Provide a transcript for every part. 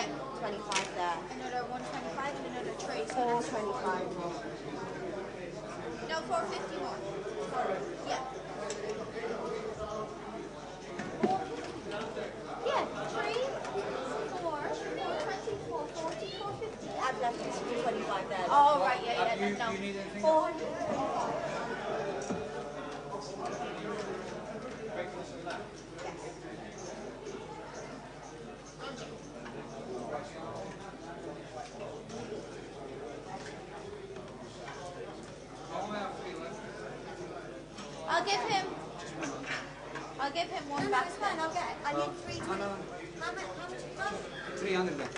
get 25 there. Another 125 and another 3. 425 more. No, 450 more. Yeah. Yeah, 3, 4, 420, 440, 450. I've left this 425 there. Oh, right, yeah, Do no. you need anything? 425. I'll give him one back. That's fine, I'll get it. I need 320. How much is that? 300 then.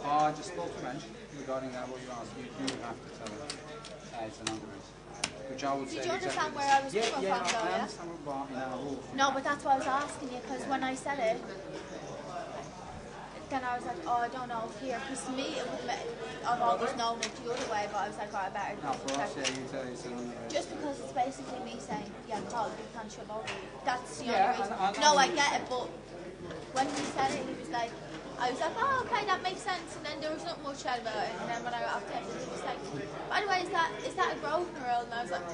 Oh, I just spoke to Reg regarding that, what you asked. You do have to tell her it's an underage. Which I would say. Did you understand where I was coming from, though, I yeah? understand what in our rule. No, but that's why I was asking you, because when I said it, then I was like, oh, I don't know here, because to me, it would I've always known it the other way, but I was like, oh, I better No, for check. us, yeah, you tell it's an underage. Just because it's basically me saying, yeah, Carl, you can't shove over you. That's the Yeah, only reason. I know. No, I get it, but when he said it, he was like, I was like, oh, okay, that makes sense. And then there was not much said about it. And then when I got off it, he was like, by the way, is that a Grosvenor girl? And I was like,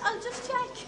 I'll just check.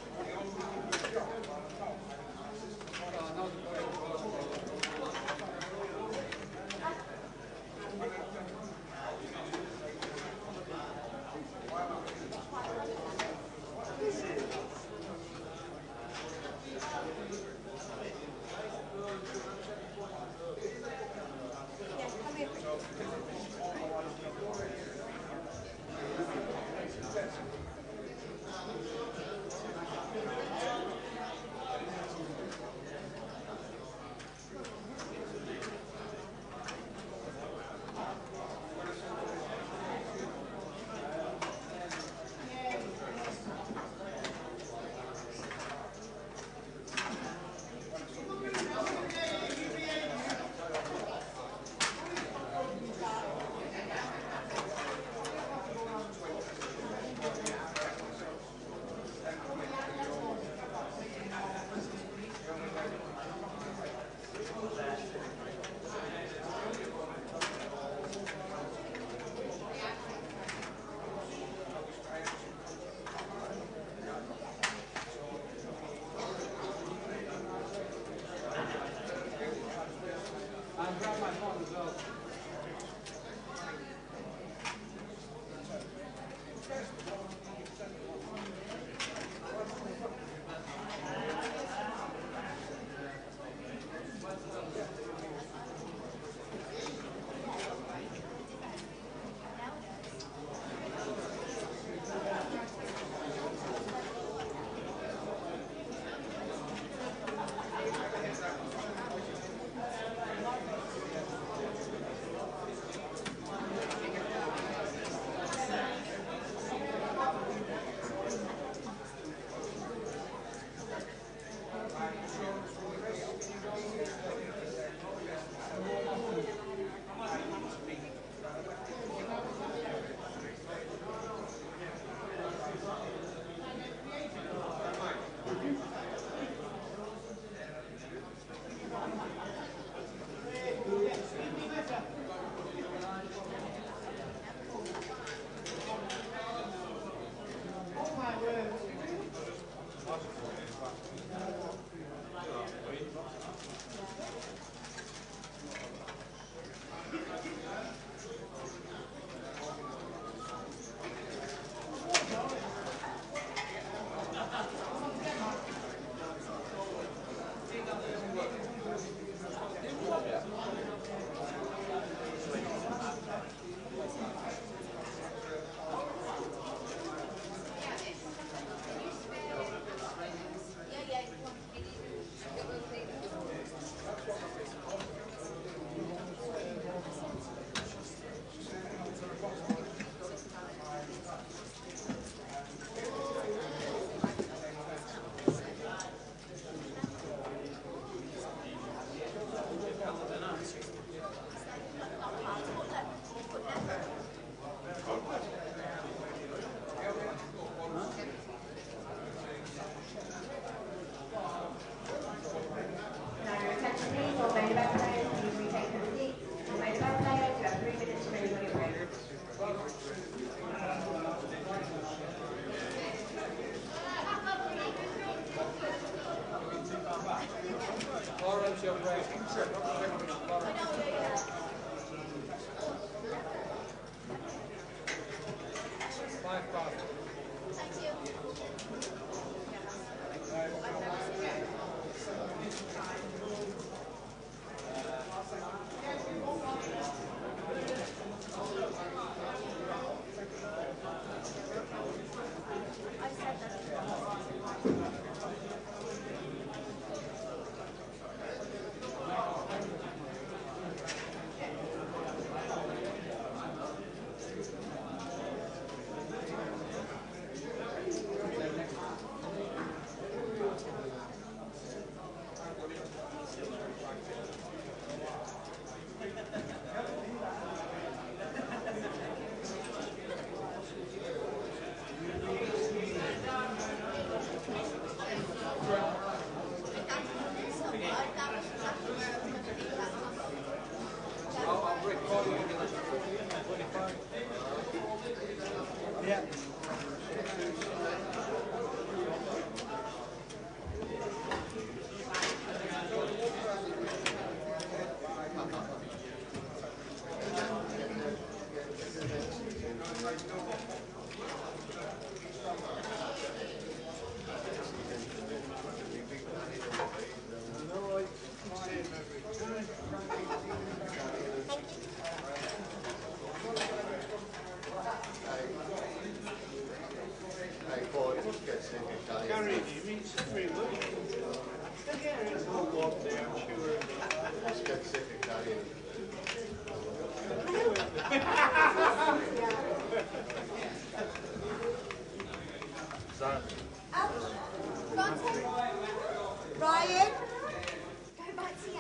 Ryan.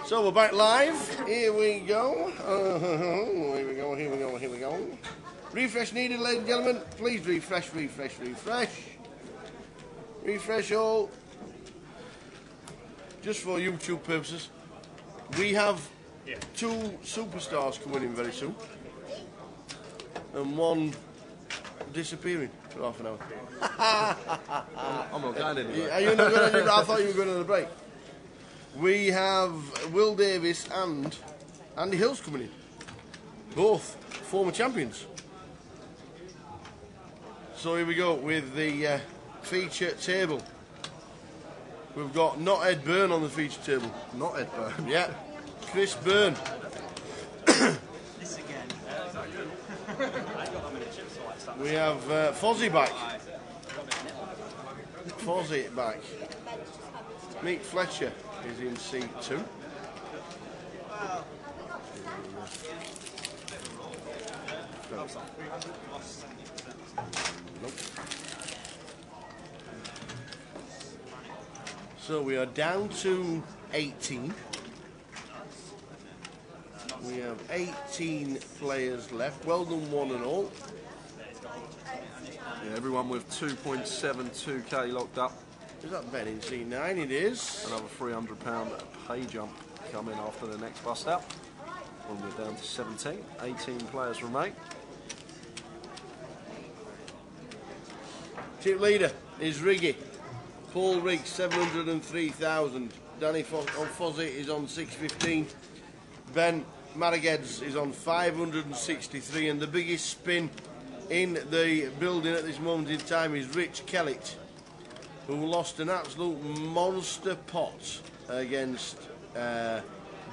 So we're back live. Here we go. Here we go. Here we go. Here we go. Refresh needed, ladies and gentlemen. Please refresh, refresh, refresh. Refresh all. Just for YouTube purposes. We have 2 superstars coming in very soon. And 1 disappearing for half an hour. I'm not going anywhere. Are you not going to? I thought you were going on a break. We have Will Davis and Andy Hills coming in. Both former champions. So here we go with the feature table. We've got not Ed Byrne on the feature table. Not Ed Byrne. Yeah, Chris Byrne. We have Fozzie back. Fozzie back. Mick Fletcher is in C2. Nope. So we are down to 18. We have 18 players left. Well done, one and all. Yeah, everyone with 2.72k locked up. Is that Ben in C9? It is. Another £300 pay jump coming after the next bust out. When we're down to 17. 18 players remain. Chip leader is Riggy. Paul Riggs, 703,000. Danny Fozzie is on 615. Ben Marageds is on 563. And the biggest spin in the building at this moment in time is Rich Kellett, who lost an absolute monster pot against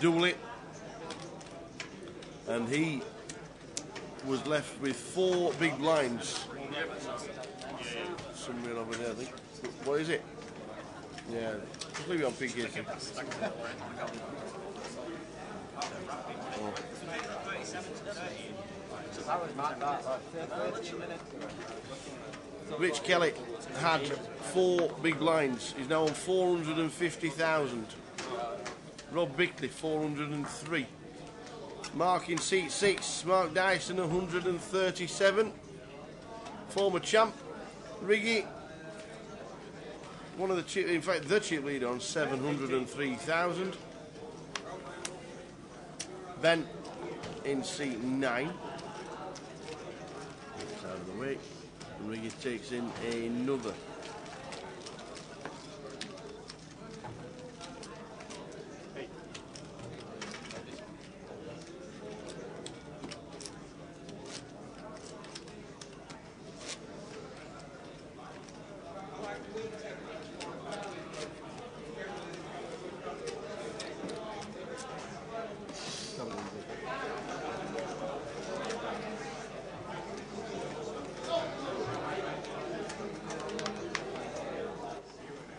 Dooley. And he was left with 4 big blinds. Somewhere over there, I think. What is it? Yeah, just leave it on PK. Oh. Rich Kelly had 4 big blinds. He's now on 450,000. Rob Bickley, 403. Mark in seat 6. Mark Dyson, 137. Former champ, Riggy. One of the chip, in fact, the chip leader on 703,000. Ben in seat 9. That's out of the way. And Riggy takes in another.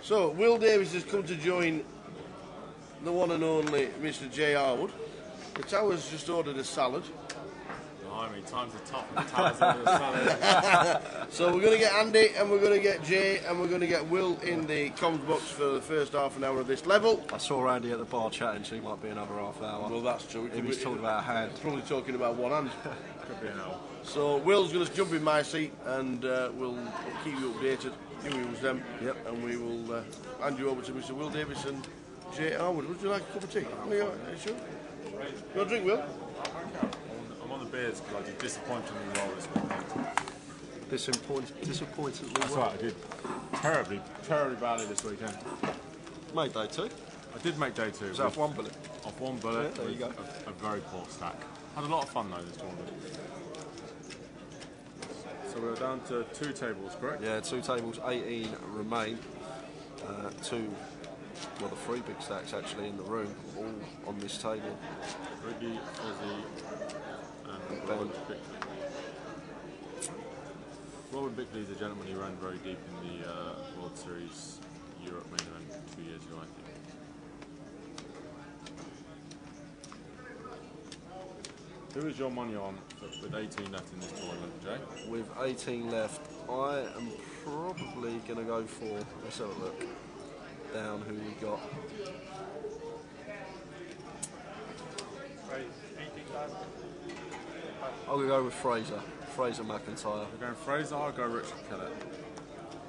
So, Will Davis has come to join the one and only Mr. J. Harwood. The Tower's just ordered a salad. I mean, times are tough and the Tower's ordered a salad. So we're going to get Andy and we're going to get Jay and we're going to get Will in the comms box for the first half an hour of this level. I saw Andy at the bar chatting, so he might be another half hour. Well, that's true. He was talking about a hand. Probably talking about one hand. Could be an hour. So Will's going to jump in my seat and we'll keep you updated. You use them. Yep. And we will hand you over to Mr. Will Davis and Jay Harwood. Would you like a cup of tea? Are you sure? You want a drink, Will? I'm on the beers because I did disappointingly well this weekend. Disappointingly That's well. right, I did terribly badly this weekend. Made day 2. I did make day 2. Was that off 1 bullet? Off 1 bullet. Yeah, there you go. A very poor stack. Had a lot of fun though this tournament. So we're down to 2 tables, correct? Yeah, 2 tables, 18 remain. 3 big stacks actually in the room, all on this table. Riggy, Fozzie, and Ben. Robert Robin Bickley's a gentleman who ran very deep in the World Series Europe main event 2 years ago, I think. Who is your money on with 18 left in this tournament, Jay? With 18 left, I am probably going to go for, let's have a look down who we got. I'm going to go with Fraser McIntyre. We're going Fraser, I'll go Richard Kellett.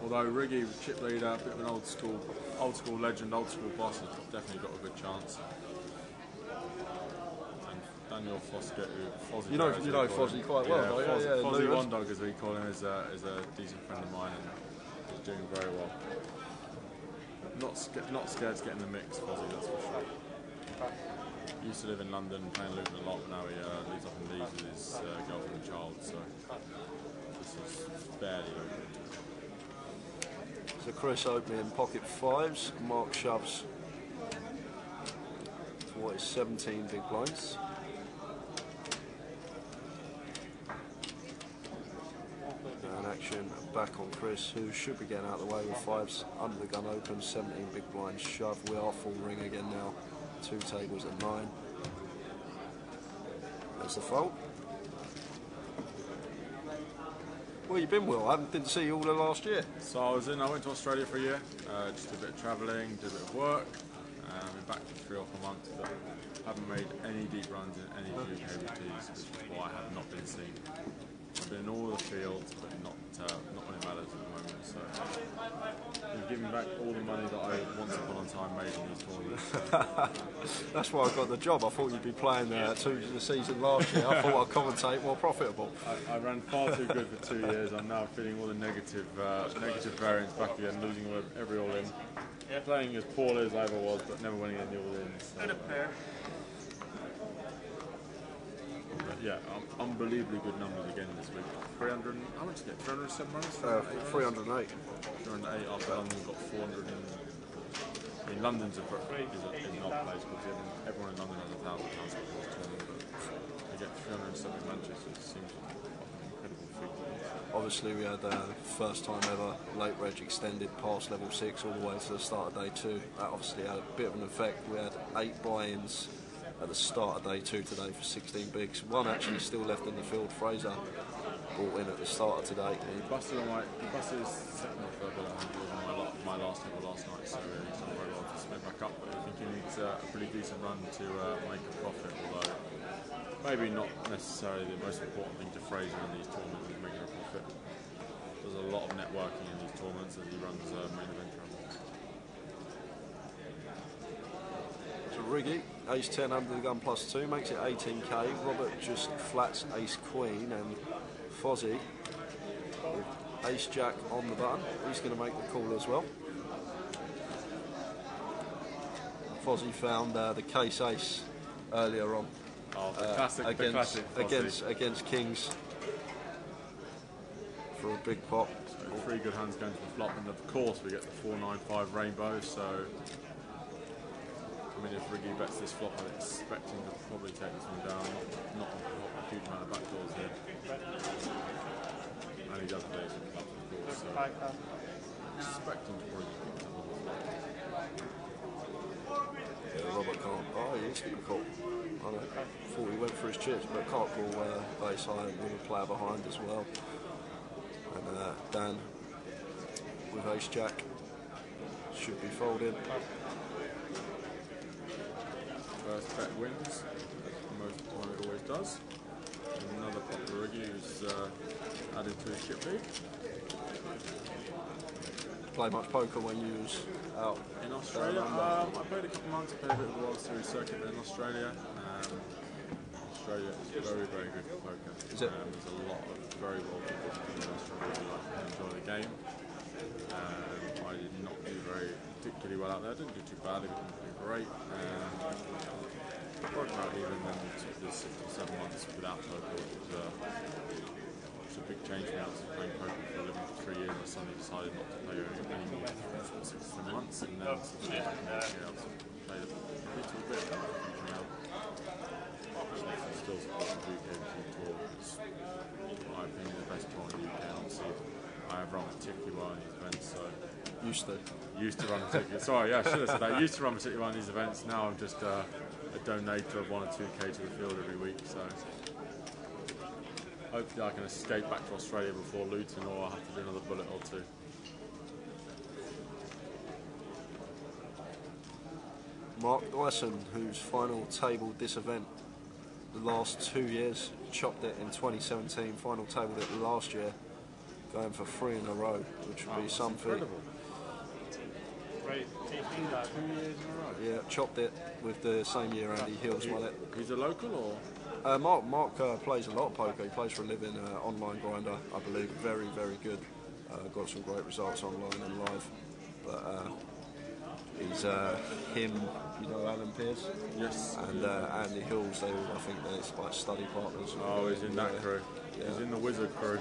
Although Riggy, chip leader, a bit of an old school legend, old school boss, has definitely got a good chance. And Daniel Foskett, Fozzie, you know Fozzie quite well, yeah, yeah. Fozzie One Dog, as we call him, is a decent friend of mine and is doing very well. Not scared to get in the mix, Fozzie, that's for sure. Used to live in London, playing Luton a lot. Now he lives up in Leeds with his girlfriend and child, so this is barely local. So Chris opening pocket fives, Mark shoves for what is 17 big blinds. And action back on Chris, who should be getting out of the way with fives under the gun open, 17 big blinds shove. We are full ring again now. 2 tables at 9. There's the fold. Where you been, Will? I didn't see you all the last year. So I went to Australia for a year, just did a bit of travelling, did a bit of work. Been back for 3 or 4 months, but haven't made any deep runs in any GUKPTs, which is why I have not been seen. I've been in all the fields, but not when it matters at the moment. So I'm giving back all the money that I once upon a time made in these tournaments. That's why I got the job. I thought you'd be playing the season last year. I thought I'd commentate more profitable. I ran far too good for 2 years. I'm now feeling all the negative variance back again, losing every all in. Playing as poorly as I ever was, but never winning any all in. So, yeah, unbelievably good numbers again this week. 300, how much did you get? 307 runs? 308. 308 after London got 400. I mean, London's is an odd place because everyone in London has 1,000 pounds for this tournament, but they get 307 in Manchester. It seems like an incredible feat. Obviously, we had first time ever late reg extended past level 6 all the way to the start of day 2. That obviously had a bit of an effect. We had 8 buy-ins at the start of day 2 today for 16 bigs. One actually still left in the field. Fraser brought in at the start of today. He busted his second or third ball on my last table last night, so he's done very well to split back up. But I think he needs a pretty decent run to make a profit, although maybe not necessarily the most important thing to Fraser in these tournaments is making a profit. There's a lot of networking in these tournaments as he runs main event tournaments. So Riggy, ace 10 under the gun plus 2, makes it 18k. Robert just flats ace queen, and Fozzie with ace jack on the button. He's going to make the call as well. Fozzie found the case ace earlier on. Oh, the classic against kings for a big pot. So 3 good hands going to the flop, and of course we get the 4-9-5 rainbow. So I mean, if Riggy bets this flop, I'm expecting to probably take this one down. Not a huge amount of backdoors here. And he does play some clubs, of course. So expecting to probably just pick this up on the flop. Yeah, Robert can't. Oh, he is going to call. I know. Thought he went for his chips, but can't call base high with a player behind as well. And Dan with ace jack should be folding. First bet wins, as most of the time it always does. And another pot for Riggy who's added to his chip league. Play much poker when you was out in Australia? I played a couple of months, I played a bit of the World Series circuit in Australia. Australia is very, very good for poker. Is it? There's a lot of very well people in Australia who like to enjoy the game. I did not do particularly well out there. I didn't do too badly, but didn't do great. Broke out even then took the 6 or 7 months without poker, which was a big change for me. I was playing poker for a living for 3 years, and I suddenly decided not to play anymore for 6 or 7 months, and then suddenly back in the UK, I played a little bit. Still support the GUKPT tour. It's, in my opinion, the best tour in the UK. Obviously, I have run particularly well in these events. So Used to. run particularly. Sorry, yeah, I should have said that. Used to run particularly well in these events. Now I'm just a donator of 1 or 2k to the field every week. So hopefully I can escape back to Australia before Luton, or I'll have to do another bullet or two. Mark Dyson, whose final tabled this event the last 2 years, chopped it in 2017, final tabled it last year, going for 3 in a row, which would be something. Incredible. Great, 2 years in a row. Yeah, chopped it with the same year Andy Hills won it. He's a local, or? Mark plays a lot of poker. He plays for a living, online grinder, I believe. Very, very good. Got some great results online and live. But he's him, you know, Alan Pearce. Yes. And Andy Hills. They all, I think, they're like study partners. Oh, he's in that crew. Yeah. He's in the Wizard crew.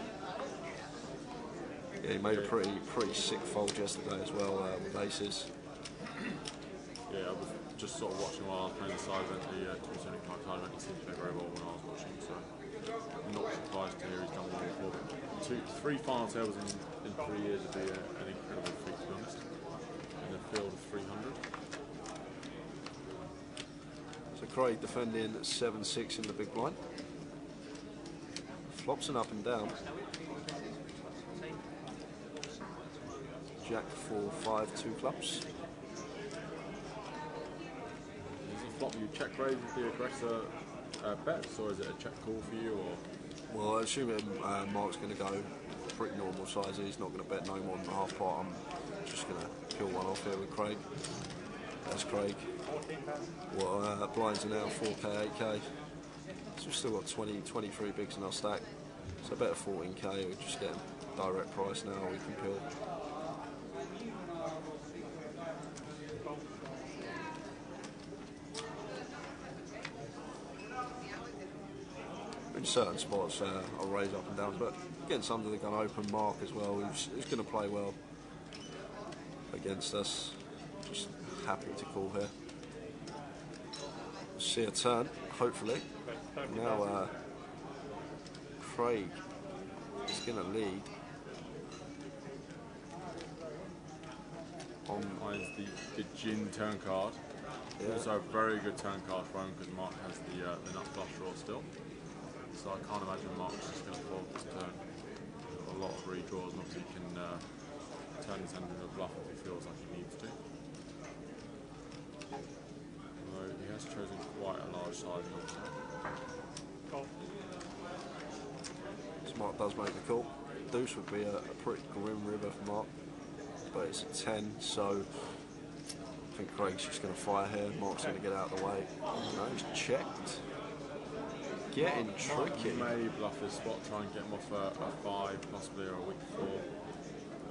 Yeah, he made a pretty sick fold yesterday as well with aces. Yeah, I was just sort of watching while I was playing the side event, the 275 side event. He seemed to play very well when I was watching, so I'm not surprised to hear he's done well before. 3 final tables in 3 years would be an incredible feat, to be honest, in a field of 300. So Craig defending 7-6 in the big blind. Flops and up and down. Jack 4-5, 2 clubs. Is it flop you check raise with the aggressor bets, or is it a check call for you? Or? Well, I assume Mark's going to go pretty normal size. He's not going to bet no more than half pot. I'm just going to kill one off here with Craig. That's Craig. Well, blinds are now 4k, 8k. So we've still got 23 bigs in our stack. So bet 14k. We're just getting direct price now. We can pill. In certain spots, I'll raise up and down, but against under the gun open Mark as well, who's going to play well against us. Just happy to call here. We'll see a turn, hopefully. Now Craig is going to lead on. Mine's the gin turn card. Yeah. Also a very good turn card for him because Mark has the nut flush draw still. So I can't imagine Mark's just going to fold this turn. A lot of redraws, and obviously he can turn his hand into a bluff if he feels like he needs to. Although he has chosen quite a large sizing also. So Mark does make the call. Deuce would be a pretty grim river for Mark, but it's a 10, so I think Craig's just going to fire here. Mark's going to get out of the way. No, he's checked. Getting tricky. Mark may bluff his spot, try and get him off a 5, possibly, or a weak 4.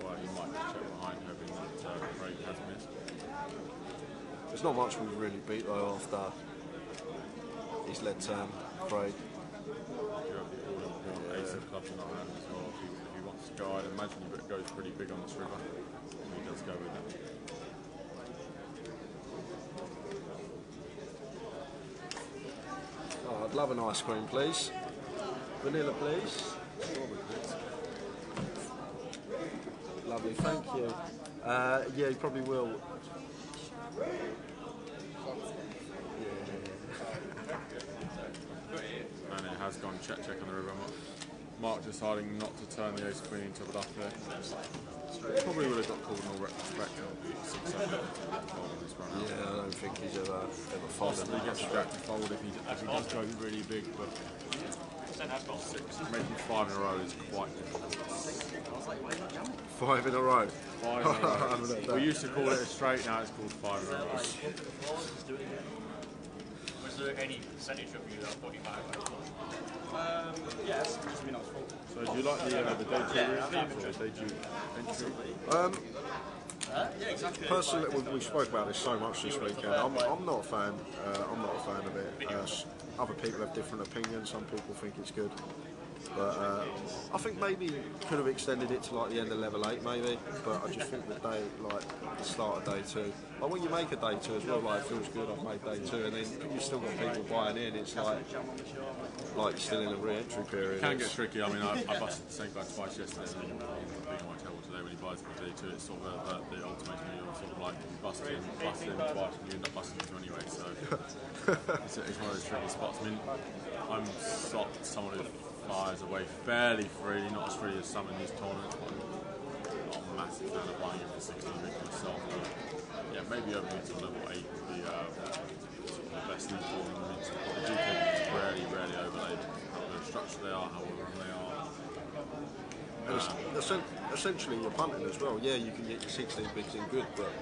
Or he might just check behind, hoping that Craig has missed. There's not much we really beat though after his lead turn, Craig. Ace of clubs in our hand as well. If he wants to go, I'd imagine he goes pretty big on this river. And he does go with it. Oh, I'd love an ice cream, please. Vanilla, please. Lovely, thank you. Yeah, he probably will. And it has gone check on the river. Mark deciding not to turn the ace queen into a bluff there. Probably would have got called in all retrospect. It would be 6-7 fold on this run out. Yeah, I don't think he's ever folded. Possibly gets a jack to fold if he does go really big, but making 5 in a row is quite difficult. 5 in a row. 5 in a row. We used to call it a straight, now it's called 5 in a row. Was there any percentage of you that 45? Yes. So do you like the day 2 route or the day 2 entry? Yeah, exactly. Personally, we spoke about this so much this weekend. I'm not a fan. I'm not a fan of it. Other people have different opinions. Some people think it's good. But I think maybe could have extended it to like the end of level 8 maybe, but I just think the day, like the start of day 2, like when you make a day 2 as well, like it feels good, I've made day 2, and then you've still got people buying in, it's like you're still in a re-entry period. It can get tricky. I mean, I busted the same guy twice yesterday, and then being on my table today when he buys for day 2, it's sort of the ultimate thing. You're sort of like you bust in twice, and you end up busting into anyway. So it's one of those tricky spots. I mean, I'm someone who flies away fairly freely, not as freely as some in these tournaments, but I'm not a massive fan of buying in for 16 big myself. But yeah, maybe opening to level 8 would be the best league tournament. The GUKPT is rarely overlaid. How structured they are, how well run they are. Essentially, you're punting as well. Yeah, you can get your 16 bigs in good, but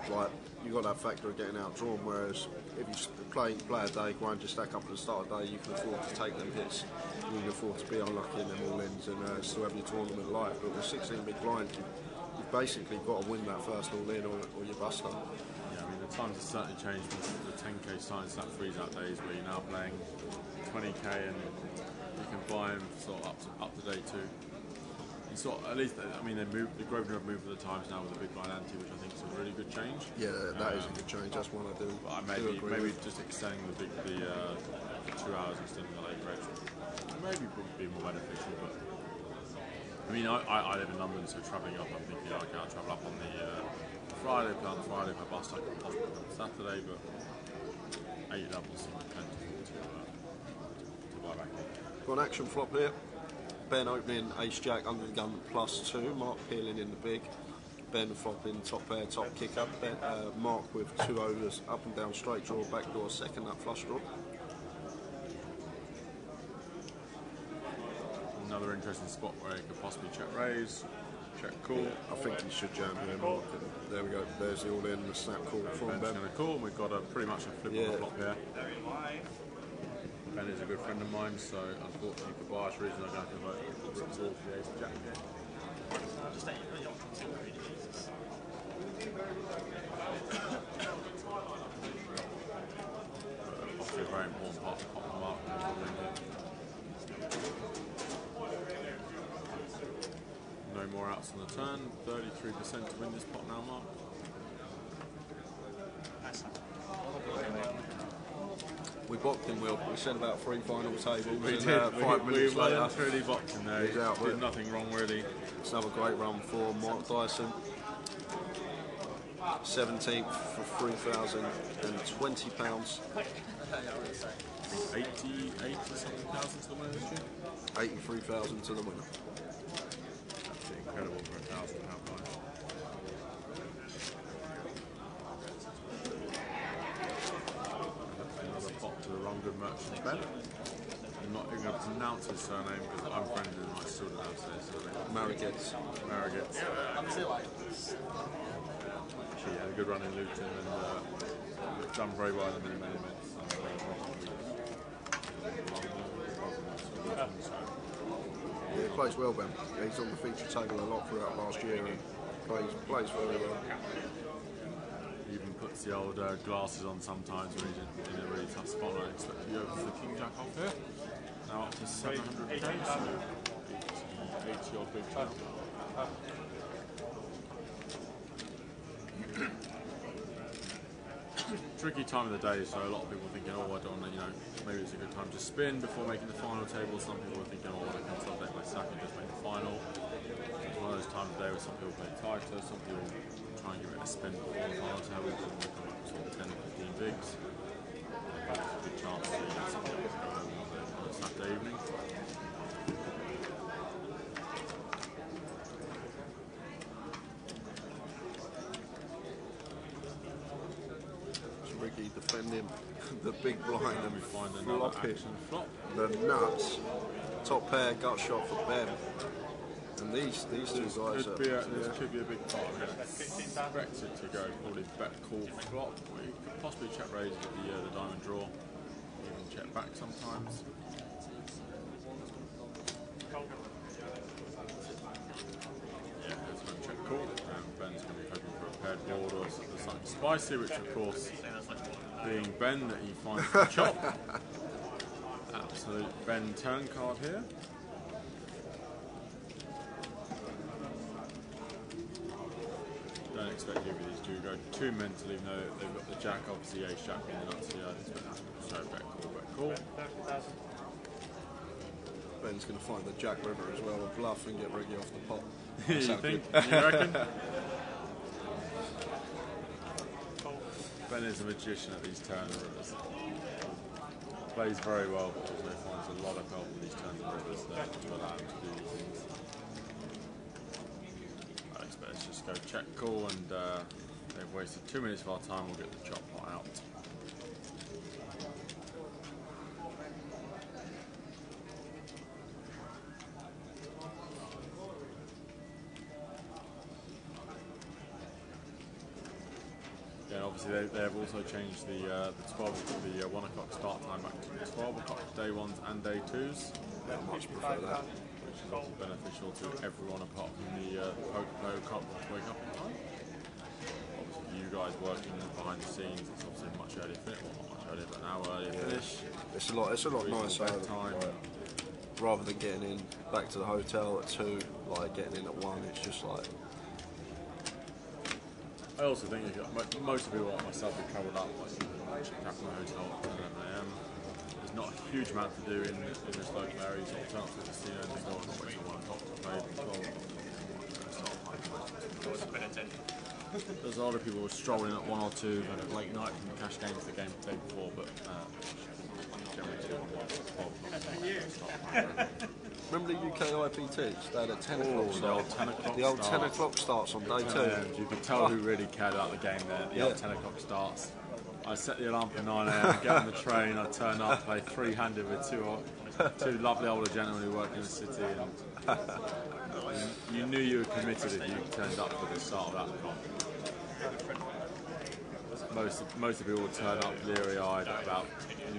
like you got that factor of getting outdrawn. Whereas if you play a day, grind your stack up at the start of the day, you can afford to take them hits. You can afford to be unlucky in them all-ins and still have your tournament life. But with 16 big blind, you've basically got to win that first all-in or you bust up. Yeah, I mean the times have certainly changed from the 10k science that freeze-out days where you're now playing 20k and you can buy them sort of up to day 2. And sort of, at least, I mean, the Grosvenor have moved with the times now with the big blind ante, which I think is a really good change. Yeah, that is a good change. That's one I do. But maybe just extending the 2 hours, extending the late reg, maybe would be more beneficial. But I mean, I live in London, so travelling up, I'm thinking okay, I'll travel up on the Friday, play on Friday, if I bust, I can possibly come Saturday, but 8 levels seem plentiful to buy back in. Got an action flop here. Ben opening ace-jack under the gun +2, Mark peeling in the big, Ben flopping top pair, top kicker, Mark with 2 overs, up and down straight draw, backdoor second, that flush draw. Another interesting spot where you could possibly check raise, check call. I think he should jam here, Mark. There we go, there's the all-in, the snap call from Ben. Going to call, and we've got pretty much a flip on the flop here. Ben is a good friend of mine, so unfortunately for bias reasons, I'm going to vote for the ace-jack here. Obviously a very important part to pop the mark in the No more outs on the turn, 33% to win this pot now, Mark. We boxed him, Will. We said about 3 final tables. We did. 5 minutes we later, truly boxed him there. He's out, did nothing wrong, really. It's another great run for Mark Dyson. 17th for £3,020. 80 something thousand to the winner this year. 83,000 to the winner. Absolutely incredible for a £1,000 prize. Another pot to the wrong good merchant Ben. I'm not even going to pronounce his surname because I'm friendly with my student downstairs. Marigets. He had a good run in Luton and done very well in the many events. Yeah, he plays well, Ben. He's on the feature table a lot throughout last year and plays very well. He even puts the old glasses on sometimes when he's in a really tough spot. I expect to be over for the King Jack off here. Now up to 700k, so 80 odd big now. Tricky time of the day, so a lot of people are thinking, oh, I don't want to, maybe it's a good time to spin before making the final table. Some people are thinking, oh, I can consolidate my stack and just make the final. It's one of those times of the day where some people play tighter, some people try and give it a spin before the final table, and they come up to sort of 10 or 15 bigs. There's a good chance to see some people go home on a Saturday evening. Ricky defending the big blind and we find another action flop. The nuts. Top pair gut shot for Ben. And these two guys this could be a big part of it. Expect it to go probably bet call flop. We could possibly check raise with the diamond draw. Even check back sometimes. Yeah, it's going to check call. And Ben's going to be hoping for a paired board or something spicy, which of course, being Ben, that he finds the chop. Absolute Ben turn card here. don't expect GUKPT to go too mentally, even though they've got the jack, obviously ace jack in the nuts here. I expect that. So bet call. Ben's going to find the Jack River as well and bluff and get Riggy off the pot. You think? You reckon? Ben is a magician at these turn rivers. Plays very well, but also finds a lot of help with these turn rivers there to allow him to do these things. I expect let's just go check call, and they've wasted 2 minutes of our time. We'll get the chop pot out. Yeah, obviously they've also changed the 1 o'clock start time back to 12 o'clock day ones and day twos. I much prefer that. Which is obviously beneficial to everyone apart from the poker player who can't wake up in time. Obviously you guys working behind the scenes, it's obviously much earlier finish, well not much earlier, but an hour earlier finish. It's a lot nicer time. rather than getting in back to the hotel at 2, like getting in at 1. It's just like. I also think most of people like myself who travelled up, like checked out from the hotel at 11 AM. There's not a huge amount to do in this local area. You turn up to the casino and just go on wait till 1 o'clock to play as well. There's a lot of people strolling at 1 or 2 at late night from the cash games the game the day before, but generally 2 or 1. Remember the GUKPT? They had a 10 o'clock start. The old 10 o'clock starts on day 2. You could tell who really cared about the game there. The old 10 o'clock starts. I set the alarm for 9 AM, get on the train, I turn up, play 3-handed with two lovely older gentlemen who work in the city, and you knew you were committed if you turned up for the start of that con. Most of the people would turn up bleary-eyed at about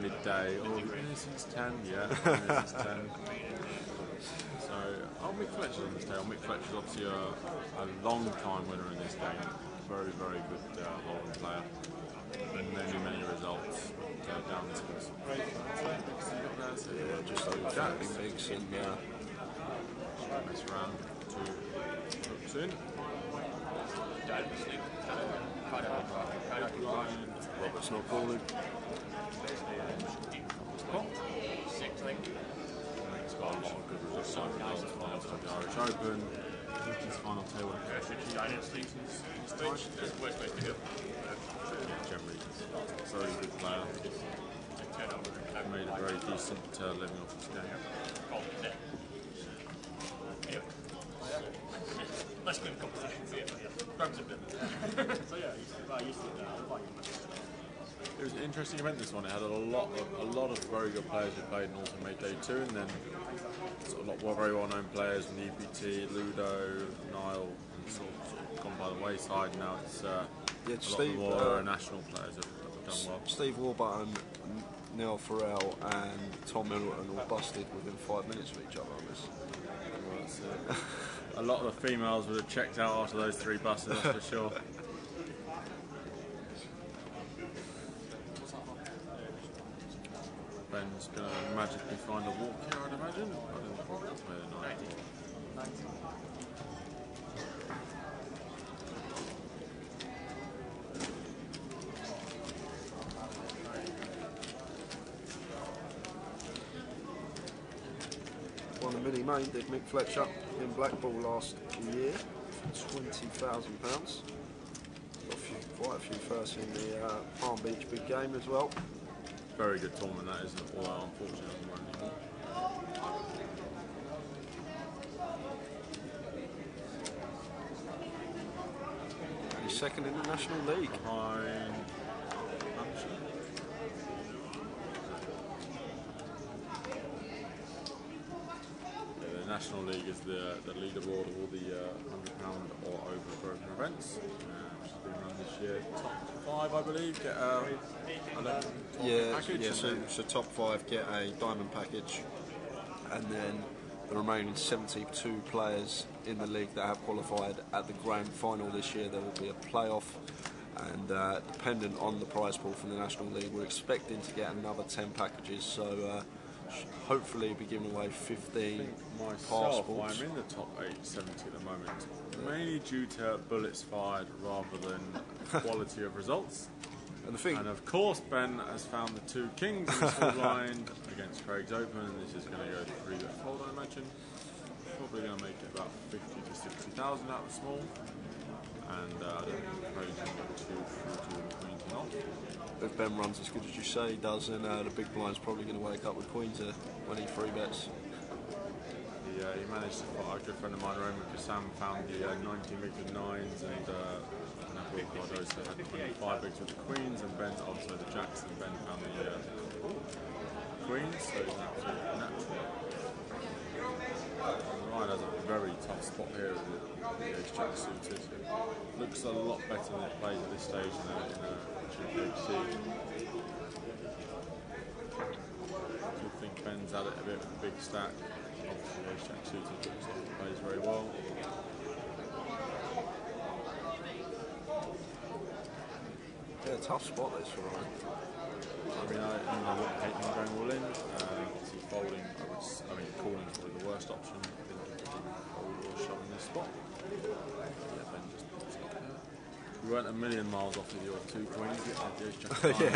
midday. Oh, Innocence 10? Yeah, Innocence 10. So, Mick Fletcher's on this day. Mick Fletcher's obviously a long-time winner in this game. Very, very good hold'em player. Many results. But down to this. Yeah, just over bigs and mess around. 2 hooks in. Robert's not calling. He's got a lot of good results so far. Finals of the Irish Open. His final table. Generally, very good player. Made a very decent living off this game. Let's win competition. It was an interesting event, this one. It had a lot of very good players who played and also made day 2, and then a lot more very well-known players from the EPT, Ludo, Niall, and sort of gone by the wayside. Now it's a lot more national players have done well. Steve Warburton, Neil Farrell, and Tom Middleton all busted within 5 minutes of each other on this. A lot of the females would have checked out after those 3 buses, that's for sure. Ben's going to magically find a walk here, I'd imagine. I don't think that's made a 90. Won the mini main, did Mick Fletcher in Blackpool last year for £20,000. Quite a few firsts in the Palm Beach big game as well. Very good tournament that is, although unfortunately it doesn't run anymore. He's second in the National League. Behind the National League is the leaderboard of all the £100 or over broken events, which has been run this year. Top 5, I believe, get a package. So top 5 get a diamond package, and then the remaining 72 players in the league that have qualified at the grand final this year, there will be a playoff, and dependent on the prize pool from the National League, we're expecting to get another 10 packages, so hopefully be giving away 15 Myself, passports. I'm in the top 870 at the moment, mainly due to bullets fired rather than quality of results. And the thing, And of course, Ben has found the 2 kings in the small blind against Craig's open, and this is going to go 3-bet fold, I imagine. Probably going to make it about 50 to 60,000 out of the small. And I don't think Craig's going to get too fruity with the queen to not. if Ben runs as good as you say he does, then the big blind's probably going to wake up with queens here when he 3-bets. He managed to spot a good friend of mine, Roman Sam, found the 19 bigs with 9s, and Neville Cardoso had 25 bigs with the queens, and Ben, also the jacks, and Ben found the queens, so he's an absolute natural. Ryan has a very tough spot here with the ace-jack suited. Looks a lot better than it plays at this stage in a GUKPT. I think Ben's at it a bit with a big stack. Obviously, the ace-jack suited looks like it plays very well. Yeah, tough spot this for Ryan. I mean, I wouldn't hate him going all in. Obviously, folding, calling is probably the worst option. I think if you fold or shove in this spot. Yeah, Ben just stopped there. We weren't a million miles off with your 2 queens yet. The ace-jack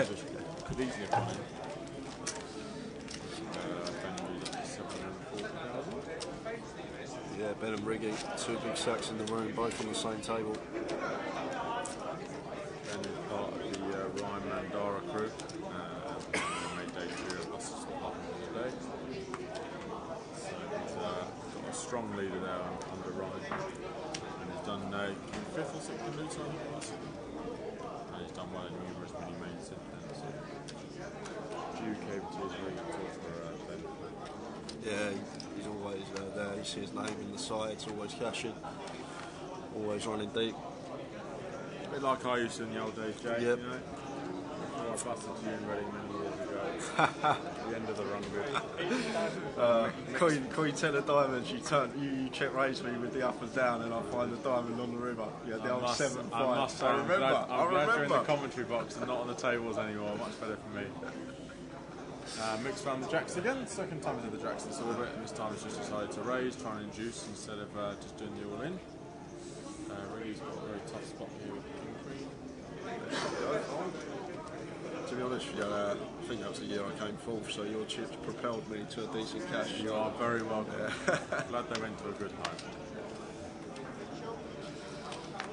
which could easily have gone in. Ben moved up to 740,000. Yeah, Ben and Riggy, 2 big stacks in the room, both on the same table. Ben is part of the Ryan Mandara crew. They made day 3 and lost half of the day. So he's got a strong leader there under Ryan. And he's done 5th or 6th in Luton, I think it was. And he's done well in numerous mini mains since then. So GUKPT is really good for Ben. Yeah, he's always there. You see his name in the sides, always cashing, always running deep. A bit like I used to in the old days, Jay. Yep. You know? Before I busted you in Reading many years ago. The end of the run bit. Queen 10 of diamonds, you check raise me with the up and down, and I find the diamond on the river. Yeah, the old 7-5. I remember. I'm glad you're in the commentary box and not on the tables anymore. Much better for me. Mix found the jacks again. Second time into the jacks this orbit, and this time he's just decided to raise, try and induce instead of just doing the all in. Really's got a very tough spot here with King Queen. To be honest with you, I think that was the year I came 4th, so your chips propelled me to a decent cash. You are very welcome. Glad they went to a good home.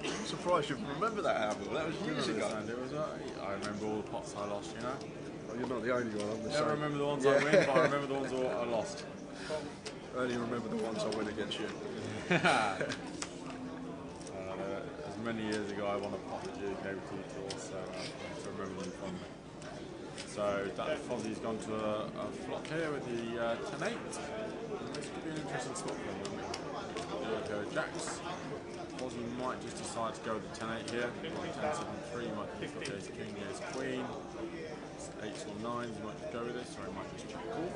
I'm surprised you remember that album. That was years ago. I remember all the pots I lost, you know. Well, you're not the only one. I'm the Never same. remember the ones I win, but I remember the ones I lost. I only remember the ones I win against you. As many years ago, I won a pot at GUKPT tour, so I remember them fondly. So that Fozzie's gone to a flop here with the 10-8. This could be an interesting spot for him. Go jacks. Fozzie might just decide to go with the 10-8 here. 10-7-3 might be the ace king, ace queen. 8s or 9s, he might just go with this, or he might just check call.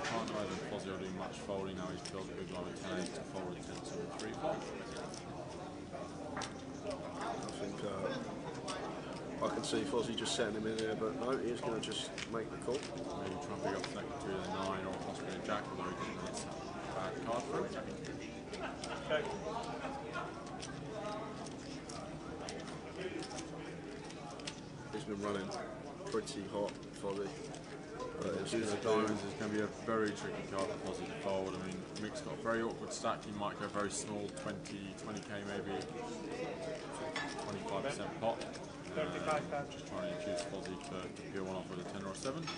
Can't imagine Fozzie will do much folding now. He's built a big line with 10-8 to fold a 10-7-3 flop. I think I can see Fozzie just setting him in there, but no, he's going to just make the call. Maybe try and pick up second to the 9 or possibly a jack, although he didn't hit a bad card for him. He's been running pretty hot, Fozzie. Deuce of diamonds is going to be a very tricky card for Fozzie to fold. I mean, Mick's got a very awkward stack. He might go very small, 20k maybe, 25% pot. Just trying to induce Fozzie to peel one off with a 10 or a 7. He's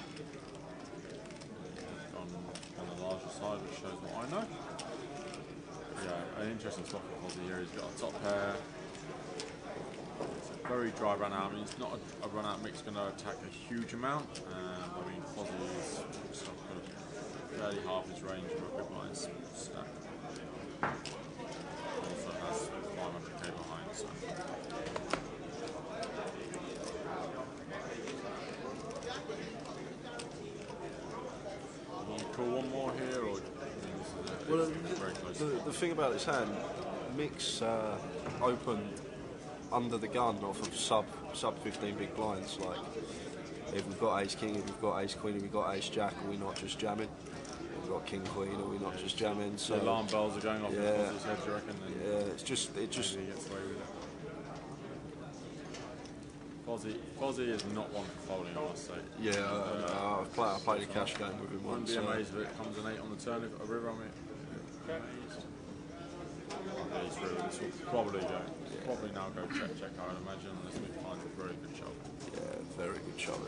gone on the larger side, which shows what I know. Yeah, an interesting spot for Fozzie here. He's got a top pair. It's a very dry run out. I mean, it's not a run out Mick's going to attack a huge amount. I mean, Fozzie is sort of fairly half his range for a big blind stack. Also has 500k behind, so. Want to call one more here, or Well, very close? the thing about this hand, Mick's open under the gun off of sub 15 big blinds. Like if we've got ace king, if we've got ace queen, if we've got ace jack, are we not just jamming? If we've got king queen, are we not just jamming? So the alarm bells are going off in Fozzie's head, do you reckon? Yeah, it just maybe he gets away with it. Fozzie is not one for folding, I must say. Yeah, I played a cash game with him once. Wouldn't be amazed if it comes an 8 on the turn, got a river on it. Ace river, this will probably now go check, I would imagine, unless we find a very good shove. Yeah, very good shove.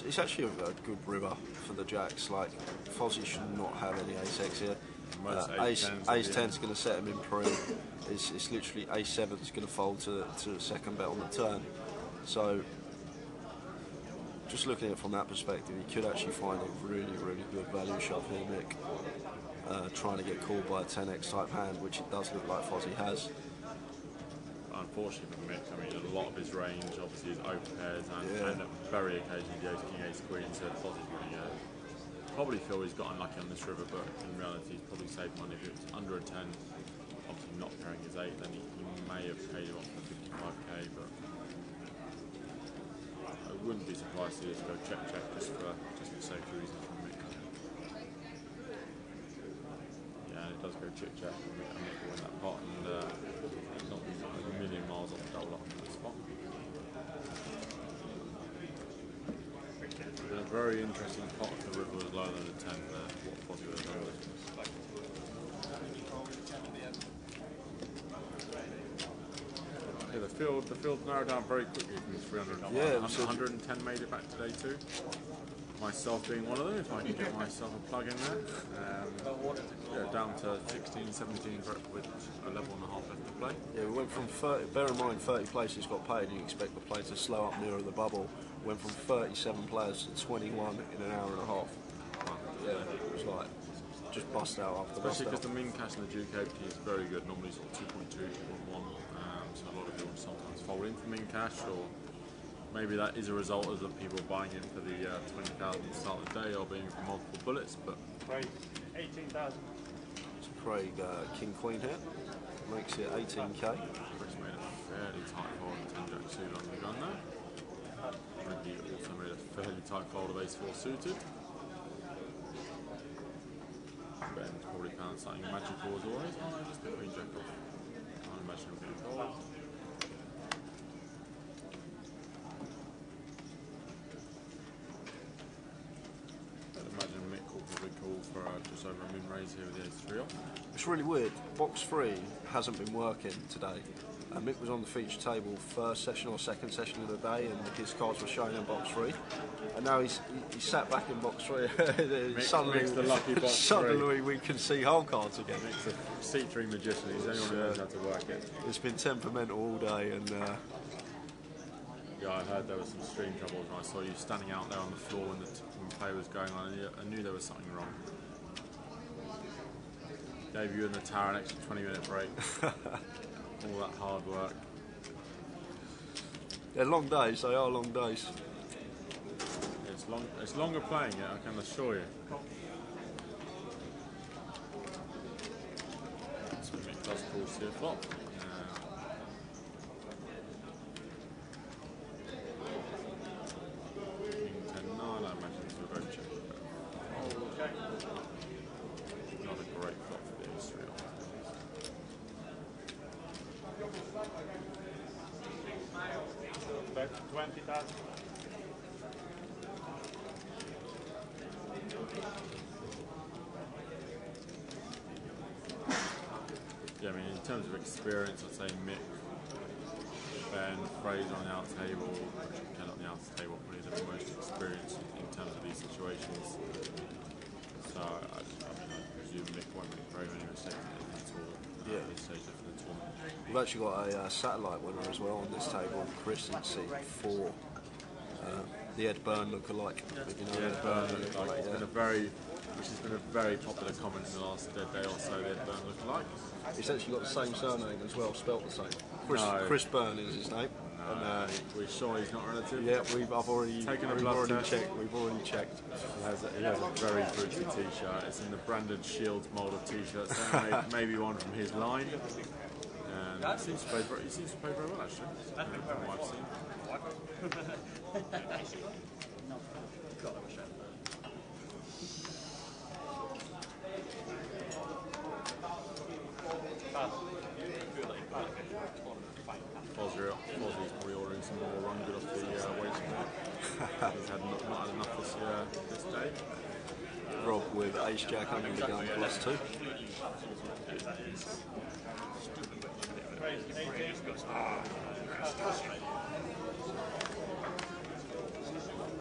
It's actually a good river for the jacks. Like, Fozzie should not have any ace x here. Ace 10's going to set him in pre. It's literally ace 7's going to fold to the second bet on the turn. So, just looking at it from that perspective, you could actually find a really, really good value shove here, Nick. Trying to get called by a 10x type hand, which it does look like Fozzie has. Unfortunately for Mick, I mean, a lot of his range obviously is open pairs and very occasionally the ace king, ace queen, so Fozzie's really probably feel he's got unlucky on this river, but in reality he's probably saved money. If it's under a 10, obviously not pairing his 8, then he may have paid him off for 55k, but I wouldn't be surprised to just go check just for safety reasons from Mick. Yeah, and it does go check and Mick will win that pot, and not a million miles off the double up in that spot. A very interesting pot if the river was lower than a 10 there, what Fozzie would have done with it. Yeah, the field narrowed down very quickly from 300. Yeah, 110 made it back to day 2. Myself being one of them, if I can get myself a plug in there. Yeah, down to 16, 17 with a level and a half left to play. Yeah, we went from 30, bear in mind 30 places got paid, you expect the play to slow up nearer the bubble. Went from 37 players to 21 in an hour and a half. Yeah, it was like, just bust out after bust Especially because out. the min cash in the GUKPT is very good, normally sort of 2.2, 2.1, so a lot of people sometimes fold in for min cash, or maybe that is a result of the people buying in for the 20,000 at the start of the day or being for multiple bullets, but... Craig, 18,000. So Craig, king queen here, makes it 18k. Craig's made a fairly tight fold of 10 jack suited on the gun there. He also made a fairly tight fold of ace 4 suited. Betting £40 something magical as always. Oh no, just the queen jack off. Can't imagine him being fold. I'd imagine Mick will probably call for just over a min raise here with the ace 3 off. It's really weird, box 3 hasn't been working today. Mick was on the feature table first session or second session of the day, and his cards were showing in box 3. And now he's sat back in box 3. Mick's the lucky box suddenly 3. we can see whole cards again. Mick's a seat 3 magician. He's the only one who knows how to work it. It's been temperamental all day, and yeah, I heard there was some stream troubles when I saw you standing out there on the floor when the play was going on. I knew there was something wrong. Gave you in the tower an extra 20-minute break. All that hard work. they're long days. They are long days. It's longer playing it, I can assure you. So Mick does call C a flop. King 10-9, I imagine this will go check. Not a great flop for the ace 3 off. Bet 20,000. Yeah, I mean, in terms of experience, I'd say Mick, Ben, Fraser on the outer table, Ken on the outer table, probably the most experienced in terms of these situations. So, I presume Mick won't make very many mistakes at all. Yeah. At this stage of the tournament. We've actually got a satellite winner as well on this table, Chris in C4. The Ed Byrne look-alike. You know, Ed Byrne look-alike. It's been a very, which has been a very popular comment in the last day or so. The Ed Byrne look-alike. He's actually got the same surname as well, spelt the same. Chris Byrne is his name. And, we're sure he's not relative. Yeah, I've already taken a we've blood already test. checked. We've already checked. He has a very fruity t-shirt. It's in the branded Shields mould of t-shirts. So maybe one from his line. He seems to play very well, actually. From what I've seen. Fozzie's probably ordering some more run good off the waiting mark. He's had not had enough this day. Rob with Ace Jack under the gun +2.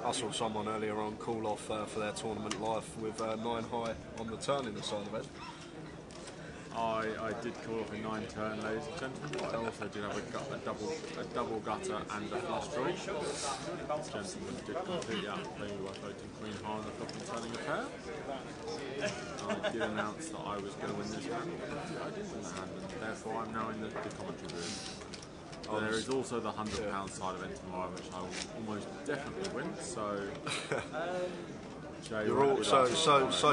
I saw someone earlier on call off for their tournament life with 9 high on the turn in the side of it. I did call off a 9 turn, ladies and gentlemen. I also did have a double gutter and a flush draw. Gentlemen did completely outplay me by floating Queen High on the flop and turning a pair. I did announce that I was going to win this hand. I did win the hand, and therefore I'm now in the commentary room. There is also the £100 side event tomorrow, which I will almost definitely win. So. You're all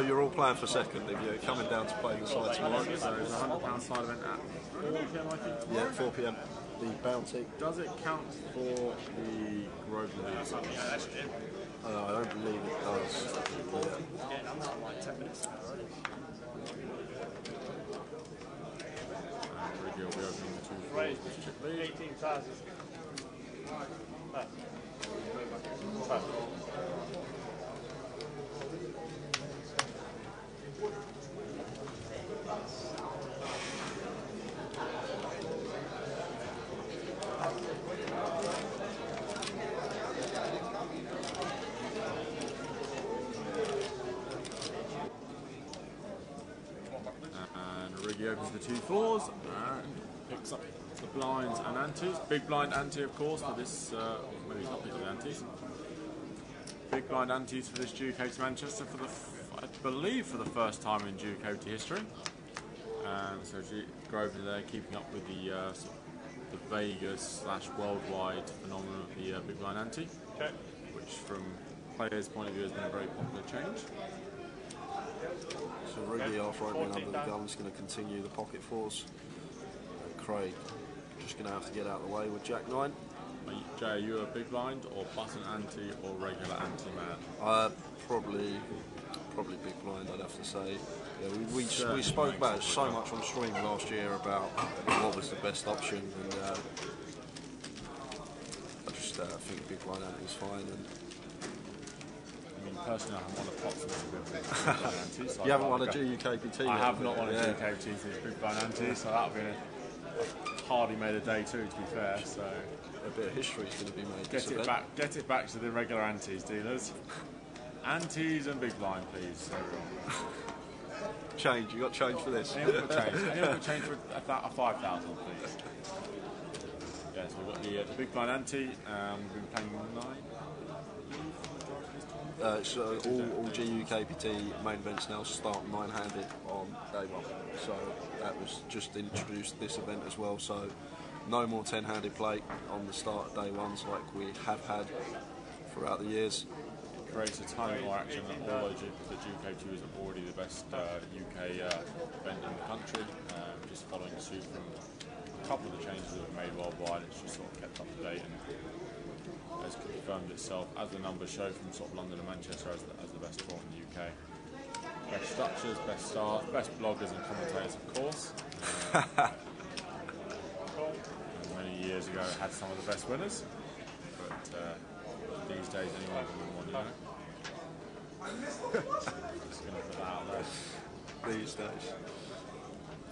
you're all playing for second if you're coming down to play the side tomorrow. So there's a £100 side event at 4 PM, I think. Yeah, 4 PM. The bounty. Does it count for the Grosvenor League? I don't believe it does. Yeah. Riggy will be opening the 2 fours, which chip lead. 18,000. Riggy opens the 2 fours and picks up the blinds and antes. Big blind ante, of course, for this. Maybe he's not picking the antes. Big blind antes for this GUKPT Manchester for the, I believe, for the first time in GUKPT history. So Grosvenor there keeping up with the the Vegas / worldwide phenomenon of the big blind ante, which from players' point of view has been a very popular change. So Riggy, after opening under the gun, is going to continue the pocket fours. And Craig just going to have to get out of the way with Jack 9. Jay, are you a big blind or button ante or regular ante man? Probably big blind, I'd have to say. Yeah, we spoke about it so much on stream last year about what was the best option, and I just think big blind ante is fine. And personally, I haven't won a pot since the big blind ante. So you haven't won a GUKPT yet? I have not won a GUKPT since big blind ante, so that'll be hardly made a day 2, to be fair. So a bit of history is going to be made. Get it back to the regular antes dealers. Antes and big blind, please, everyone. Change. You got change for this. Anyone got change? Anyone got change for a 5,000, please? Yeah, so we've got the big blind ante. We've been playing 9. So all GUKPT main events now start 9-handed on day 1. So that was just introduced this event as well. So no more 10-handed play on the start of day 1s like we have had throughout the years. Creates a ton more action, although the GUKPT is already the best UK event in the country. Just following suit from a couple of the changes that were made worldwide, it's just sort of kept up to date and has confirmed itself, as the numbers show, from sort of London and Manchester as the best tour in the UK. Best structures, best staff, best bloggers and commentators, of course. And many years ago, it had some of the best winners, but these days, anyone can win one, you know. Just going to put that out there. These days.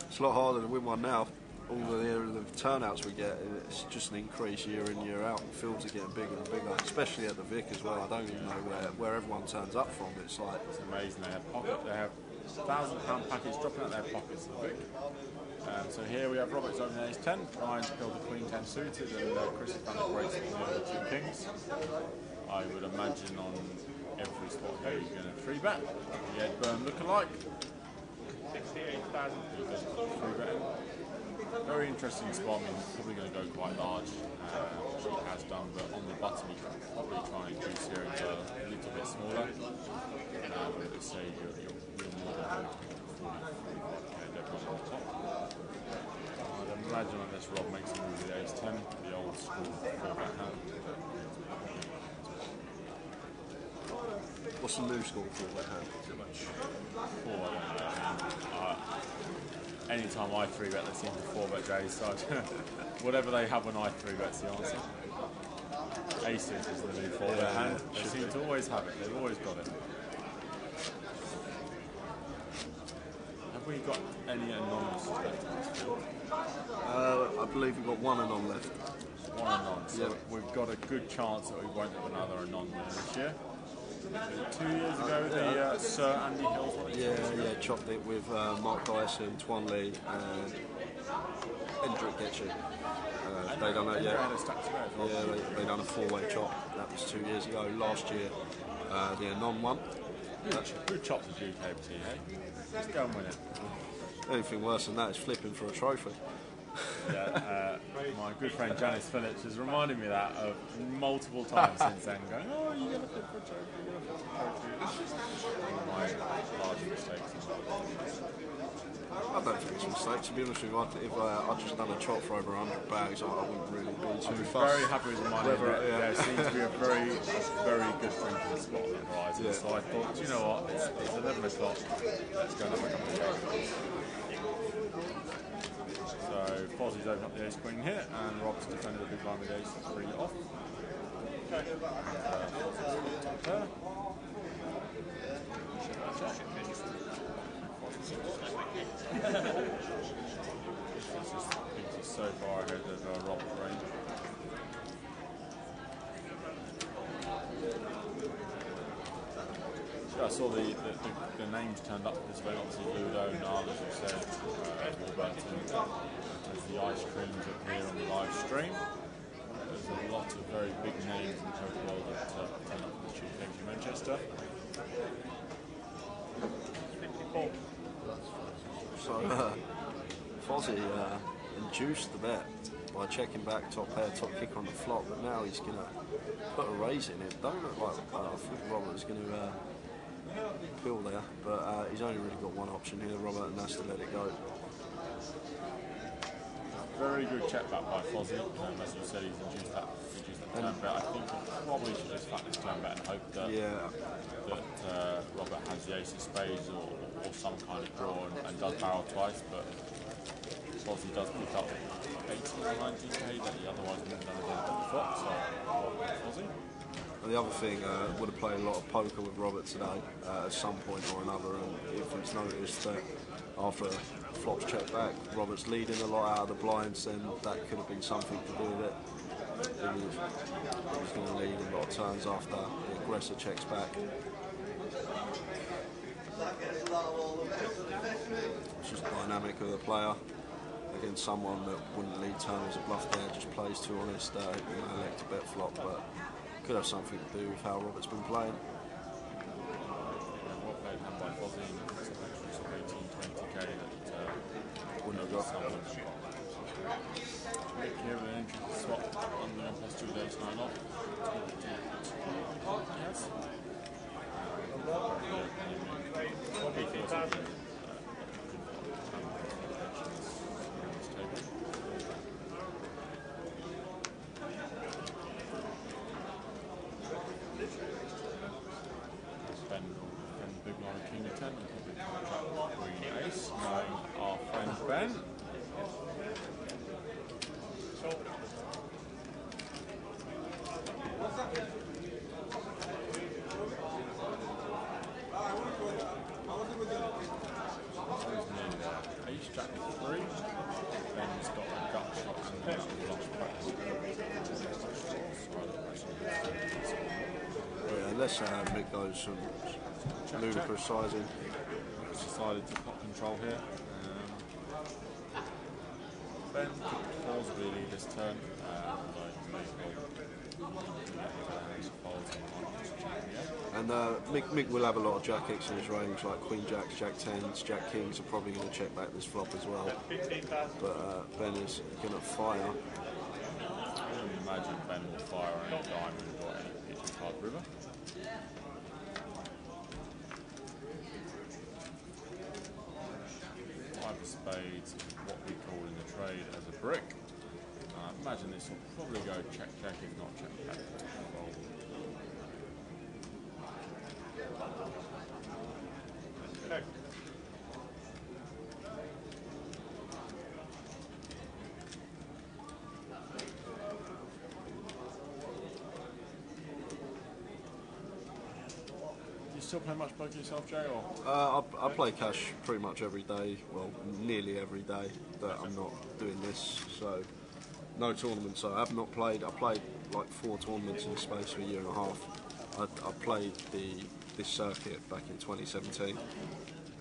It's a lot harder to win one now. All the turnouts we get, it's just an increase year in, year out. The fields are getting bigger and bigger, especially at the Vic as well. I don't even know where everyone turns up from. It's like, it's amazing. They have £1,000 packets dropping out their pockets at the Vic. So here we have Robert's opening ace 10, Ryan's killed the Queen 10 suited, and Chris has done a great the 2 kings. I would imagine on every spot here he's going to 3-bet. The Ed Byrne look-alike. 68,000. He does 3-betting. Very interesting spot. I mean, he's probably going to go quite large, which he has done, but on the button he can probably try and reduce here and go a little bit smaller. But at this stage, you're more than 40, 45k dead on the top. imagine unless Rob makes a move with the ace-10, the old school 4-bet hand. What's the new school 4-bet hand? Too much. 4-bet. Anytime I 3-bet, they seem to 4-bet their ace side. Whatever they have when I 3-bet's the answer. Aces is the new 4-bet hand. They seem to always have it. They've always got it. Have we got any anonymous left in this field? I believe we've got one anon left. One anon. So we've got a good chance that we won't have another anon winner this year. 2 years ago, the Sir Andy Hills one. Yeah, chopped it with Mark Dyson, Twan Lee, and Hendrik Getchy. They done it, yeah. Yeah, they done a 4-way chop. That was 2 years ago. Last year, the anon one. Good chop to GUKPT, hey? Just go and win it. Anything worse than that is flipping for a trophy. Yeah, my good friend Janice Phillips has reminded me of that multiple times since then, going, oh, you're going to flip for a trophy, you're going to flip for a trophy. One of my large mistakes. I don't think it's a mistake, to be honest with you. If I'd just done a chop for over 100 bags, I wouldn't really be too fussed. Very happy with the money. There seems to be a very good drinking spot on the horizon. So I thought, you know what, it's 11 o'clock, let's go and have a couple of drinks. So Fozzie's opened up the ace queen here, and Rob's defended a big line with ace 3 off. Okay. He's so far ahead of Rob's range. I saw the names turned up for this event, obviously Ludo, Nala, as you said, Warburton, as the ice creams appear on the live stream. There's a lot of very big names in the poker world that turn up for the GUKPT Manchester. So, Fozzie induced the bet by checking back top pair, top kicker on the flop, but now he's going to put a raise in it. Don't look like I think Robert is going to pill there, but he's only really got one option here, Robert, and that's to let it go. Very good check back by Fozzie. As you said, he's induced that turn bet. I think he probably should just flat this turn bet and hope that, Robert has the ace of spades or some kind of draw and does barrel twice, but Fozzie does pick up 18 or 19k that he otherwise wouldn't have done again on the flop, so Fozzie. And the other thing, would have played a lot of poker with Robert today at some point or another, and if he's noticed that after flops check back, Robert's leading a lot out of the blinds, then that could have been something to do with it. He was going to lead a lot of turns after the aggressor checks back. It's just dynamic of the player against someone that wouldn't lead turn as a bluff there, just plays too honest, elect to bet flop, but could have something to do with how Robert's been playing. Well played hand by Fozzie, 18-20k that wouldn't have got someone. Nick here with an interesting swap on the 1+2 days 9 off. Yes. He feels like big line of king of 10 and queen ace, knowing our friend Ben. Ace jack 3, Ben's got a gut shot and then a lost practice. Unless Mick goes some ludicrous sizing. Decided to pot control here. Ben could plausibly lead this turn, although he may and Mick will have a lot of jack X in his range, like Queen Jacks, Jack Tens, Jack Kings are probably going to check back this flop as well. But Ben is going to fire. I would imagine Ben will fire on any diamond or any pitch card river. 5 of spades, played what we call in the trade as a brick. I imagine this will probably go check, if not check, fold. Okay. You still play much poker yourself, Jay? Or? I play cash pretty much every day, well, nearly every day that I'm not doing this, so no tournaments. So I have not played. I played like 4 tournaments in the space of a year and a half. I played this circuit back in 2017,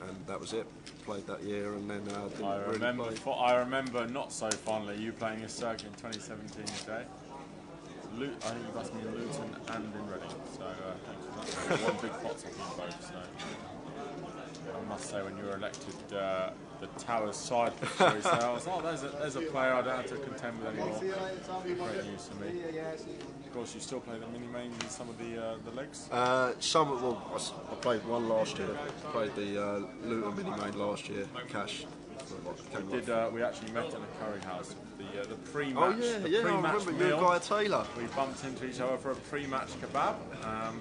and that was it. Played that year, and then didn't really play. I remember not so fondly you playing this circuit in 2017, Jay. I think you must be in Luton and in Reading, so thanks for that. One big pot's up in both, so I must say when you were elected the Towers side for choice, I was, there's a player I don't have to contend with anymore. Great news for me. Of course, you still play the mini mains in some of the legs? I played one last year. Played the Luton mini main last year, cash. We actually met in a curry house. The pre-match. Oh yeah, I remember you and Guy Taylor. We bumped into each other for a pre-match kebab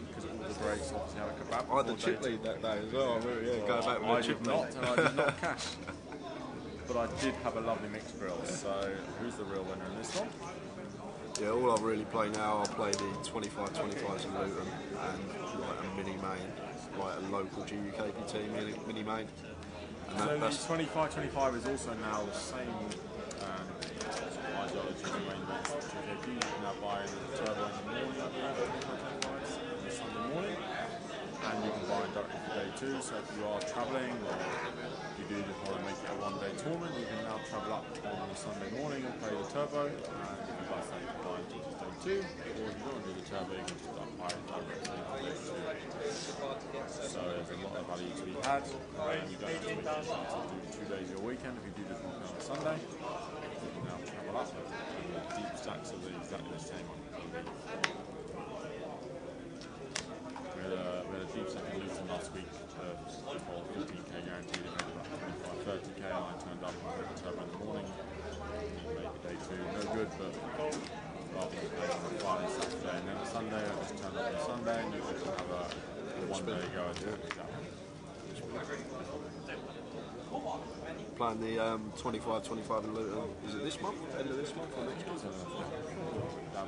because all the breaks obviously have a kebab. I had the chip lead that day as well. Go back with I the chip did not, and I did not cash. But I did have a lovely mixed grill. So who's the real winner in this one? Yeah, all I really play now, I play the 25-25s in Luton and like a mini main, like a local GUKPT mini main. And so the 25-25 is also now the same ideology as the main event. GKP, you can now buy the turbo in the morning, I believe, on the Sunday morning, and you can buy it directly for day 2. So if you are travelling or you do just want to make it a one-day tournament, you can now travel up on the Sunday morning and play the turbo, and you can buy day 2, or if you don't want to do the turbo, you can just buy it directly on day 2. So there's a lot of value to be had. You don't have to make sure to do 2 days of your weekend if you do just one on a Sunday. You can now travel up, and the deep stacks are exactly the same on TV. We had a deep stack in Luton last week for 15k guaranteed. It made about 25-30k, and I turned up and played the turbo in the morning. Made day 2 no good, but rather than playing on a Friday, Saturday, and then a Sunday, I just turned up on a Sunday, and you just have a one-day go at it. Playing the 25-25 in Luton. Is it this month? End of this month or next month? I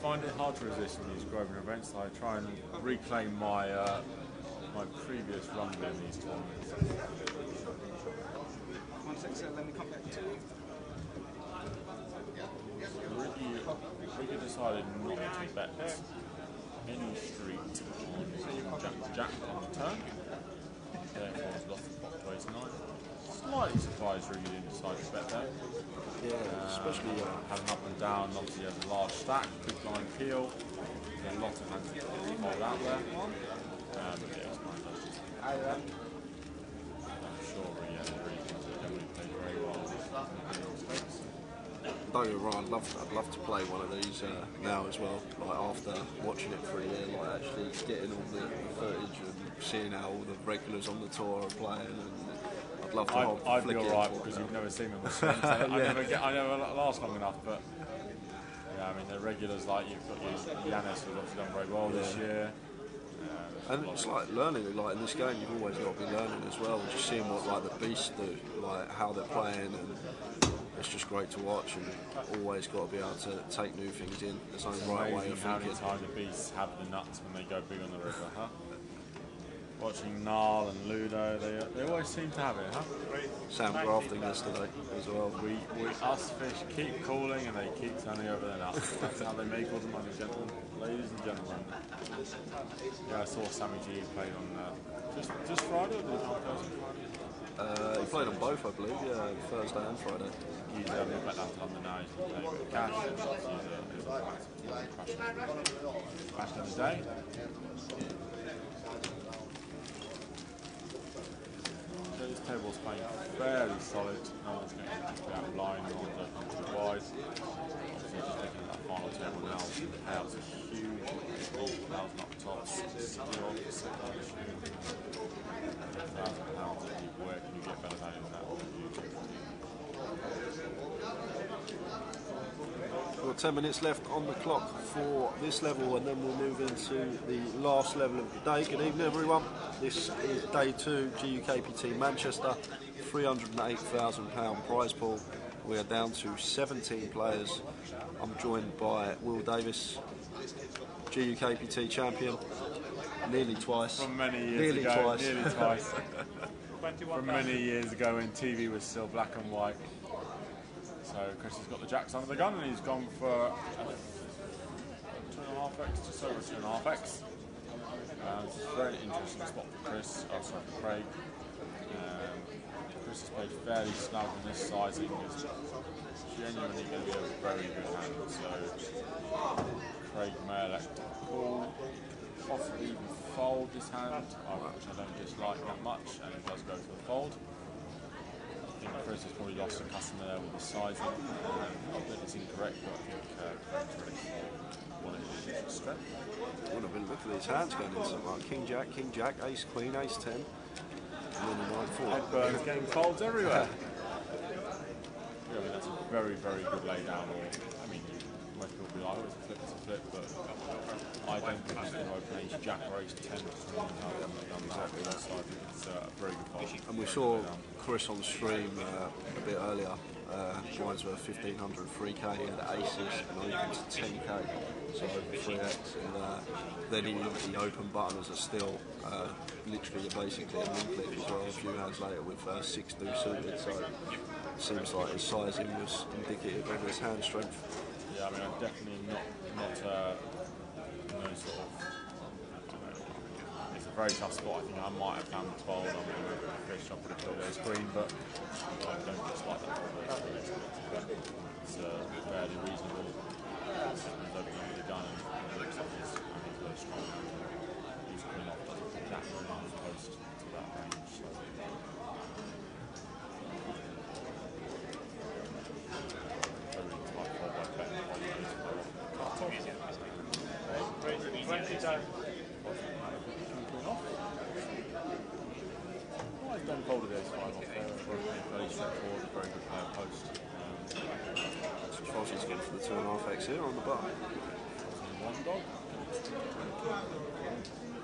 find it hard to resist in these Grosvenor events. I try and reclaim my my previous run in these tournaments. 1 sec, so let me come back to you. Ricky decided not to bet any street on Jack on the turn. Therefore, he's lost the pot to ace-9. Slightly surprised Ricky didn't decide to bet there. Yeah, especially had an up and down. Obviously, he has a large stack, big blind peel. There's a lot of hands to hold out there. But yeah, ace-9 does just. I'm sure Ricky has generally played very well in mistakes. don't get me wrong, I'd love to play one of these now as well. Like after watching it for a year, like actually getting all the footage and seeing how all the regulars on the tour are playing. And I'd love to I'd be alright because you've never seen me on the swing. So I never last long enough, but yeah, I mean the regulars like you've got Yanis who's obviously done very well this year. And it's like learning, like in this game you've always got to be learning as well, just seeing what like the beasts do, like how they're playing, and it's just great to watch, and always got to be able to take new things in. There's no right way of how thinking. many times the beasts have the nuts when they go big on the river, huh? Watching Gnarl and Ludo, they always seem to have it, huh? Sam grafting yesterday as well. Us fish keep calling and they keep turning over their nuts. That's how they make all the money, gentlemen. Ladies and gentlemen. Yeah, I saw Sammy G played on just Friday, or did he play Thursday? He played on both, I believe, yeah, Thursday and Friday. He's back down to London now, he's playing a bit of cash, and he's back in the day. So this table's playing fairly solid, no one's going to be out of line, no one's open too wide. Obviously just looking at that final table now, the payouts are huge, 1,000 up top, 60 on the second £1,000 where can you get better value than that? got 10 minutes left on the clock for this level, and then we'll move into the last level of the day. Good evening, everyone. This is day 2, GUKPT Manchester, £308,000 prize pool. We are down to 17 players. I'm joined by Will Davis, GUKPT champion, nearly twice. From many years nearly ago, twice. nearly twice. From many years ago when TV was still black and white. So Chris has got the jacks under the gun and he's gone for 2.5x, just over 2.5x. It's a very interesting spot for Chris, for Craig. Chris has played fairly snug on this sizing. It's genuinely going to be a very good hand. So Craig may elect to call, possibly even fold this hand, which I don't dislike that much, and it does go for the fold. I think Chris has probably lost a customer there with the sizing. I bet it's incorrect, but I think Craig's really wanted to use his strength. Would have been looking at his hands going into like King Jack, Ace Queen, Ace 10, and then the 9-4. Ed Burns getting folds everywhere. Yeah, I mean, that's a very, very good laydown. I mean, most people will be like, oh, it's a flip, but I don't think he's going to open Ace Jack or Ace 10. Exactly. So I think it's a very good fold. And we saw Chris on stream a bit earlier. Lines were 1,500 3K, he had aces and opened to 10K, so over 3x. And then he opened button as a still, literally basically a min clip as well, a few hands later with 6-2 suited. So it seems like his sizing was indicative of his hand strength. Yeah, I mean, I'm definitely not sort of. It's a very tough spot. I think I might have found the 12. I'm going to fish up with a clear screen, but I don't dislike that. It's fairly reasonable. He's opening with the gun and it looks like he's very strong. He's coming off doesn't exactly close to that range. So. Don't fold the ace 5 off there. Very straightforward, very good player post. Fozzy's good for the 2.5x here on the button. One dog.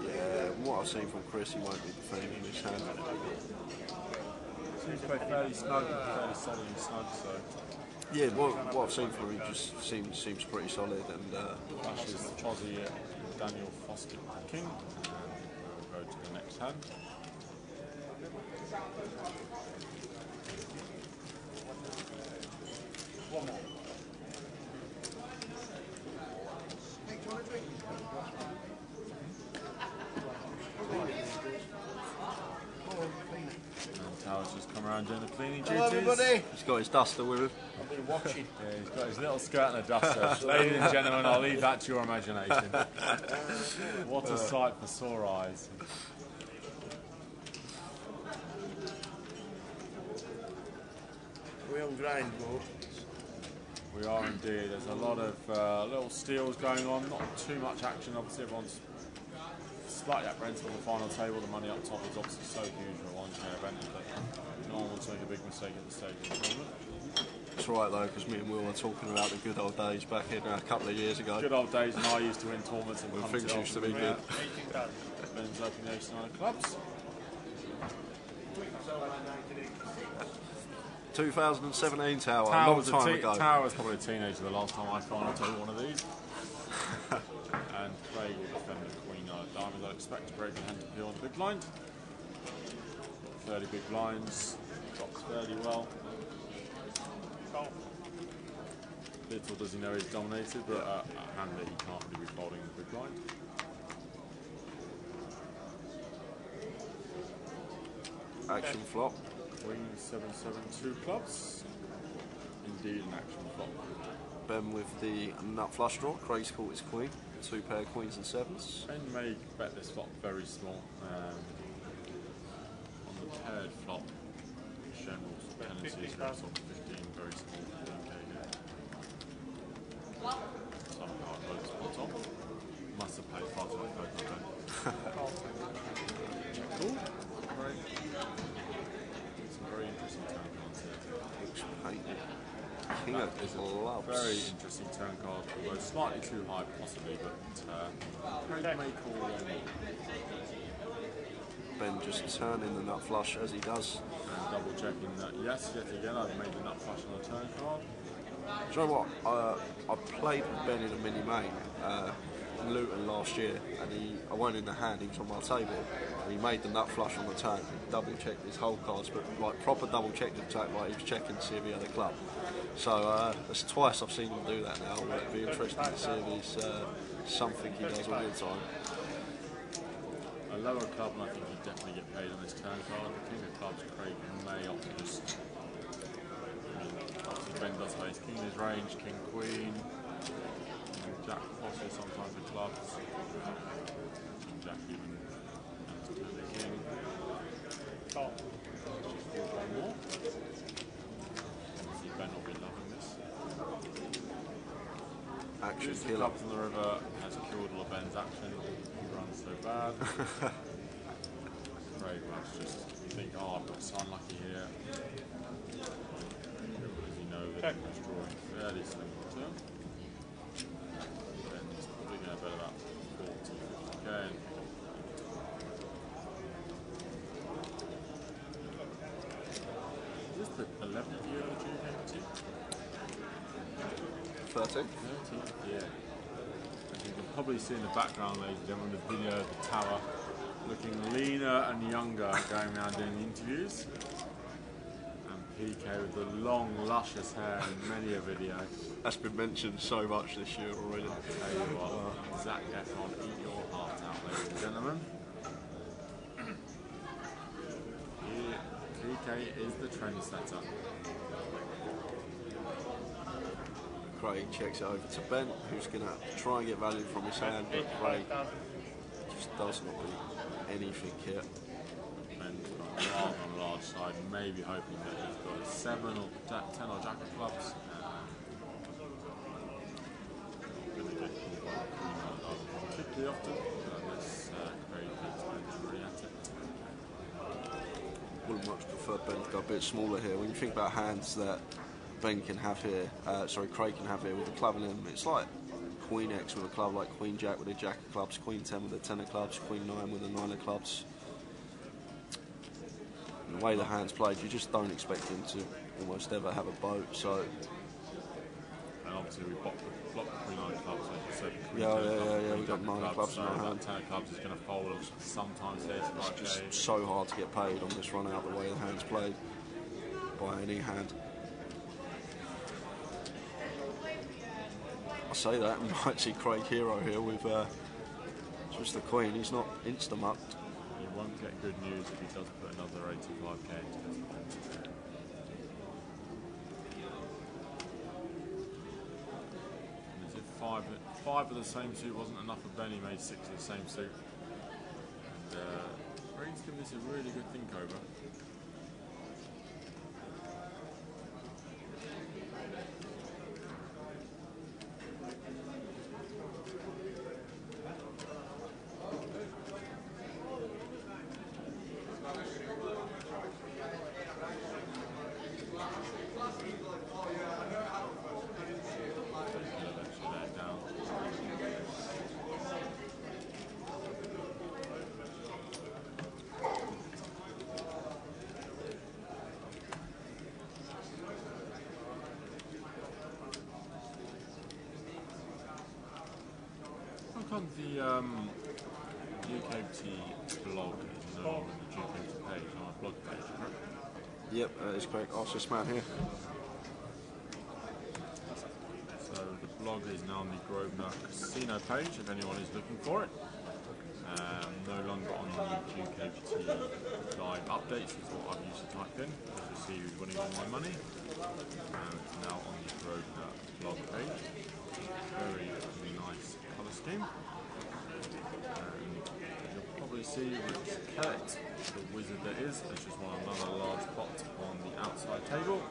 Yeah, from what I've seen from Chris, he won't be defending this hand. Seems to play fairly snug, fairly solid and snug. So. Yeah, what I've seen from him just seems pretty solid. And flashes Fozzy Daniel Foster King. We'll go to the next hand. One more. And Towers just come around doing the cleaning duties. Hello everybody! He's got his duster with him. I've been watching. Yeah, he's got his little skirt and a duster. Ladies and gentlemen, I'll leave that to your imagination. What a sight for sore eyes. We're on grind, bro. We are indeed. There's a lot of little steals going on, not too much action. Obviously, everyone's slightly apprehensive on the final table. The money up top is obviously so huge for a one-share event, but no one wants to make a big mistake at the stage of the tournament. It's right though, because me and Will were talking about the good old days back in a couple of years ago. Good old days when I used to win tournaments and when things used to be good. Ben's opening the Ace 9 clubs. 2017 Tower, a long time ago. Tower was probably a teenager the last time I final told one of these. And Craig will defend the Queen of Diamonds. I expect to break the hand to peel on the big blind. Fairly big blinds, drops fairly well. Little does he know he's dominated, but a hand that he can't really be folding the big blind. Action flop. Queen 7-7-2 clubs. Indeed an action flop. Ben with the nut flush draw. Craig's caught his queen. 2 pair queens and sevens. Ben may bet this flop very small. On the paired flop, general tendencies are sort of 15, very small 15k here. Somehow I got this pot on. Must have played far too much poker. Check call. Some very interesting turn cards here. King of It's a Clubs. very interesting turn card, although slightly too high possibly, but Craig may call one. Ben just turning the nut flush as he does. And double checking that, yes, yet again I've made the nut flush on the turn card. Do you know what? I played with Ben in a mini main in Luton last year, and I went in the hand. He was on my table, and he made the nut flush on the turn. He double checked his whole cards, but like proper double checked the attack, like he was checking to see if he had a club. So that's twice I've seen him do that now. It'd be interesting to see if he's something he does all the time. A lower club, and I think he'd definitely get paid on this turn card. The king of clubs, Craig may opt to just. Obviously, Ben does face king in his range, king, queen, jack, also sometimes with clubs. Jack even has to turn the king. Just one more. Obviously, Ben will be loving this. Action The killer. clubs on the river has killed all of Ben's action. He runs so bad. Craig runs just think, oh, I've got so unlucky here. Because you know that he's drawing fairly slim turn. Ben's probably going to bet about 40, 50k. Is this the 11th year of the GUKPT? 13. 13th, yeah. As you can probably see in the background, ladies and gentlemen, the video of the tower looking leaner and younger going around doing the interviews. And PK with the long, luscious hair in many a video. That's been mentioned so much this year already. I'll tell you what, Zac Efron, eat your heart out, ladies and gentlemen. PK is the trendsetter. Craig checks it over to Ben, who's going to try and get value from his hand, but Craig just does not do anything here. Ben's got rather on the large side, maybe hoping that he's got a 7 or 10 or jack of clubs. Going to get called by the queen particularly often, unless Craig is really at it. Would much prefer Ben to go a bit smaller here. When you think about hands that Ben can have here, Craig can have here with a club in him, it's like Queen X with a club, like Queen Jack with a jack of clubs, Queen 10 with a 10 of clubs, Queen 9 with a 9 of clubs. And the way the hand's played, you just don't expect him to almost ever have a boat, so... And obviously we blocked the Queen 9 clubs, as you said. Yeah, we've got 9 clubs in our hand. 10 of clubs is going to fold sometimes there's It's just so hard to get paid on this run out the way the hand's played by any hand. I say that, and might see Craig Hero here with just the Queen. He's not insta-mucked. You won't get good news if he does put another 85k into this. And as if five of the same suit wasn't enough for Ben, he made 6 of the same suit. And Craig's given this a really good think over. On the GUKPT blog is no longer the GUKPT page on our blog page, correct? Yep, that is correct. Ask this man here. So the blog is now on the Grosvenor Casino page if anyone is looking for it. No longer on the GUKPT live updates is what I've used to type in to see who's winning all my money. It's now on the Grosvenor blog page. Very nice colour scheme. You'll probably see which Kt, the wizard that is, has just won another large pot on the outside table.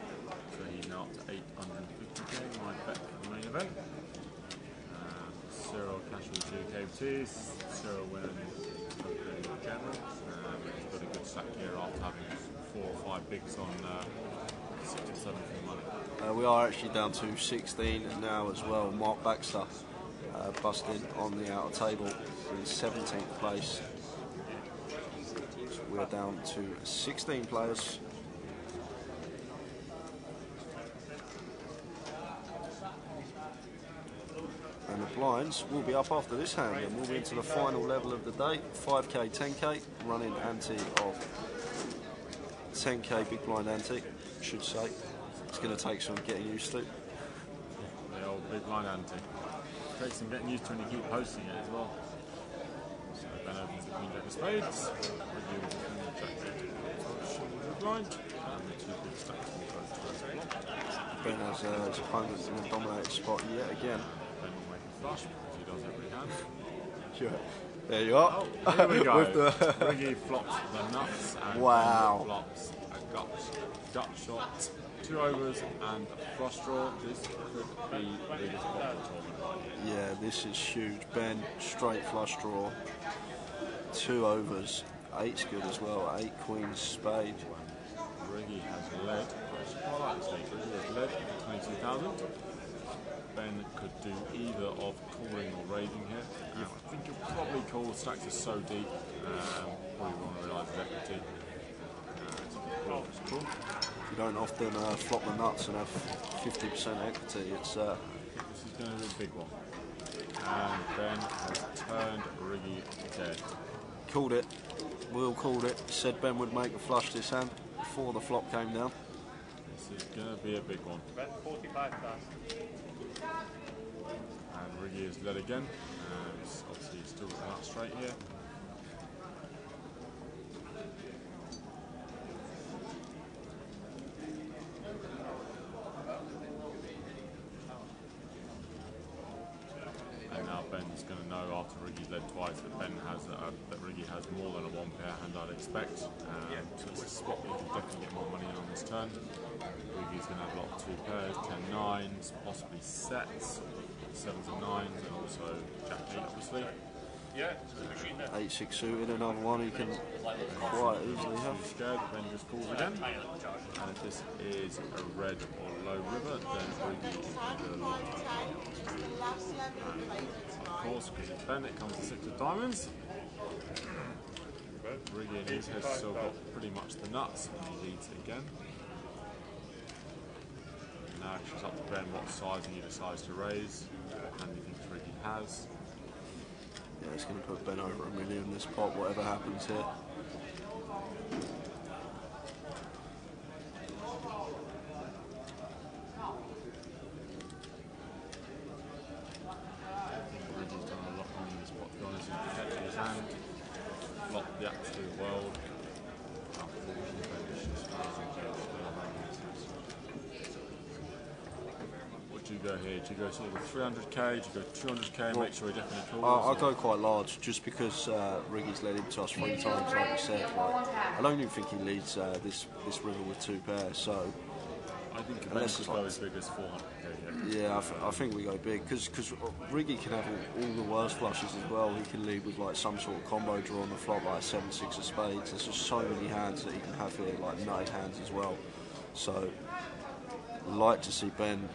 So he's now up to 850k, my bet for the main event. Cyril cashing the GUKPT, Cyril winning in general. He's got a good sack here after having 4 or 5 bigs on 6 or 7 for money. We are actually down to 16 now as well. Mark Baxter busting on the outer table in 17th place. So we're down to 16 players. And the blinds will be up after this hand, and we'll be into the final level of the day. 5k, 10k, running ante of 10k big blind ante, should say. It's going to take some getting used to. The old big blind ante. Takes some getting used to when you keep posting it as well. So Ben opens the queen jack of spades. Review the queen jack of blind. And the 2 big stacks will go to the block. Ben has his opponent in a dominated spot yet again. Ben will make a flush because he does every hand. Sure. There you are. Oh, here we go. With the Riggy flops the nuts and wow. Ben flops a gut shot. 2 overs and a flush draw. This could be the biggest pot of the tournament right here. Yeah, this is huge. Ben, straight flush draw. 2 overs. 8's good as well. 8 queens spade. Riggy has led. I quite like this lead. Riggy has led at 22,000. Ben could do either of calling or raising here. I think he'll probably call. The stacks are so deep. Probably want to realise his equity. It's cool. You don't often flop the nuts and have 50% equity. It's this is going to be a big one. And Ben has turned Riggy dead. called it. Will called it. Said Ben would make a flush this hand before the flop came down. This is going to be a big one. Bet 45,000. And Riggy is led again. He's obviously still got the nut straight here. And now Ben's going to know after Riggy's led twice that Riggy has more than a 1 pair hand, I'd expect. So it's a spot that he can definitely get more money in on this turn. Riggy's going to have a lot of 2 pairs, 10 9s, possibly sets, 7s and 9s, and also Jack 8 obviously. Yeah, it's a machine there. 8-6 suited, another one he can quite easily have. He's scared, Ben just calls again. And if this is a red or low river, then Riggy is going to do a lot. Of course, because it's Ben, it comes to 6 of diamonds. Riggy in his has still got pretty much the nuts, and he leads again. Now it's up to Ben what sizing he decides to raise, and he thinks Riggy has. Yeah, it's going to put Ben over $1 million in this pot, whatever happens here. Riggy's done a lot on this pot, to be honest. He's protected his hand, blocked the absolute world. Unfortunately, Ben is just what do you go here? Do you go sort of 300k? Do you go 200k? Well, make sure he definitely calls? I'll go quite large, just because Riggy's led into us 3 times, like you said. Like, I don't even think he leads this river with 2 pairs, so... I think unless Ben it's could go like, as big as 400k. yeah, I think we go big, because Riggy can have all the worst flushes as well. He can lead with like some sort of combo draw on the flop, like 7-6 of spades. There's just so many hands that he can have here, like nutted hands as well. So, like to see Ben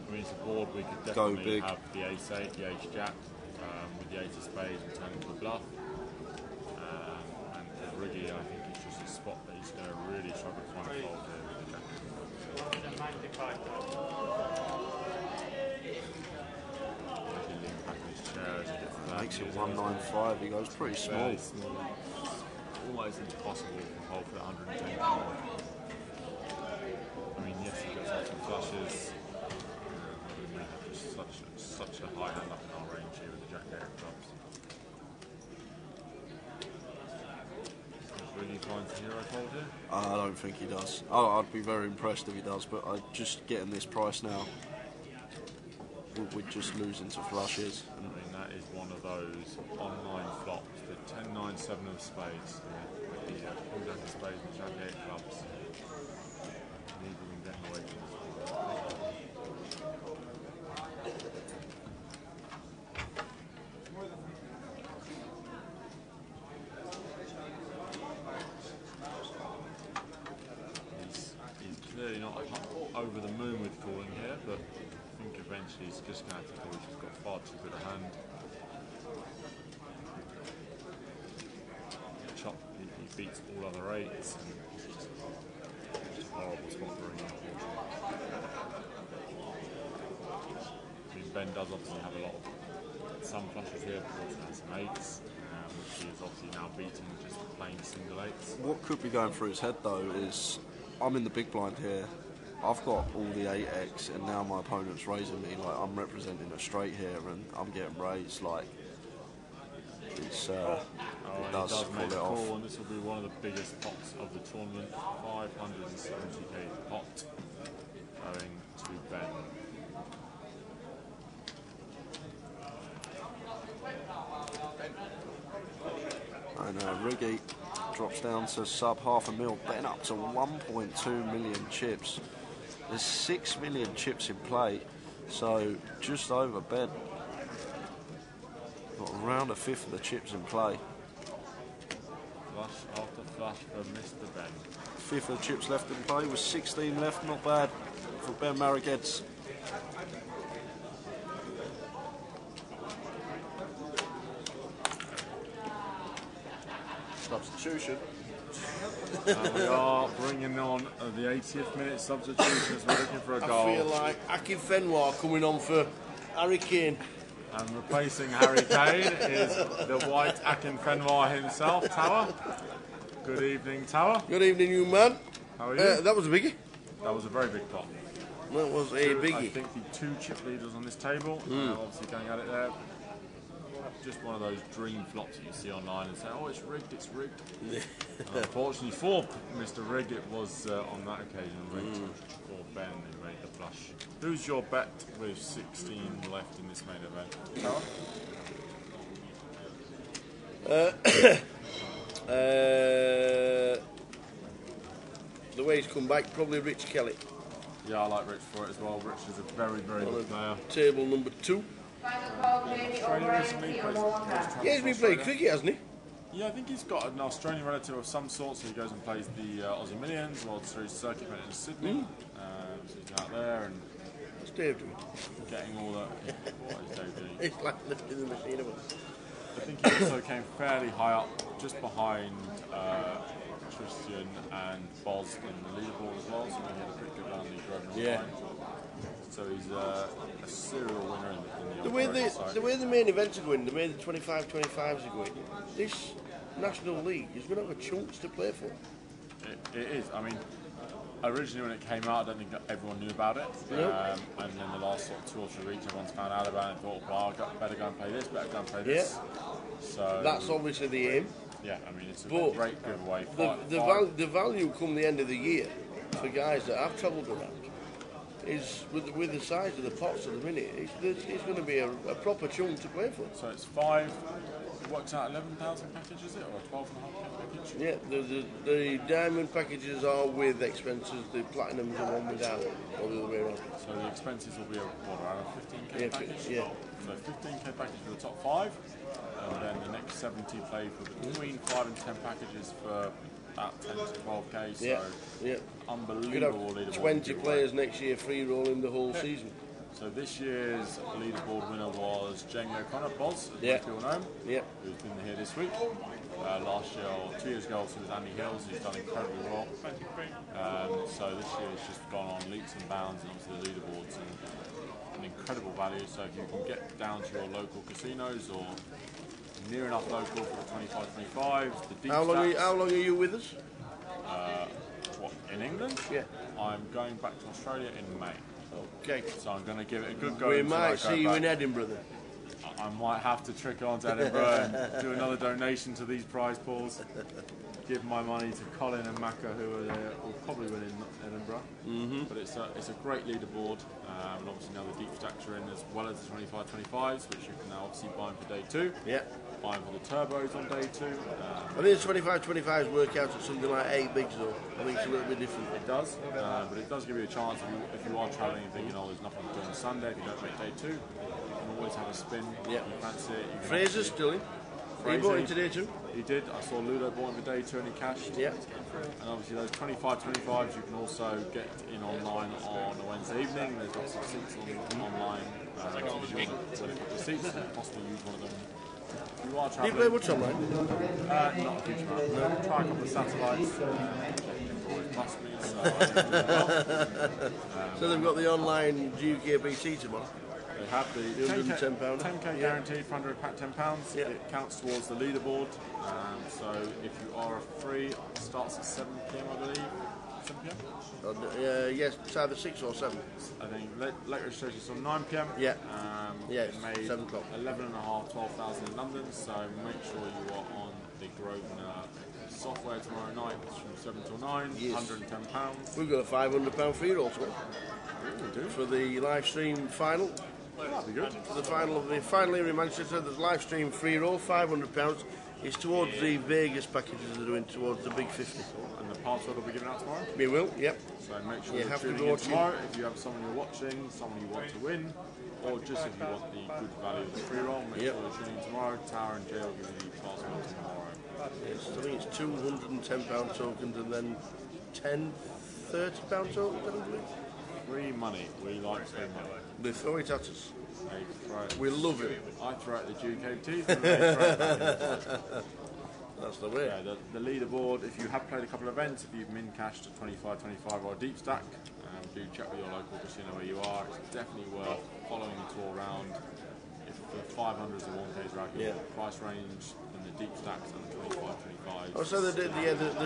I mean, it's a board we could go definitely big. have the ace-8, the ace-jack, with the ace of spades and turn into a bluff. And for Riggy, I think it's just a spot that he's going to really struggle to find a fold here with the jack. Riggy leans back in his chair as he gets to that. Makes it 195. He goes pretty small. Very small. Almost impossible to hold for that 110 I mean, yes, he gets lots of flushes. We have just such a high hand up in our range here with the jack 8 of clubs. Does Riggy finds the hero fold here? I don't think he does. Oh, I'd be very impressed if he does, but just getting this price now, we're just losing to flushes. I mean, that is one of those online flops. The 10, 9, 7 of spades with the full jack of spades and jack 8 clubs. Neither of them getting away from this. over the moon with calling here, but I think eventually he's just going to have to call. He's just got far too good a hand. Chop, he beats all other 8s. And it's just a horrible spot for him. I mean, Ben does obviously have a lot of some flushes here, but also has some 8s, which he is obviously now beating just plain single 8s. What could be going through his head though is, I'm in the big blind here, I've got all the 8x and now my opponent's raising me, like I'm representing a straight here and I'm getting raised, like it's it does pull it off. And this will be one of the biggest pots of the tournament, 570k pot going to Ben. And Riggy drops down to sub $500,000, betting up to 1.2 million chips. There's 6 million chips in play, so just over Ben. Got around a fifth of the chips in play. Flush after flush for Mr. Ben. Fifth of the chips left in play with 16 left, not bad for Ben Marageds. Substitution. We are bringing on the 80th minute substitution as we're looking for a goal. I feel like Akin Fenwar coming on for Harry Kane. And replacing Harry Kane is the white Akin Fenwar himself, Tower. Good evening, Tower. Good evening, you man. How are you? That was a biggie. That was a very big pot. That was a biggie. I think the 2 chip leaders on this table, obviously going at it there. Just one of those dream flops that you see online and say, oh, it's rigged, it's rigged. Unfortunately for Mr. Rigg, it was on that occasion rigged for Ben who made the flush. Who's your bet with 16 left in this main event? The way he's come back, probably Rich Kelly. Yeah, I like Rich for it as well. Rich is a very, very good player. Table number 2. Australia recently Yeah, he's been playing cricket, hasn't he? Yeah, I think he's got an Australian relative of some sort, so he goes and plays the Aussie Millions, World Series circuit event in Sydney. So he's out there and What's Dave doing? getting all the... What is Dave doing? He's like lifting the machine of us. I think he also came fairly high up, just behind Christian and Boz in the leaderboard as well, so he had a pretty good run in the driving line. So he's a serial winner in the way the main events are going, the way the 25-25s are going, this National League is going to have a chance to play for. It is. I mean, originally when it came out, I don't think everyone knew about it. And then the last sort of 2 or 3 weeks, everyone's found out about it and thought, well, better go and play this, better go and play this. So that's obviously the aim. Yeah, I mean, it's a great giveaway. The value come the end of the year for guys that have travelled around is with the size of the pots at the minute, it's going to be a proper chunk to play for. So it's 5, it works out 11,000 package, is it, or a 12.5 package? Yeah, the diamond packages are with expenses, the platinums are one without, or the other way around. So the expenses will be around a 15k package? Yeah. So 15k package for the top 5, and then the next 70 play for between 5 and 10 packages for about 10 to 12k, so unbelievable leaderboard. 20 players next year free rolling the whole season. So this year's leaderboard winner was Jamie O'Connor, Boz, as most people know him, who's been here this week. Last year, or 2 years ago, it was Andy Hills, who's done incredibly well. So this year it's just gone on leaps and bounds into the leaderboards and an incredible value. So if you can get down to your local casinos or near enough local for the 25-25s, the deep how long are you with us? What, in England? Yeah. I'm going back to Australia in May. Okay. So I'm going to give it a good go. We might see you in Edinburgh then. I might have to trickle on to Edinburgh and do another donation to these prize pools. Give my money to Colin and Macca, who are there, will probably win in Edinburgh. But it's a great leaderboard, and obviously now the deep stacks are in, as well as the 25-25s, which you can now obviously buy for day 2. Yeah. Buying for the turbos on day 2. I think the 25-25s work out at something like 8 bigs though. I think it's a little bit different. It does, but it does give you a chance if you are travelling and thinking, oh, there's nothing to do on Sunday, if you don't make day 2. Always have a spin. You fancy it. Fraser's still in. He bought in today too. He did. I saw Ludo bought him a day 2 and he cashed. Yeah. And obviously those 25-25s you can also get in online on a Wednesday evening. There's lots of seats online. If you want to put the seats, you can possibly use one of them. If you are Do travelling, you play much online? not a huge amount. No. Try a couple of satellites. Always plus me. So they've got the online GUKPT tomorrow. They have the £110. 10k guaranteed for under £10. Yeah. It counts towards the leaderboard. So if you are a free, it starts at 7 p.m. I believe. 7 p.m. Yes, it's either 6 or 7. I think late registration is on 9 p.m. Yeah. Yeah, it made 7 o'clock. 11,500, 12,000 in London. So make sure you are on the Grosvenor software tomorrow night from 7 till 9. Yes. £110. We've got a £500 free roll tomorrow We do. for the live stream final. That'd be good. For the final of the final here in Manchester, there's live stream free roll, £500. It's towards the Vegas packages they're doing towards the big 50. And the password will be given out tomorrow. We will, yep. So make sure You you're have to tuning be in watching. tomorrow if you have someone you're watching, someone you want to win, or just if you want the good value of the free roll. Make Yep. sure you're tuning in tomorrow. Tower and Jay will give you the password tomorrow. Yes, I think it's £210 tokens and then £30 tokens, I believe. Free money. We like free money. They throw it at us. They throw it. We love it. I throw it at the GUKPT, and they throw it back in. That's the way. Yeah, the leaderboard, if you have played a couple of events, if you've min cashed at 25-25 or a deep stack, do check with your local casino where you are. It's definitely worth following the tour around. If the 500s or 1Ks are accurate, Yeah. price range, then the deep stacks and the 25-25. Oh, so there's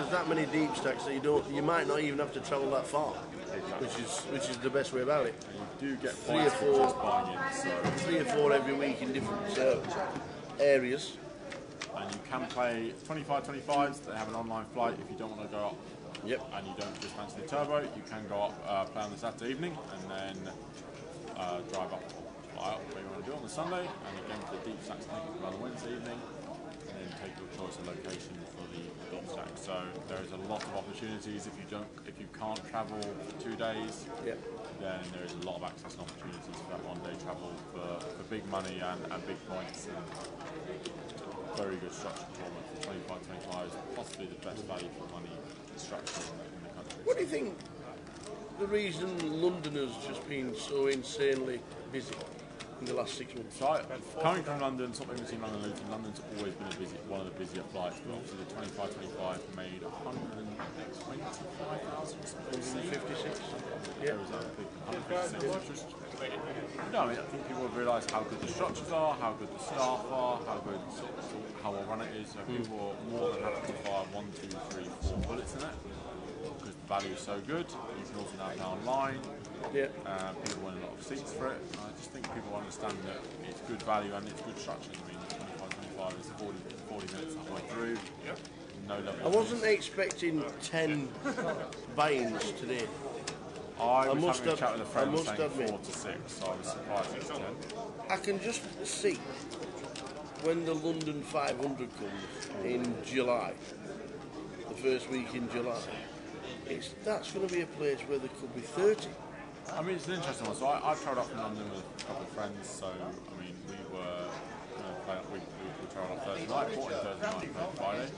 that many deep stacks that you might not even have to travel that far, which is the best way about it. And you do get 3 or points for 4, just buying in, so 3 or 4 every week in different areas. and you can play 25-25s. They have an online flight if you don't want to go up. Yep. And you don't just fancy the turbo, you can go up, play on the Saturday evening, and then drive up, fly up where you want to do on the Sunday, and again for the deep stacks, I think you can on the Wednesday evening, and then take your choice of location for the deep stack. So there is a lot of opportunities if you can't travel for 2 days. Yep. Then there is a lot of access and opportunities for that one-day travel for big money and big points. And very good structured tournament for 25-25 is possibly the best value for money structure in the country. What do you think the reason London has just been so insanely busy in the last 6 months? So coming from London, something we've seen London Luton, London's always been one of the busier flights, but obviously the 25-25 made 125,000 156. Yeah, was that big 156? No, I mean, I think people have realised how good the structures are, how good the staff are, how good how well run it is. So people are more than happy to fire 1, 2, 3, 4 bullets in it because the value is so good. You can also now play online. Yeah. People win a lot of seats for it. I just think people understand that it's good value and it's good structure. I mean, 25-25 is 40 minutes halfway through. Yep. No level. I wasn't expecting 10 buy-ins today. I was must having a chat with a friend I must saying admit. 4 to 6, so I was surprised it was 10. I can just see when the London 500 comes in July, the first week in July, that's going to be a place where there could be 30. I mean, it's an interesting one. So I travelled up from London with a couple of friends. So I mean, we were going to play up. We travelled up Thursday night, bought in Thursday night, played Friday. And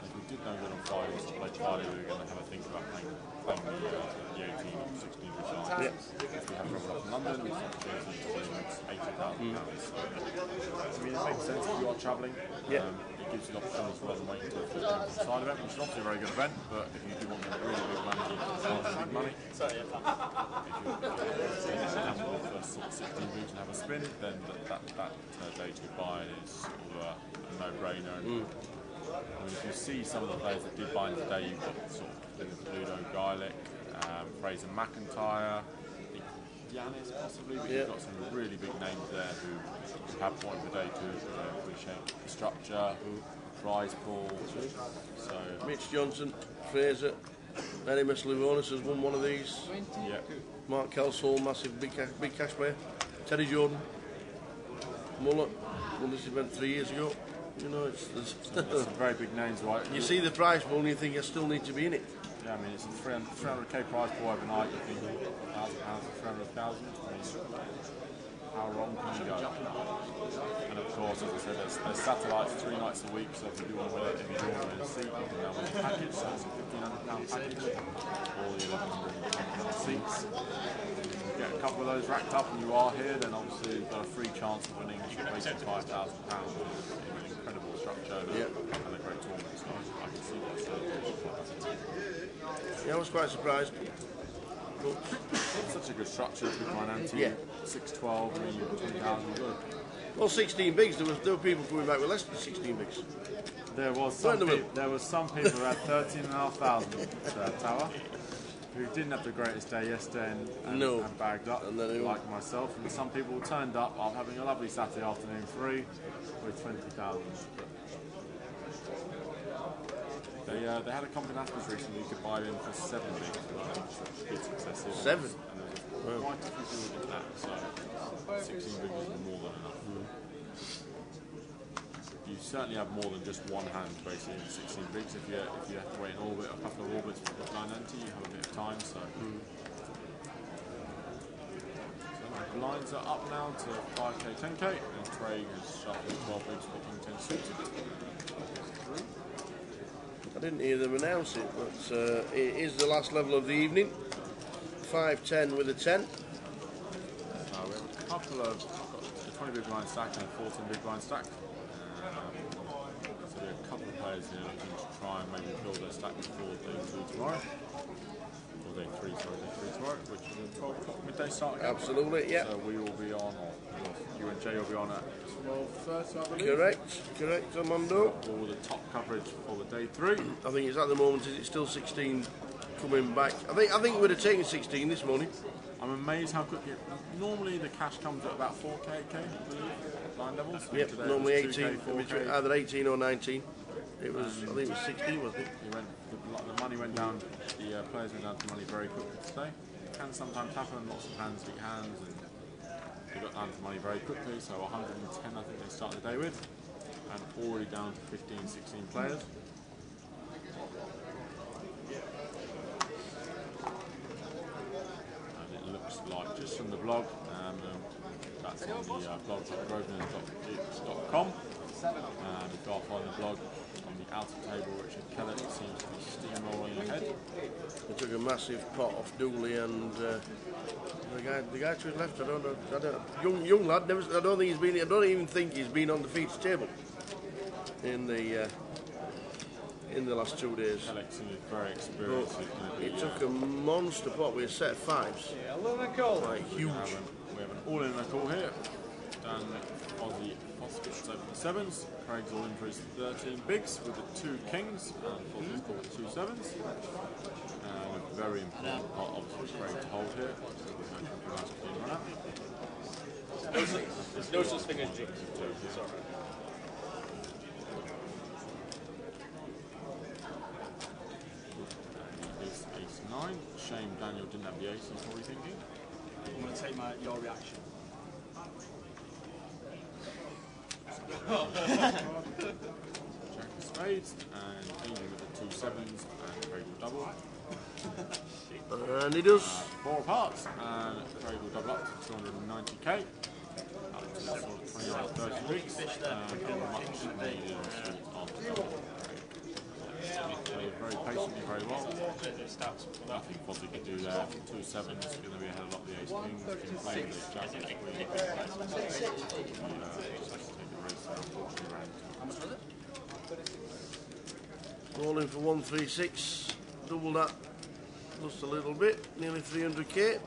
if we did no good on Friday, so played Friday, we were going to have a think about playing the 18 or 16 results. Yeah. If we had travelled up from London, it's opportunity to win £80,000. So I mean, it makes sense if you are travelling. Yeah. It gives you the opportunity rather than waiting until the side event, which is obviously a very good event. But if you do want a really big money, you can big money. If you have the first sort of 16 weeks and have a spin, then that day to buy is sort of a no-brainer. I mean, if you see some of the players that did buy in today, you've got sort of Ludo Gaelic, Fraser McIntyre, Yanis possibly, but you've got some really big names there who have points for day two, who appreciate the structure, prize pool. So Mitch Johnson, Fraser, Enimus Livonis has won one of these. yeah. Mark Kelsall, massive big cash player. Terry Jordan, Muller, won this event 3 years ago. You know, There's some very big names, right? you see the prize pool and you think I still need to be in it. Yeah, I mean, it's a 300k prize pool overnight. You think £1,000 for 300,000. I mean, how wrong can you go? And of course, as I said, there's satellites 3 nights a week, so if you do want to win a seat, you can now win a package, so it's a £1,500 package, all the £1,100 seats. If you get a couple of those racked up and you are here, then obviously you've got a free chance of winning basically £5,000 in an incredible structure and a great tournament, so I can see what's Yeah, I was quite surprised. It's such a good structure to try and ante 612 and 20,000 good. Well, 16 bigs, there were people coming back with less than 16 bigs. There was some people who had 13,500 tower who didn't have the greatest day yesterday and bagged up, like myself. And some people turned up after having a lovely Saturday afternoon free with 20,000. They had a combinations recently you could buy in for 7 bigs, which is successive. 7? And there was quite a few people did that, so 16 bigs was more than enough. You certainly have more than just one hand basically in 16 bigs. If you have to wait an orbit, a couple of orbits for the blind enter, you have a bit of time. So, the blinds are up now to 5k, 10k, and Craig has shuffled 12 bigs, picking 10 suited. I didn't hear them announce it, but it is the last level of the evening. 5-10 with a 10. We have a couple of, a 20 big blind stack and a 14 big blind stack. So there are a couple of players here looking to try and maybe build their stack before day 2 tomorrow. Or day 3 tomorrow, which is a 12 o'clock midday start again. Absolutely, yeah. So we will be on, or you and Jay will be on at 12:30, I believe. Correct, Armando. All the top coverage for the day 3. I think it's at the moment, is it still 16 coming back? I think we'd have taken 16 this morning. I'm amazed how quickly. Normally the cash comes at about 4k, I believe, line levels. Yep, normally 18, either 18 or 19. It was, I think it was 16, wasn't it? The money went down, the players went down to money very quickly today. It can sometimes happen, lots of hands beat hands, and they got down to money very quickly, so 110 I think they started the day with, and already down to 15, 16 players. And it looks like, just from the blog, that's on the blog at grosvenor.com, and we've got on the blog on the outer table, Richard Kellett seems to be steamrolling ahead. They took a massive pot off Dooley, and the guy to his left, I don't know, young lad. I don't even think he's been on the feeds table in the last 2 days. Kellett seems very experienced. It took a monster pot with a set of 5s. Like huge. We have an all-in call here. Dan Aussie Foskets over the 7s. Craig's all in for his 13 bigs with the 2 kings, and Foskets called the 2 7s. And a very important pot, obviously, Craig to hold here. There's no such thing as jinx. Sorry. Ace-9. Shame Daniel didn't have the ace, he's probably thinking. I'm going to take your reaction. Jack of spades, and Angel with the 2 7s, and Craig will double. And he does. 4 of hearts, and Craig will double up to 290k. Up to sort of 29-30 weeks, and much needed after. Played very patiently, very well. Nothing Fozzie could do there. 2 7s, going to be ahead of the ace kings. Can play with the jack of queen. Just have to take a risk, unfortunately. All in for 136. Double that. Plus a little bit. Nearly 300k.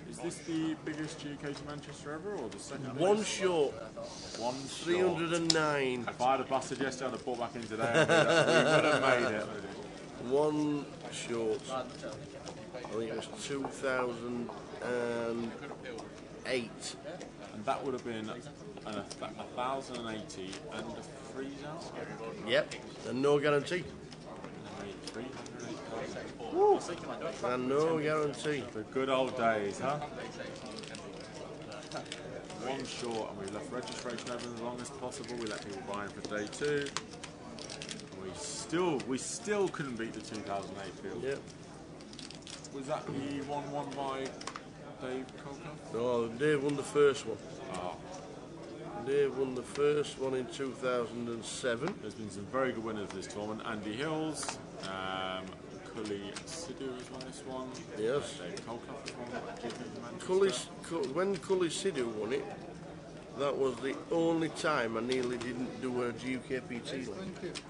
Is this the biggest GUKPT Manchester ever, or the second biggest? One short. 309. If I had busted yesterday, I'd have bought back in today. We would have made it. One short. I think it was 2008. And that would have been 1,080 and a freeze out. Yep. And no guarantee. Woo. And no guarantee. The good old days, huh? One short, and we left registration open as long as possible. We let people buy in for day 2. And we still couldn't beat the 2008 field. Yep. Was that the 1 won by Dave Colclough? No, Dave won the first one. Oh. Dave won the first one in 2007. There's been some very good winners this tournament. Andy Hills, Cully Sidhu has won this one. Yes. Dave Colclough has won. When Cully Sidhu won it, that was the only time I nearly didn't do a GUKPT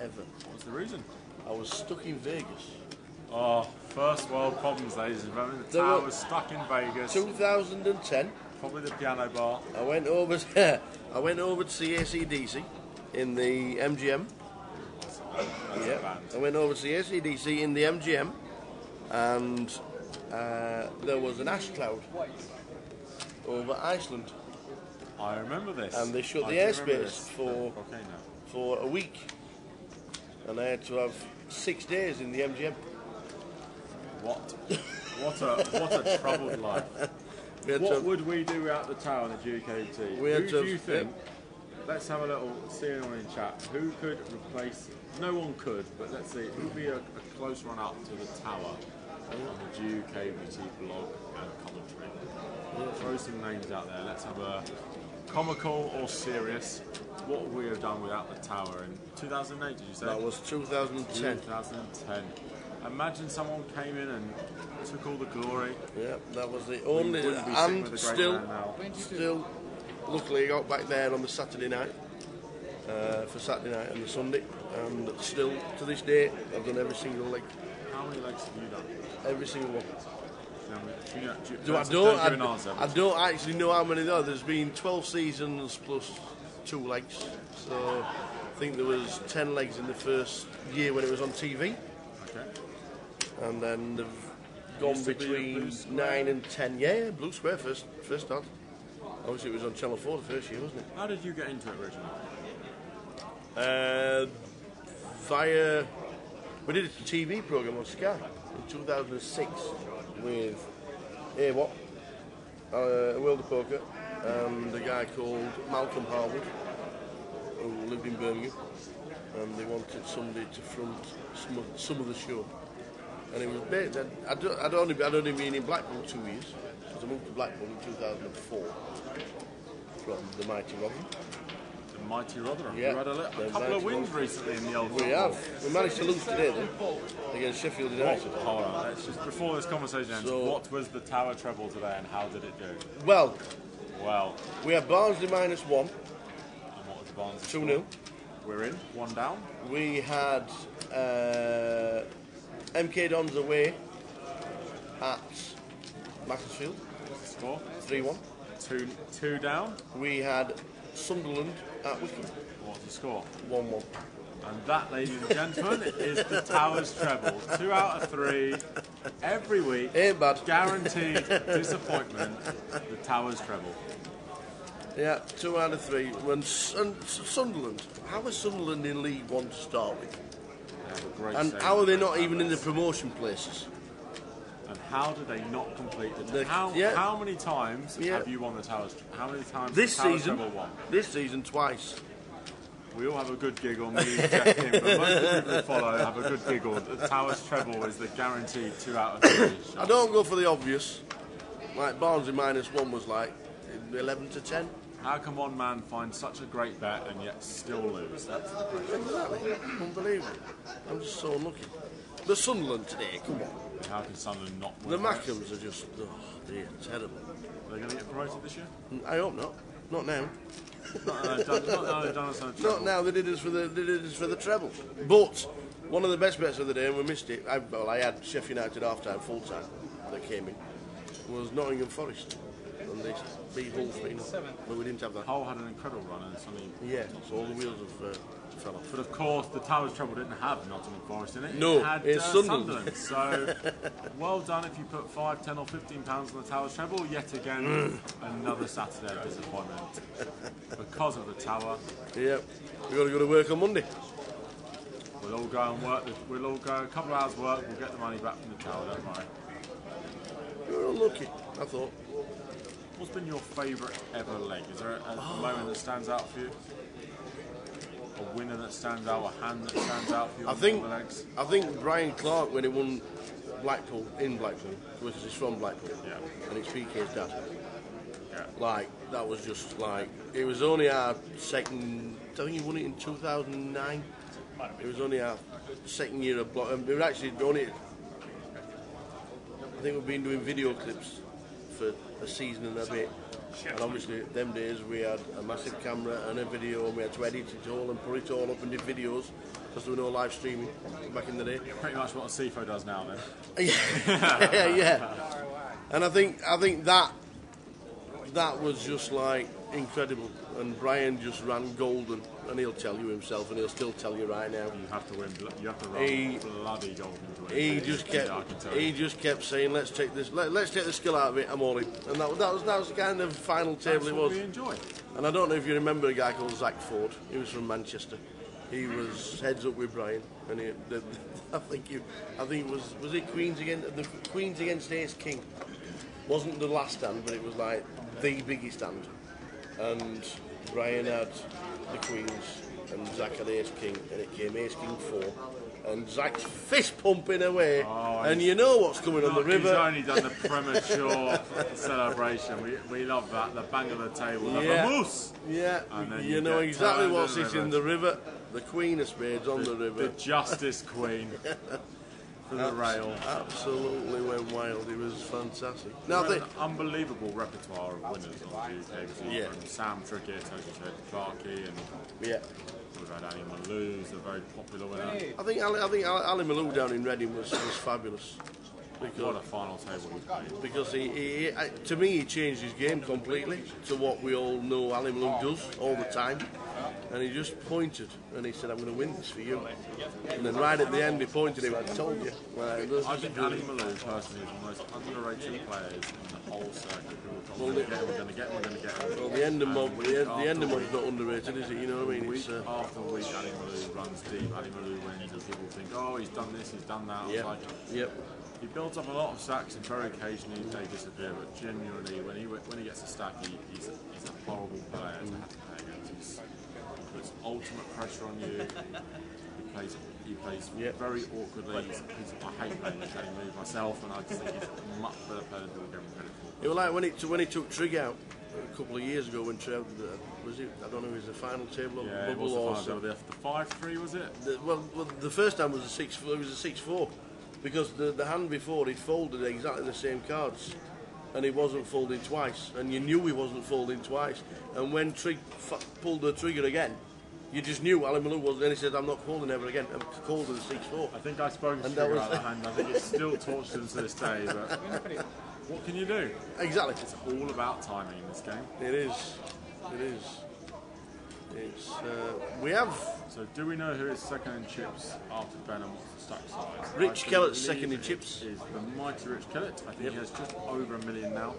ever. What's the reason? I was stuck in Vegas. Oh, first world problems, ladies and gentlemen. The tower was stuck in Vegas. 2010. Probably the piano bar. I went over to see AC/DC in the MGM. Yeah, I went over to see AC/DC in the MGM, and there was an ash cloud over Iceland. I remember this. And they shut the airspace for a week, and I had to have 6 days in the MGM. What a troubled life. What would we do without the tower and the GUKPT? Who do you think? Let's have a little see anyone in chat. Who could replace? No one could, but let's see. Who would be a close run up to the tower on the GUKPT blog and commentary? Throw some names out there. Let's have a comical or serious. What would we have done without the tower in 2008? Did you say? That was 2010. 2010. Imagine someone came in and took all the glory. Yeah, that was the only, and still, luckily I got back there on the Saturday night, for Saturday night and the Sunday, and still, to this day, I've done every single leg. How many legs have you done? Every single one. I don't actually know how many there are. There's been 12 seasons plus 2 legs, so I think there was 10 legs in the first year when it was on TV. Okay. And then they've gone between 9 and 10. Yeah, Blue Square first start. Obviously it was on Channel 4 the first year, wasn't it? How did you get into it originally? We did a TV programme on Sky in 2006 with World of Poker, and a guy called Malcolm Harwood who lived in Birmingham, and they wanted somebody to front some of the show. And it was based, I'd only been in Blackpool 2 years, because I moved to Blackpool in 2004 from the Mighty Rotherham. The Mighty Rotherham? Yeah. You had a couple of wins recently in the old We have. We managed to lose today though, against Sheffield United. Hold on, let's just, before this conversation ends, what was the tower treble today and how did it do? Well, we had Barnsley -1. And what was Barnsley? 2-0. We're in, 1 down. We had MK Dons away at Macclesfield. Score? 3-1. 2 down. We had Sunderland at Wickham. What's the score? 1-1. And that, ladies and gentlemen, is the Towers treble. 2 out of 3 every week. Ain't bad. Guaranteed disappointment. The Towers treble. Yeah, 2 out of 3. And Sunderland. How is Sunderland in League One to start with? And how are they not even in the promotion places? And how do they not complete the how many times have you won the Towers? How many times this has the Towers season? treble won? This season twice. We all have a good giggle, me and Jeff Kim, but most of the people who follow have a good giggle. The Towers treble is the guaranteed 2 out of 3. I don't go for the obvious. Like Barnsley -1 was like 11 to 10. How can one man find such a great bet and yet still lose? That's the question. Exactly. Unbelievable. I'm just so unlucky. The Sunderland today, come on. How can Sunderland not win? The Mackhams are just, dear, terrible. Are they going to get promoted this year? I hope not. Not now. Not now they've done us on a treble. Not now. They did us for the treble. But one of the best bets of the day, and we missed it. I had Sheffield United half-time, full-time that came in. Was Nottingham Forest, and they beat Hull 3-0. But we didn't have that. Hull had an incredible run, and suddenly so all the wheels have fell off. But of course, the Towers treble didn't have Nottingham Forest in it. No, it had it's Sunderland. So well done if you put £5, 10 or £15 on the Towers treble. Yet again, another Saturday of disappointment because of the Tower. Yep, we've got to go to work on Monday. We'll all go and work. We'll all go a couple of hours work. We'll get the money back from the Tower. Don't worry. You're unlucky, I thought. What's been your favourite ever leg? Is there a moment that stands out for you? A winner that stands out, a hand that stands out for you? I think Brian Clark, when he won Blackpool, in Blackpool, which is from Blackpool, and it's PK's dad. Like, that was just like, it was only our second, I think he won it in 2009. It was only our second year of block. We were actually only, I think we've been doing video clips for a season and a bit. And obviously, them days we had a massive camera and a video, and we had to edit it all and put it all up and do videos because there were no live streaming back in the day. Pretty much what a CFO does now, then. yeah. And I think that was just like incredible. And Brian just ran golden, and he'll tell you himself, and he'll still tell you right now. You have to win. You have to run bloody golden to win. He just kept saying, "Let's take this. Let's take the skill out of it. I'm all in." And that was the kind of final table it was. We enjoy. And I don't know if you remember a guy called Zach Ford. He was from Manchester. He was heads up with Brian, and I think it was it Queens against Ace King. Wasn't the last stand, but it was like the biggest stand. And Brian had the Queens, and Zach had Ace King, and it came Ace King 4. And Zach's fist pumping away, and you know what's coming on the river. He's only done the premature celebration. We love that, the bang of the table, the vamoose. Yeah, you know exactly what's hitting the river. The Queen of Spades on the river. The Justice Queen. For the rail. Absolutely went wild. It was fantastic. Now, an unbelievable repertoire of winners on the GUKPT. Yeah. From Sam Trickett, as you said, Clarkey, and we've had Ali Malou, who's a very popular winner. I think Ali Malou down in Reading was fabulous. Because, what a final table he played. Because he, to me, he changed his game completely to what we all know Ali Malou does all the time. And he just pointed and he said, "I'm going to win this for you." And then right at the end he pointed him, "I told you." I think Ali Malou personally is one of the most underrated players in the whole circuit. We're going to get him. Well, the end of mob's not underrated, is it? You know what I mean? Week after week, Ali Malou runs deep. Ali Malou wins, and people think, "Oh, he's done this, he's done that." He builds up a lot of stacks, and very occasionally they disappear. But genuinely, when he gets a stack, he's a horrible player to have to play against. He puts ultimate pressure on you. He plays very awkwardly. I hate playing this game move myself, and I just think he's a much better player than people give him credit for. It was like when he took Trig out a couple of years ago when Trev, was it? I don't know, it was the final table of the bubble or something. The 5-3 was it? Well, the first time was a 6-4. It was a 6-4 because the hand before he'd folded exactly the same cards. And he wasn't folding twice, and you knew he wasn't folding twice. And when Trig pulled the trigger again, you just knew Ali Malou was. Then he said, "I'm not folding ever again." And called it a 6-4. I think I spoke to Trigger about the hand. I think it's still tortured him to this day. But what can you do? Exactly. It's all about timing in this game. It is. It is. It's we have. So do we know who is second in chips after Ben and what's the stack size? Rich Kellett's second in chips. Is the mighty Rich Kellett. I think he has just over $1 million now.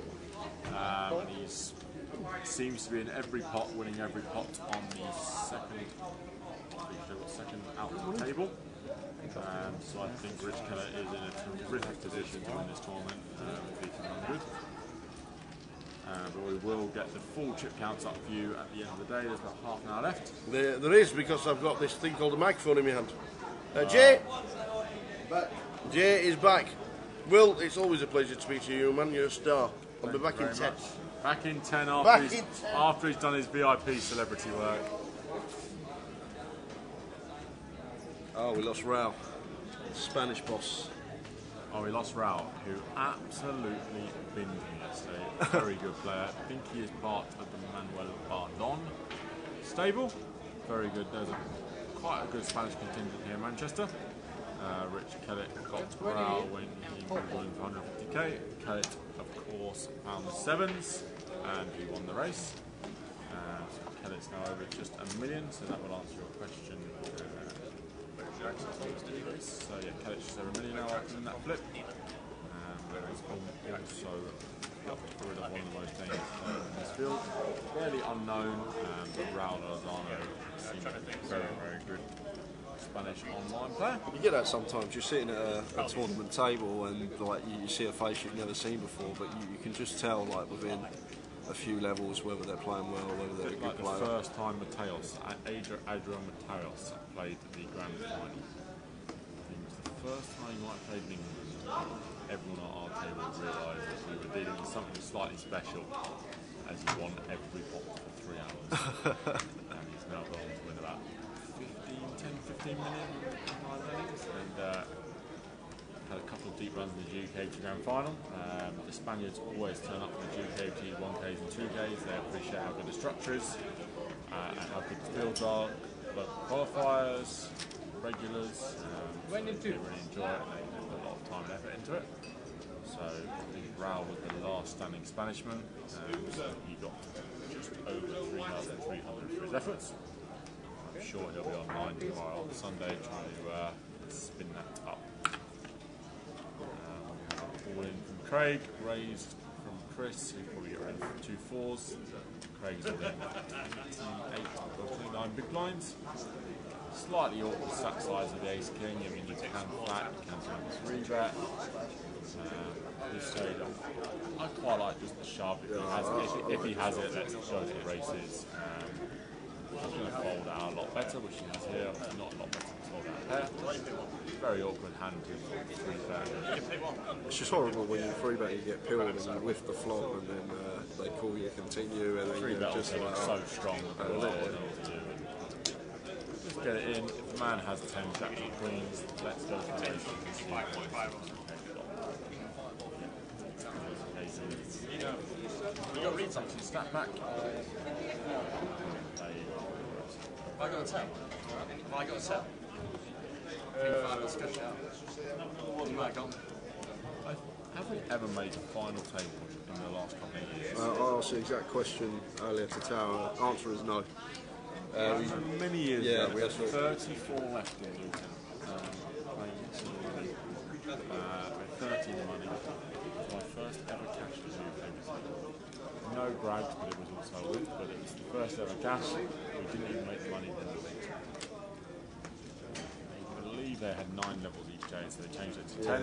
And he's seems to be in every pot, winning every pot on the second out of the table. So I think Rich Kellett is in a terrific position to win this tournament with beating 100. But we will get the full chip counts up for you at the end of the day. There's about half an hour left. There is, because I've got this thing called a microphone in my hand. Jay! Jay is back. Will, it's always a pleasure to speak to you, man. You're a star. I'll be back in 10. Back in 10 after he's done his VIP celebrity work. Oh, we lost Raul, Spanish boss. Oh, we lost Raul, who absolutely binned me yesterday. Very good player. I think he is part of the Manuel Bardon stable. Very good. There's quite a good Spanish contingent here in Manchester. Rich Kellett got Raul when he won for 150k. Kellett, of course, found the sevens and he won the race. So Kellett's now over just $1 million, so that will answer your question. So yeah, Kellett's just over $1 million now after that flip. Whereas also got rid of one of the most dangerous players in this field. Fairly unknown, but Raul Lozano seems to be very, very good Spanish online player. You get that sometimes. You're sitting at a tournament table and like you see a face you've never seen before, but you can just tell like within a few levels whether they're playing well, whether they're a good player. The first time Mateos, Adrian Mateos played the Grand Final. I think it was the first time he might have played in England. everyone at our table realised that we were dealing with something slightly special, as he won every pot for 3 hours. And he's now gone to win about 15 million live earnings, and had a couple of deep runs in the GUKPT Grand Final. The Spaniards always turn up for the GUKPT 1Ks and 2Ks. They appreciate how good the structure is and how good the fields are. But qualifiers, regulars, they really enjoy it. They put a lot of time and effort into it. So I think Raul was the last standing Spanishman. He got just over 3,300 for his efforts. I'm sure he'll be online tomorrow on Sunday trying to spin that up. All in from Craig, raised from Chris, who'll probably get rid of 2 4s. Craig's all in 29 big blinds. Slightly awkward stack size of the ace king. I mean, you can flat, you can turn 3-bet. This stage, I quite like just the shove if he has it. Let's go to the races. She's going to fold out a lot better, which she has here. Not a lot better than fold out there. Very awkward hand to 3-bet. It's just horrible when you 3-bet, you get pilled and you whiff the flop, and then they call you continue, and then 3-bet just also looks so strong. Just get it in. If the man has 10 jacks or queens, let's go for the races and see. You got read something. Stack back. Have I got a 10? Have I got a 10? What have I got? Have we ever made a final table in the last couple of years? I asked the exact question earlier to Tower. Answer is no. Many years ago, we had that's 34 left in Luton. Playing 13 money. It was my first ever cash for UK. No brags, but it was also a win. But it was the first ever cash. We didn't even make the money then. I believe they had 9 levels each day, so they changed it to 10. I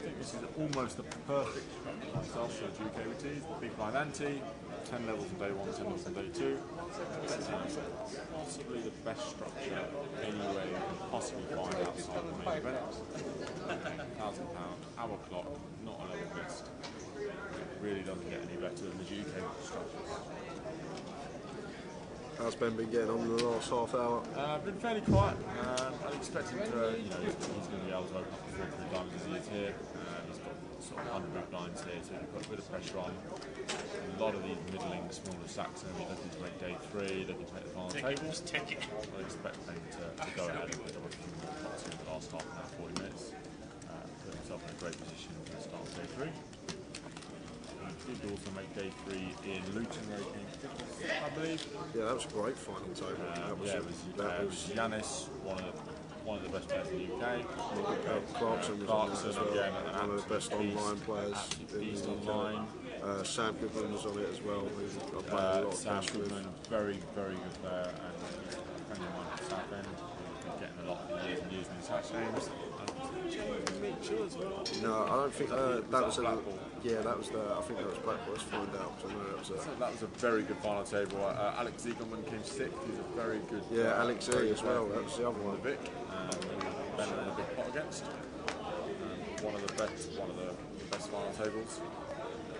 think this is almost the perfect structure myself for GUKPTs. The big blind ante, 10 levels on day 1, 10 levels on day 2. Possibly the best structure anywhere you can possibly find outside the main event. £1,000, hour clock, not a level missed. It really doesn't get any better than the GUKPT structures. How's Ben been getting on in the last half hour? Been fairly quiet. I expect him to, he's going to be able to open up the 4 diamonds as he is here. He's got sort of 100 big blinds here, so he's put a bit of pressure on. A lot of these middling, smaller stacks are going to be looking to make day 3, looking to make the final table. I expect him to go ahead and pick up a few more pots in the last half an hour, 40 minutes. Put himself in a great position for the start of day 3. He did also make day 3 in Luton, where he came 5th, I believe. Yeah, that was a great final table. It was Yanis, one of the best players in the UK. Clarkson was on it as well, again, one of the best online players in the online. Sam Goodman was on it as well. I played a lot of Sam cash with. Goodman, very, very good player, and he's a friend of mine from Southend. He's been getting a lot of years and years in his touch games. Mitchell as well. No, I don't think that was Blackpool. that was I think that was Blackpool. Let's find out. I know That was a very good final table. Alex Ziegelman came 6th. He's a very good. Alex E as well. That was the other one. Vic, Ben in a big pot against. One of the best final tables.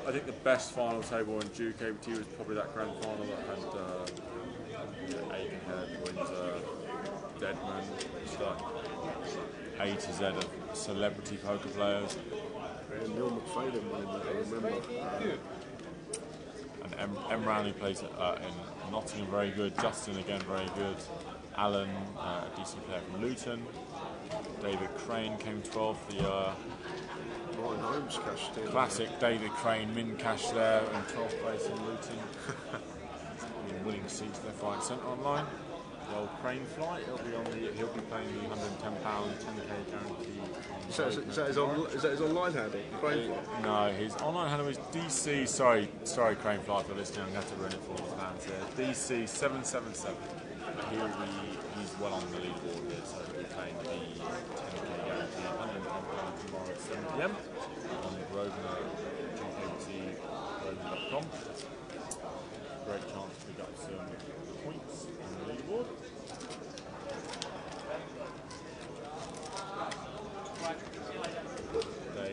I think the best final table in GUKPT was probably that grand final that had Aikenhead, Windsor, Deadman, just like A to Z of celebrity poker players. And Neil McFadden won that, I remember. And Emran, who plays in Nottingham, very good. Justin, again, very good. Alan, a decent player from Luton. David Crane came 12th. Ryan Holmes cashed in. Classic David Crane, min cash there in 12th place in Luton. Winning seats left, right, centre online. The old Crane flight. He'll be playing the £110, 10k guarantee. Is that his online handle? Crane flight? No, his online handle is DC. Sorry, Crane flight for listening. I'm going to have to ruin it for the fans here. DC 777. He's well on the leaderboard here, so he'll be playing the 10k guarantee, £110 tomorrow at 7 PM on Grosvenor, GUKPT.com. Great chance to pick up some points on the leaderboard. Day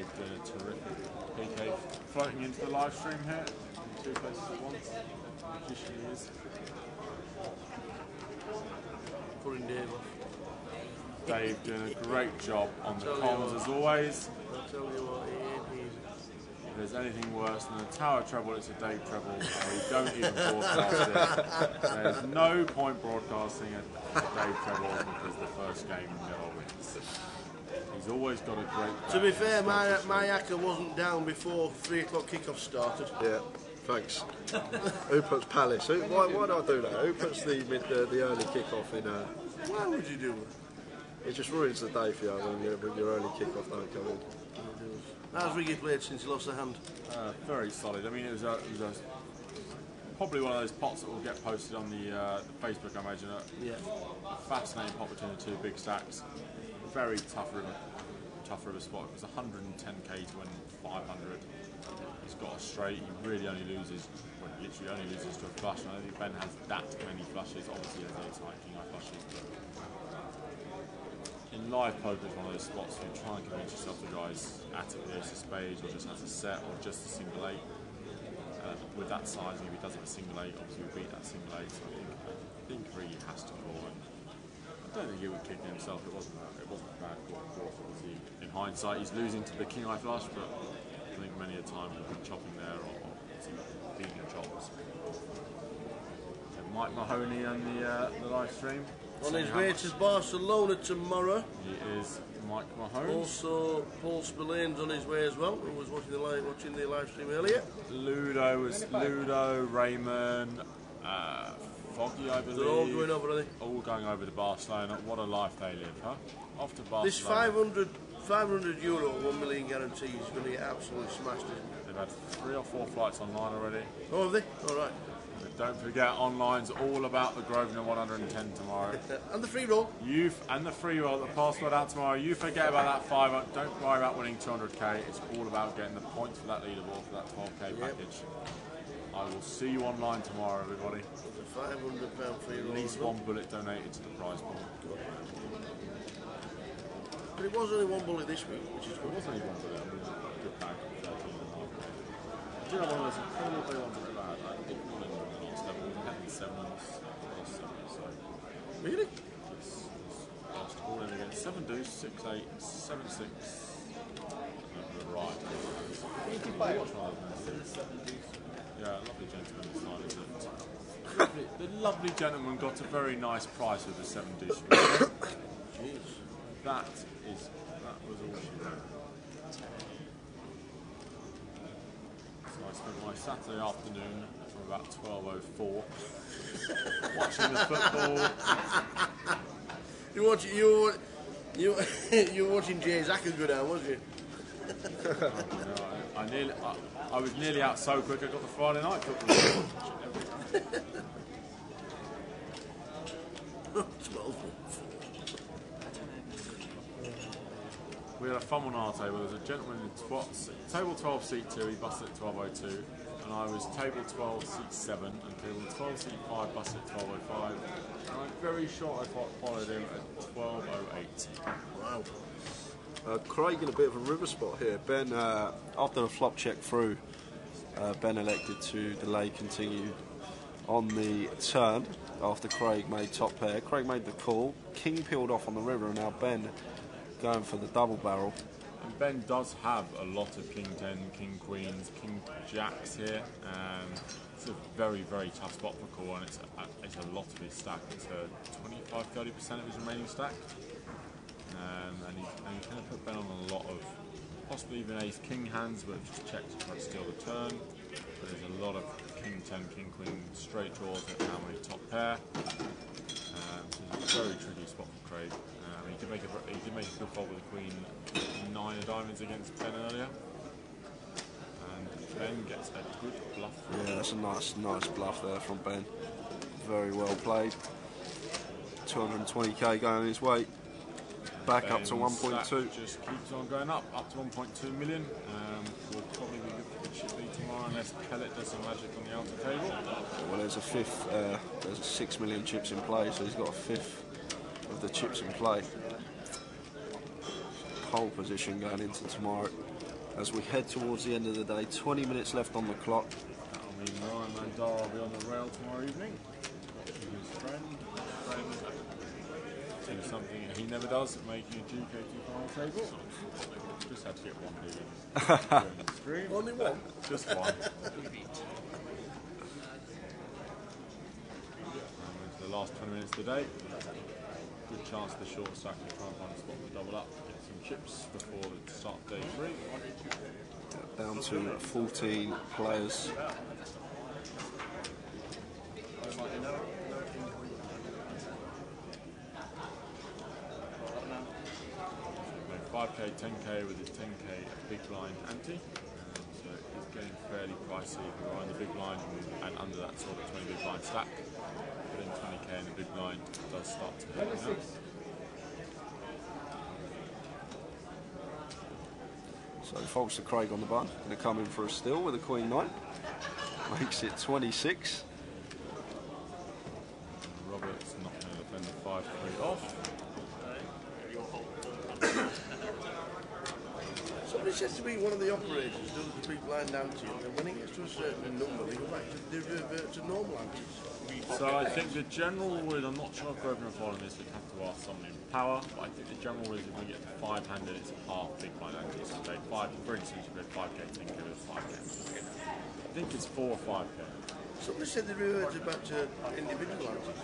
checking into the live stream here. Two places at once. Usually is. Putting Dave off. Dave doing a great job on the comms as always. I'll tell you what, he ain't easy. If there's anything worse than a tower treble, it's a Dave treble. We don't even broadcast it. There's no point broadcasting a Dave treble because the first game never wins. He's always got a great. To be fair, my hacker wasn't down before 3 o'clock kickoff started. Yeah, thanks. Who puts Palace? Why do I do that? Who puts the early kick-off in? Why would you do it? It just ruins the day for you when your early kick-off don't come in. How's Riggy played since he lost a hand? Very solid. I mean, it was probably one of those pots that will get posted on the Facebook, I imagine. Yeah. Fascinating pot between the two big stacks. Very tough river spot. It was 110k to win 500. He's got a straight. He really only loses, well, literally only loses to a flush. And I don't think Ben has that many flushes. Obviously, there's no tight king eye flushes, but in live poker, it's one of those spots where you try and convince yourself the guy's at it with ace of spades, or just has a set, or just a single eight. With that sizing, if he does have a single eight, obviously he'll beat that single eight. So I think really has to call. And I don't think he would kick it himself. It wasn't a bad call, of course. Obviously, in hindsight, he's losing to the king eye flush, but I think many a time he'll be chopping there or beating the chops. And Mike Mahoney and the live stream. On his way to Barcelona tomorrow. He is Mike Mahoney. Also, Paul Spillane's on his way as well, who was watching the live stream earlier. Ludo, Raymond, Foggy, I believe. They're all going over, are they? All going over to Barcelona. What a life they live, huh? Off to Barcelona. This 500 euro, 1 million guarantee is going to get absolutely smashed, isn't it? They've had 3 or 4 flights online already. Oh, have they? All right. But don't forget, online's all about the Grosvenor 110 tomorrow. And the free roll. And the free roll, the password out tomorrow. You forget about that 5. Don't worry about winning 200k. It's all about getting the points for that leaderboard for that 12k package. I will see you online tomorrow, everybody. £500 free roll. At least one bullet donated to the prize pool. But it was only one bullet this week, which is good. It was only one bullet. I mean, it's a good bag of 13.5. Do you know one of those incredible big ones that I've had? I think one of them last level. We had 7s, last 7, so. Really? Yes. Last all in again. 7 deuce, 6 8, 7 6. Right. Yeah, lovely gentleman decided that. The lovely gentleman got a very nice price with the 7 deuce. Jeez. That was all she wrote. So I spent my Saturday afternoon from about 12:04 watching the football. You were watching Jay Zaka go down, wasn't you? I was nearly out so quick I got the Friday night football. 12. We had a fun on our table. There was a gentleman in table 12 seat 2, he busted at 12:02, and I was table 12 seat 7 and table 12 seat 5 busted at 12:05, and I'm very sure I followed him at 12:08. Wow. Craig in a bit of a river spot here. Ben, After the flop check through, Ben elected to delay continue on the turn after Craig made top pair. Craig made the call, king peeled off on the river, and now Ben going for the double barrel. And Ben does have a lot of king 10, king queens, king jacks here. It's a very, very tough spot for call, and it's a lot of his stack. It's 25-30% of his remaining stack. And he's going to put Ben on a lot of possibly even ace-king hands, but just check to try to steal the turn. But there's a lot of king 10, king queen straight draws that now make top pair. So it's a very tricky spot for Craig. He did make a good fold with the queen 9 of diamonds against Ben earlier. And Ben gets a good bluff. Yeah, that's a nice bluff there from Ben. Very well played. 220k going his way. Back up to 1.2. Just keeps on going up to 1.2 million. Will probably be good for the chip lead tomorrow unless Pellet does some magic on the outer table. Well, there's a 6 million chips in play, so he's got a 5th of the chips in play. Pole position going into tomorrow. as we head towards the end of the day. 20 minutes left on the clock. That'll mean Ryan Mandara will be on the rail tomorrow evening. Watching his friend do something he never does, making a GUKPT final table. Just had to get one big during the stream. Only one? Just one. The last 20 minutes of the day. Good chance the short stack to try and find a spot to double up, get some chips before the start of day 3. Down to 14 players. 5k, 10k with his 10k big blind ante. So it's getting fairly pricey if you're on the big blind and under that sort of 20 big blind stack. But then 20k in the big blind does start to hurt now. So false to Craig on the button. Going to come in for a steal with a Queen 9. Makes it 26. Robert's not going to defend the 5-3 off. Somebody said to me, one of the operators does the big blind ante, and when it gets to a certain number, they go back to, they revert to normal antes. So I think the general rule is, I'm not sure if Grosvenor are following this, we'd have to ask someone in power, but I think the general rule is if we get to 5-handed, it's half big blind ante. So they 5, for instance, you played 5k, 10k with 5k. I think it's 4 or 5k. Somebody said they reverted back to individual antes.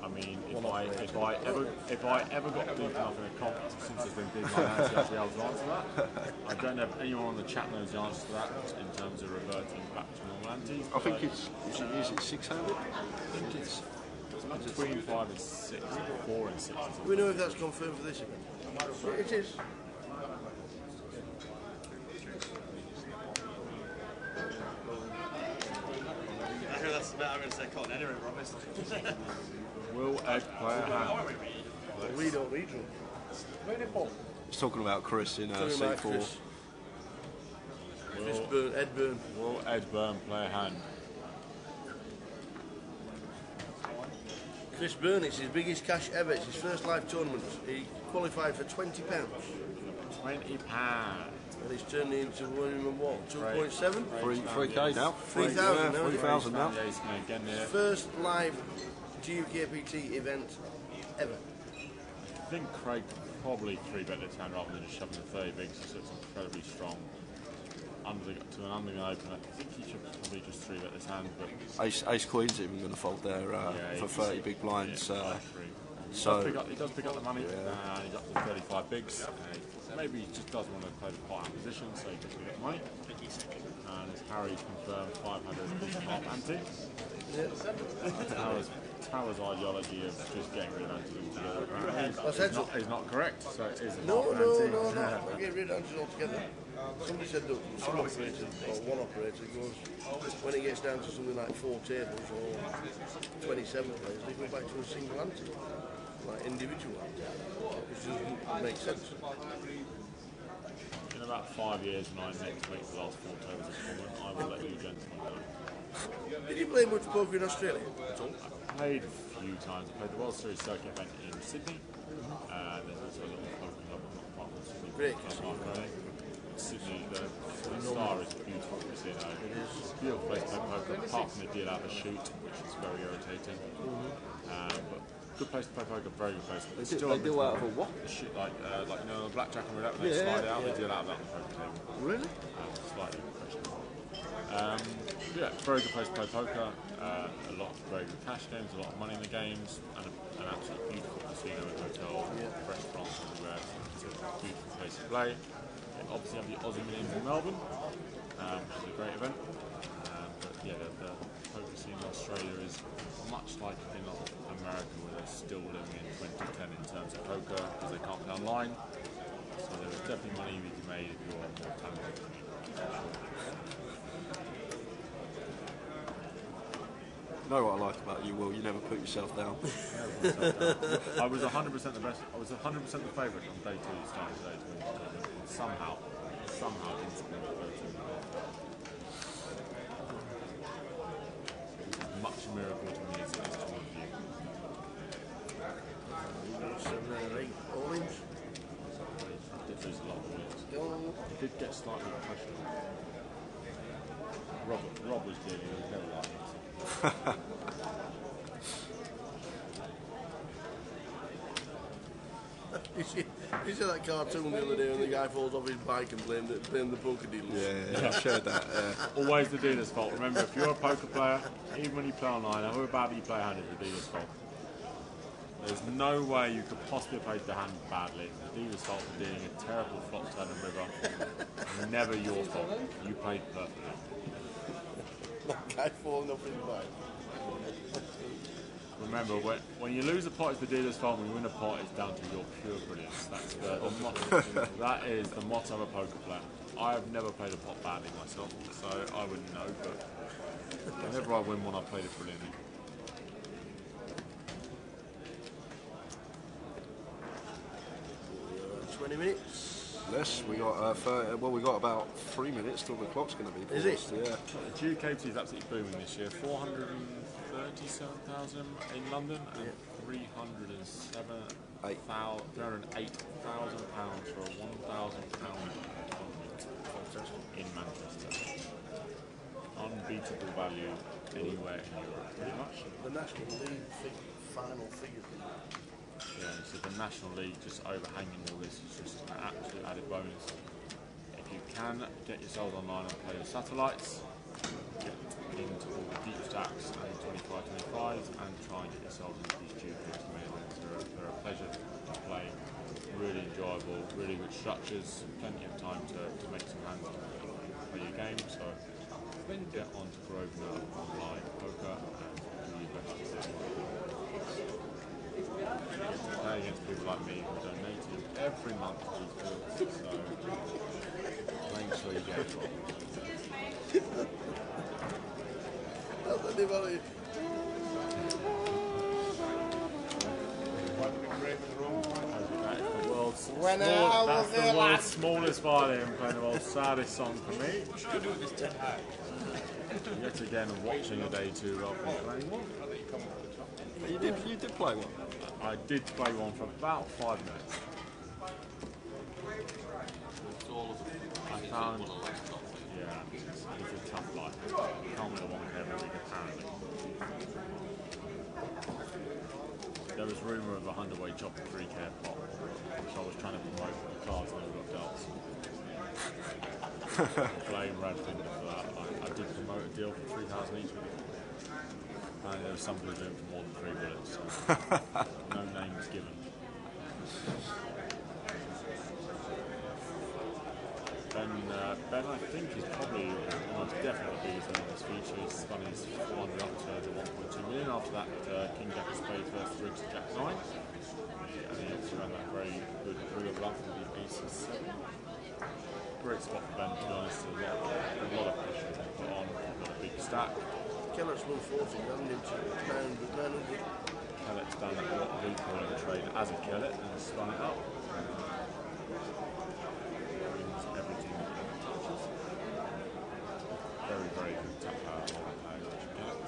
I mean, if I ever got deep enough in a comp since there's been big blind ante, I'll be able to answer that. I don't know if anyone on the chat knows the answer to that in terms of reverting back to normal antes. I think it's, is it 6-handed? I think it's between 5 and 6, 4 and 6. Do we know if that's confirmed for this event? It is. I'm going to say Cotton anyway, promise. Will Ed play a hand? We don't read them. He's talking about Chris in C4. Ed Byrne. Will Ed Byrne play a hand? Chris Byrne, it's his biggest cash ever. It's his first live tournament. He qualified for £20. £20. And he's turned into what? 2.7? 3k now. 3,000 now. 3,000 now. Yeah, he's going to get there. First live GUKPT event ever. I think Craig probably 3-bet this hand rather than just shoving the 30 bigs, so it's incredibly strong. To an undergun opener, I think he should probably just 3-bet this hand. But Ace Queen's even going to fold there for 30 big blinds. So he does pick up the money, and he's up to 35 bigs. Maybe he just doesn't want to play the pot out position, so he just pick up the money. And as Harry's confirmed, 500 is half ante. Tower's ideology of just getting rid of antes altogether is not correct, so it is a No, half no, ante. no, no. Not get rid of antes altogether. Somebody said that some operators, or one operator, goes, when it gets down to something like 4 tables or 27 players, they go back to a single ante, like individual ante, which doesn't make sense. In about 5 years, when I next make the last 4 tables of common, I will let you gentlemen know. Did you play much poker in Australia at all? I played a few times. I played the World Series Circuit event in Sydney. There's also a little poker club, not part of Sydney. Great. Sydney, the Star is a beautiful casino. It's a beautiful place to play poker, apart from the deal out of the shoot, which is very irritating. But good place to play poker, very good place. They deal out of a what? Shoot, like you know, blackjack and roulette, when they slide out, they deal out of that on the poker table. Really? Slightly professional. Yeah, very good place to play poker. A lot of very good cash games, a lot of money in the games, and an absolutely beautiful casino and hotel, restaurants everywhere. It's a beautiful place to play. You obviously have the Aussie Millions in Melbourne, which is a great event. But yeah, the poker scene in Australia is much like in America, where they're still living in 2010 in terms of poker, because they can't play online. So there is definitely money to be made if you're more talented. You know what I like about you, Will? You never put yourself down. I was 100% the best. I was 100% the favourite on day 2 starting today to win the tournament. And somehow didn't win the first two. It's much a miracle to me as it is to all of you. 7 or 8 all-ins. There's a lot of wins. did get slightly professional. Rob was dealing, he was never like this. You saw that cartoon the other day when the guy falls off his bike and blamed the poker dealers. Yeah, I shared that. Always the dealer's fault. Remember, if you're a poker player, even when you play online, however badly you play a hand, it's the dealer's fault. There's no way you could possibly have played the hand badly. It's the dealer's fault for dealing a terrible flop turn and river. Never your fault. You played perfectly. That guy falling off his bike. Remember, when you lose a pot, it's the dealer's fault. When you win a pot, it's down to your pure brilliance. That's the motto. That is the motto of a poker player. I have never played a pot badly myself, so I wouldn't know. But whenever I win one, I played it brilliantly. Yeah, 20 minutes. Less. We got we got about 3 minutes till the clock's going to be paused. Is it? Yeah. The GUKPT is absolutely booming this year. 437,000 in London and 308,000 pounds for a £1,000 tournament in Manchester. Unbeatable value anywhere in Europe, pretty much. The National League final figure. Yeah, so the National League just overhanging all this is just an absolute added bonus. If you can, get yourselves online and play the satellites, get into all the deep stacks and 25-25s, and try and get yourselves into these GUKPT main events. They're a pleasure to play, really enjoyable, really good structures, plenty of time to make some hands and play your game, so get on to Grosvenor Online Poker and do your best to do it. Play against people like me who donate every month to these fields, so make sure you get it. That's anybody. That's the world's smallest violin playing the world's saddest song for me. Should do it this 10 high. Yet again, watching a day two rather than playing one. You did play one. I did play one for about 5 minutes. I found, yeah, it's a tough life. You can't win a 1K every week apparently. There was rumour of a 100-weight chop and 3K a pop, which I was trying to promote for the cards and never got darts. Blame Radfinder for that. I did promote a deal for 3,000 each with it. And there was somebody doing for more than 3 bullets, so no names given. Ben, I think, is probably almost definitely the reason this feature. He's spun his 400 up to the 1.2 million. After that, King Jack of Spades versus Riggs Jack 9. And he also ran that very good real bluff with the ace of 7. Great spot for Ben, to be honest. A lot of pressure to put on, got a big stack. Kellett's 140, hasn't he? Kellett's done a lot of recoiling trade as a Kellett and spun it up. Wins everything that he touches. Very, very good tap power on Kellett.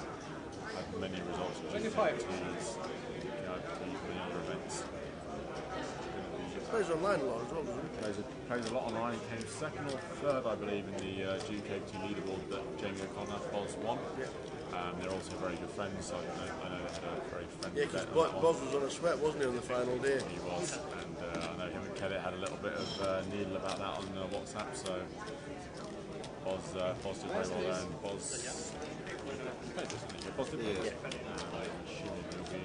Had many results at GUKPTs, many other events. Plays online a lot as well, doesn't he? Plays a lot online. He came second or third, I believe, in the GUKPT leaderboard that Jamie O'Connor Boz won. They're also very good friends, so I know they had a very friendly Yeah, because bet. Boz was on a sweat, wasn't he, on the final day? He was, and I know him and Kellett had a little bit of needle about that on WhatsApp, so Boz did very well there, and Boz did I'm assuming he'll be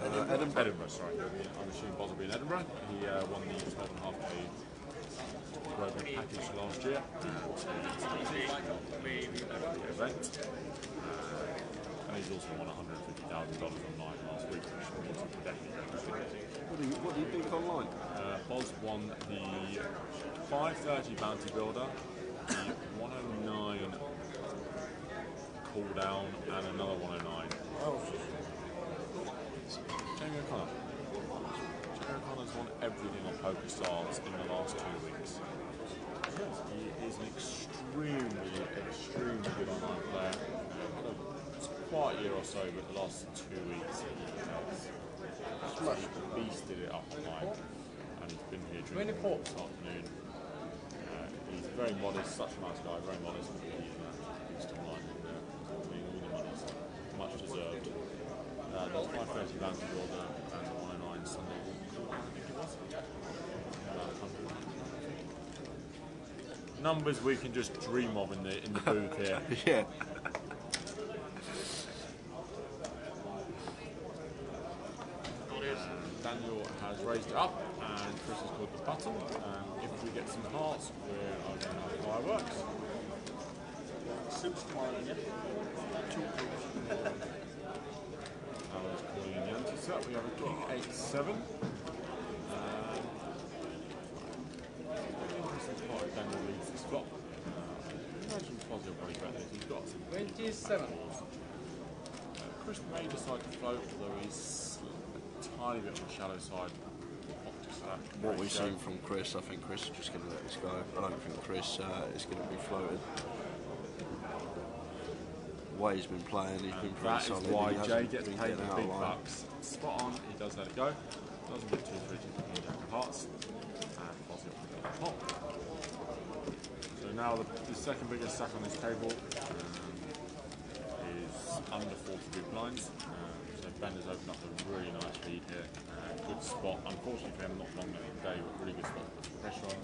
in Edinburgh, sorry. I'm assuming Boz will be in Edinburgh. He won the 12.5K Grosvenor package last year. Event. And he's also won $150,000 online last week, which is definitely What do you think online? Boz won the 530 Bounty Builder, the 109 Cool Down, and another 109. Jamie O'Connor. Jamie O'Connor's won everything on PokerStars in the last 2 weeks. He is an extremely good online player. Had a quiet year or so, but the last 2 weeks he has beasted it up online. and he's been here drinking this afternoon. He's very modest, such a nice guy, very modest, but he's still lying in there, winning all the money, so much deserved. There's 530 pounds to order and 109 Sunday walk, I think it was. Numbers we can just dream of in the booth here. Yeah. Daniel has raised it up and Chris has called the button, and if we get some hearts we're going to have fireworks. Super tomorrow, yeah. Alan's calling in the anti-set. We have a King 8-7. Interesting part of Daniel leads this flop. Imagine Fozzie will probably bet this. He's got some 27. Chris may decide to float, although he's a tiny bit on the shallow side. What we've seen from Chris, I think Chris is just going to let this go. I don't think Chris is going to be floated. The way he's been playing, he's been pretty solid. That is why Jay gets paid the big bucks. Spot on, he does let it go. Doesn't get too rigid with the Jack of Hearts. And Fozzie will pick up the top. So now the second biggest stack on this table is under 40 big blinds. So Ben has opened up a really nice lead here. Good spot. Unfortunately for him, not long enough today, but really good spot to put some pressure on.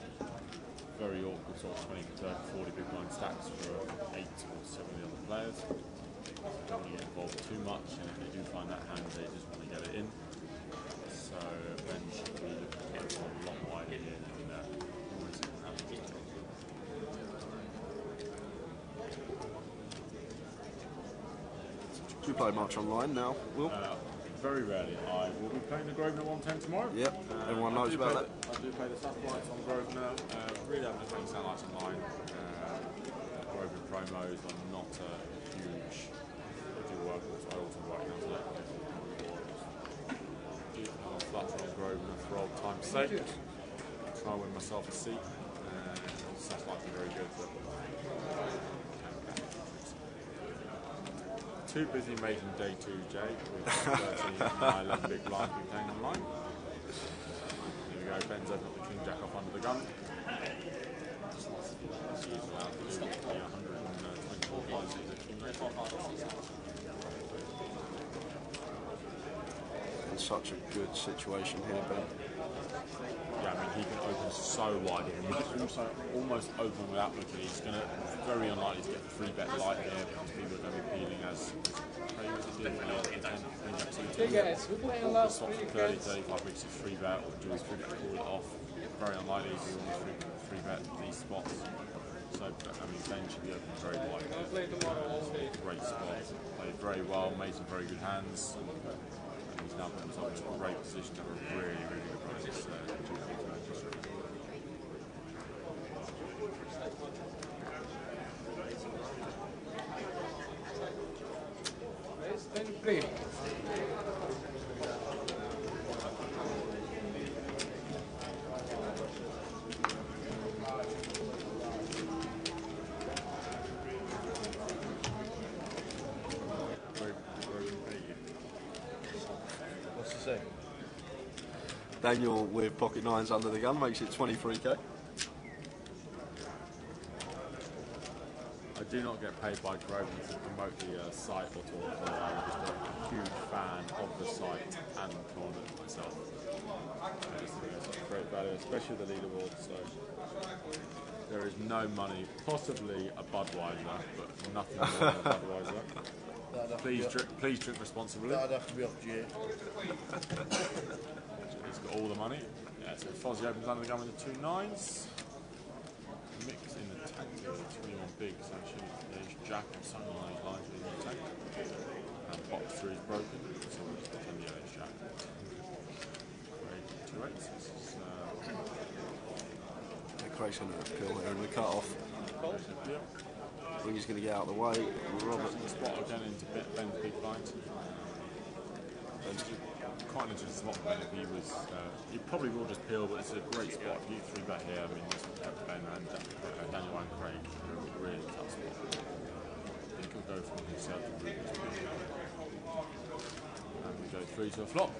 Very awkward sort of 20, 30, 40 big blind stacks for 8 or 7 of the other players. So don't want to get involved too much, and if they do find that hand, they just want to get it in. So Ben should be looking to get a lot wider here than always happens. Do you play much online now, Will? Very rarely. I will be playing the Grosvenor 110 tomorrow. Yep, everyone knows about that. I do play the satellites on Grosvenor. Really haven't been playing satellites online. Grosvenor promos are not a huge. I do work, I also work now today. I'll flutter on Grosvenor for old time's sake. Try and win myself a seat. Satellites are very good. Too busy making day 2, Jay, with 13 my 11 big blind being playing online. Here we go, Ben's opened up the King Jack off under the gun. He's allowed to do the 124 blinds with the King Jack. In such a good situation here, Ben. Yeah, I mean, he can open so wide here. He can also almost open without looking. He's going to very unlikely to get the 3-bet light here because people are going to be peeling as Hey guys, we're playing last 30, 35 weeks of 3-bet or do his 3-bet to call it off. Very unlikely to do all his 3-bet these spots. So, I mean, Ben should be open very wide. Great spot. Played very well, made some very good hands. And he's now put himself in a great position to have a really, really good run this Play. What's the say? Daniel with pocket 9s under the gun makes it 23k. I do not get paid by Grosvenor to promote the site or talk. I'm just a huge fan of the site and the tournament myself. I just think it's such great value, especially the leaderboard. So there is no money, possibly a Budweiser, but nothing more than a Budweiser. Please drink responsibly. That'd have to be off G. He's got all the money. Yeah, so Fozzie opens under the gun with the 2 9s. Mix in the tank here, 21 bigs actually. There's Jack and something along those lines in the tank. And box 3 is broken, so we'll just pretend there's Jack. Great, 2 8s. Craig's going to appeal here in the cut-off. Yeah. Ringy's going to get out of the way. Robert. The spot again into Ben's big blind. Ben's quite an interesting spot for Ben if he was. He probably will just peel, but it's a great spot. If you 3-bet here, I mean, this will have Ben and Daniel and Craig. Really tough spot. He could go from himself to Ruben's. And we go 3 to a flop.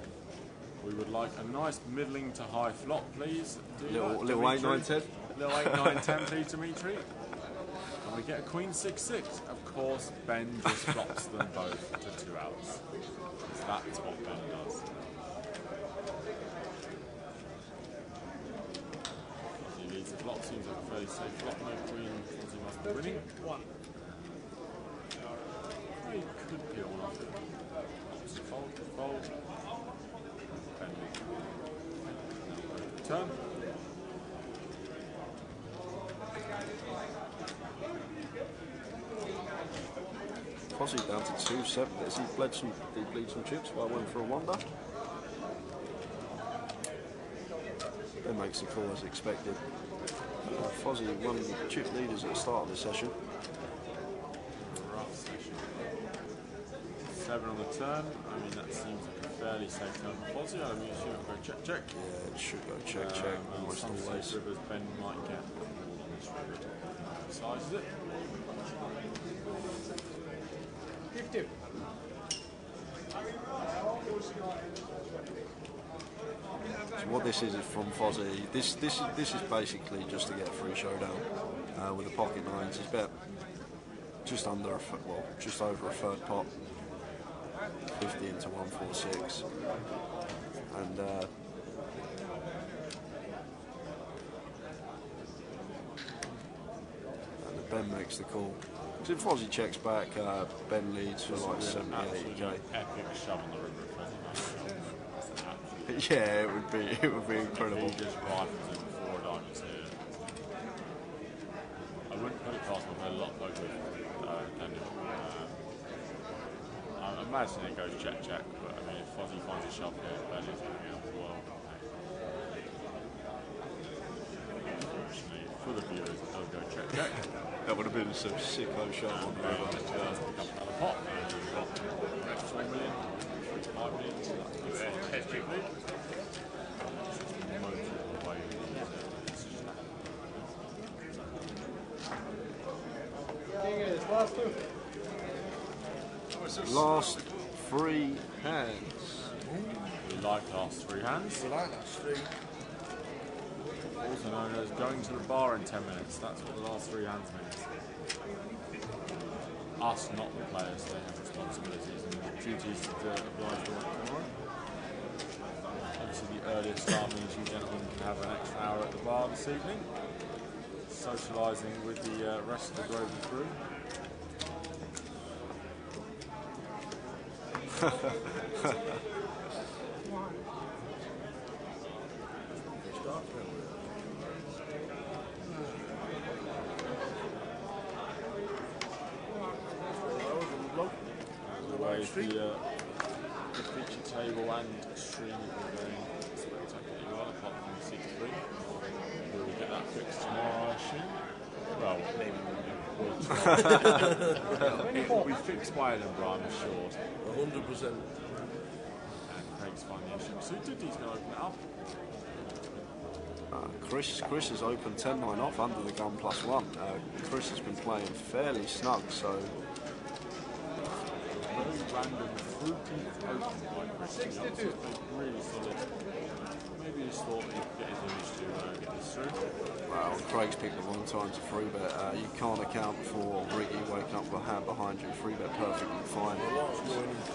We would like a nice middling to high flop, please. Little 8, 9, 10. Little 8, 9, 10, please, Dimitri. And we get a queen 6, 6. Of course, Ben just flops them both to 2 outs. That's what Ben does. He leads the flop, seems like a fairly safe flop. No queen, he must be winning. He could peel one off it. Fold, fold. Ben will turn. Fozzie down to 2-7. Has he bleed some chips while I went for a wonder? Ben makes the call as expected. Fozzie won the chip leaders at the start of the session. Rough session. 7 on the turn. I mean, that seems like a fairly safe turn for Fozzie. I mean, it should go check, check. Yeah, it should go check, check. Almost always. Rivers Ben might get. Sizes it. 50. So what this is from Fozzie, this is basically just to get a free showdown with the pocket nines. He's bet just under just over a third pot, 50 into 146, and Ben makes the call. Because if Fozzie checks back, Ben leads for like 78k. Epic shove on the river of Fozzie. Yeah, it would be incredible. He just rifles in 4 diamonds here. I wouldn't put it past him. I've had a lot of poker with Daniel. I imagine it goes check, check, but I mean, if Fozzie finds a shove here, Ben is going out as well. Unfortunately, for the viewers, it does go check, check. That would have been some sicko shot on the river. Pick up another pot, and we've got 3 million, 5 million, so that's good. Last 3 hands. We like last 3 hands. We like last 3. Also known as going to the bar in 10 minutes. That's what the last 3 hands means. Us, not the players, they have responsibilities and duties to oblige the tomorrow. Obviously the earliest start means you gentlemen can have an extra hour at the bar this evening, socialising with the rest of the Grosvenor crew. The feature table and stream are going spectacularly well, apart from the C3. We will get that fixed tomorrow, I assume. Well, maybe it will be fixed by Edinburgh, I'm sure. 100%. And Craig's finding the issue suited, he's going to open it up. Chris has opened 10-9 off under the gun +1. Chris has been playing fairly snug, so very random, fruity open by Chris. 62. Really solid. Maybe he just thought he'd get his image to get this through. well, Craig's picked the wrong time to free bet. You can't account for Ricky waking up with a hand behind you. Free bet perfectly fine.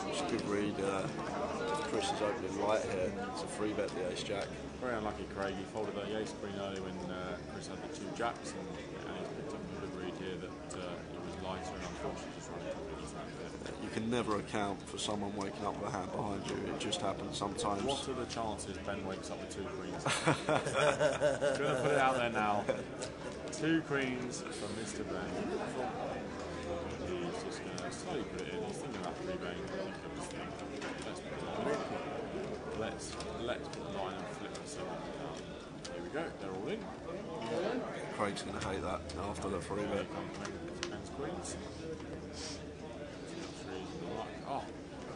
It's a good read. Chris is opening light here to free bet the ace jack. Very unlucky Craig. He folded the ace queen early when Chris had the 2 jacks, and he's picked up a good read here that he was lighter and unfortunately just running into his hand there. You can never account for someone waking up with a hand behind you. It just happens sometimes. What are the chances Ben wakes up with 2 queens? I'm going to put it out there now. 2 queens from Mr. Ben. He's just going to slowly put it in. He's thinking about 3 betting. Let's put the line and flip the 7 down. Here we go. They're all in. Craig's going to hate that after the free bet. Ben's queens. Oh,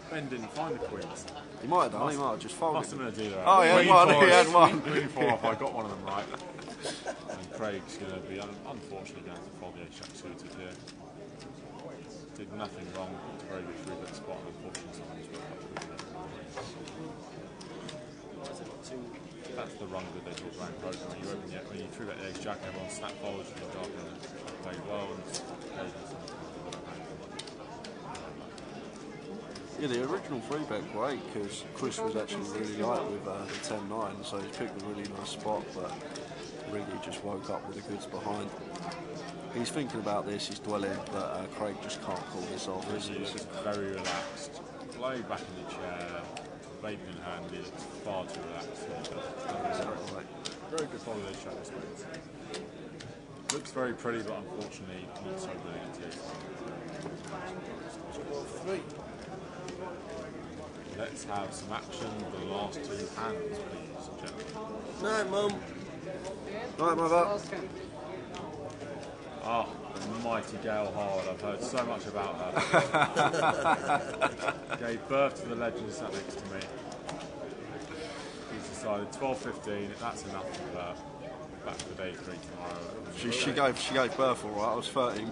Ben didn't find the queens. He might have done, he might have just folded. Must have been a dealer. Oh, he had one. Queen 4 off, I got one of them right. And Craig's going to be unfortunately going to fold the ace jack suited here. Did nothing wrong, very good free bet spot, and unfortunately someone just woke up with it. That's the run that they talk about in poker. When you true bet the ace jack, everyone snap folds, you go up and play well. Yeah, the original 3-bet great because Chris was actually really light with the 10-9, so he picked a really nice spot, but really just woke up with the goods behind. He's thinking about this, he's dwelling, but Craig just can't call this off. He's just very relaxed. Lay back in the chair, vaping in hand, he's far too relaxed. Very good follow those shot spots. Looks very pretty, but unfortunately not so brilliant too. Let's have some action with the last 2 hands, please, gentlemen. Night, Mum. Right, mother. Ah, the mighty Gail Hard. I've heard so much about her. Gave birth to the legend sat next to me. He's decided 12:15. That's enough for her. Back to day 3 tomorrow. She gave birth all right. I was £13.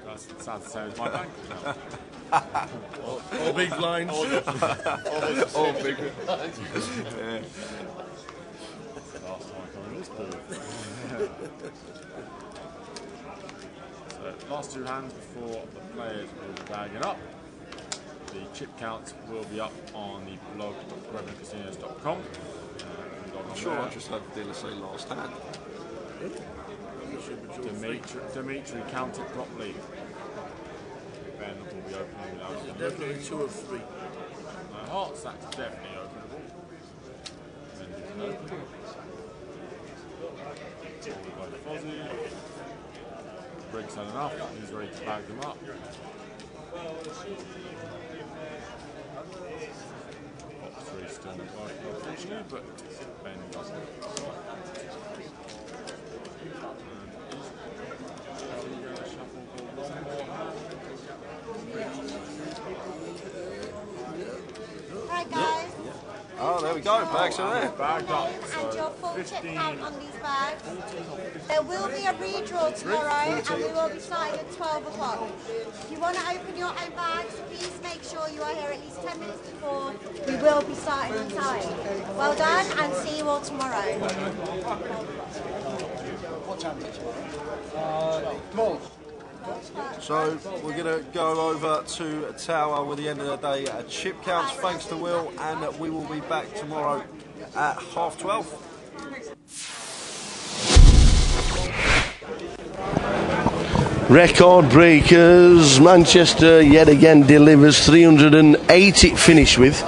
That sounds the same as my bank account. All big lines. All big. Yeah. Last time I come in this pool. So, last 2 hands before the players will be bagging up. The chip counts will be up on the blog GUKPT.com. I'm sure I just had the dealer say last hand. Dimitri counted properly. Ben will be opening without Definitely 2 or 3. hearts, that's definitely openable. Ben didn't open. Followed by the Fozzie. Briggs had enough, he's ready to bag them up. Box 3 still not working, unfortunately, but Ben doesn't. Right, guys. Oh, there we go. Bags are there. Bagged up. And your full chip count on these bags. There will be a redraw tomorrow, and we will be starting at 12 o'clock. If you want to open your own bags, please make sure you are here at least 10 minutes before. We will be starting on time. Well done, and see you all tomorrow. What time is it tomorrow? 12. So we're going to go over to Tower with the end of the day chip counts, thanks to Will, and we will be back tomorrow at 12:30. Record breakers. Manchester yet again delivers 380 finish with,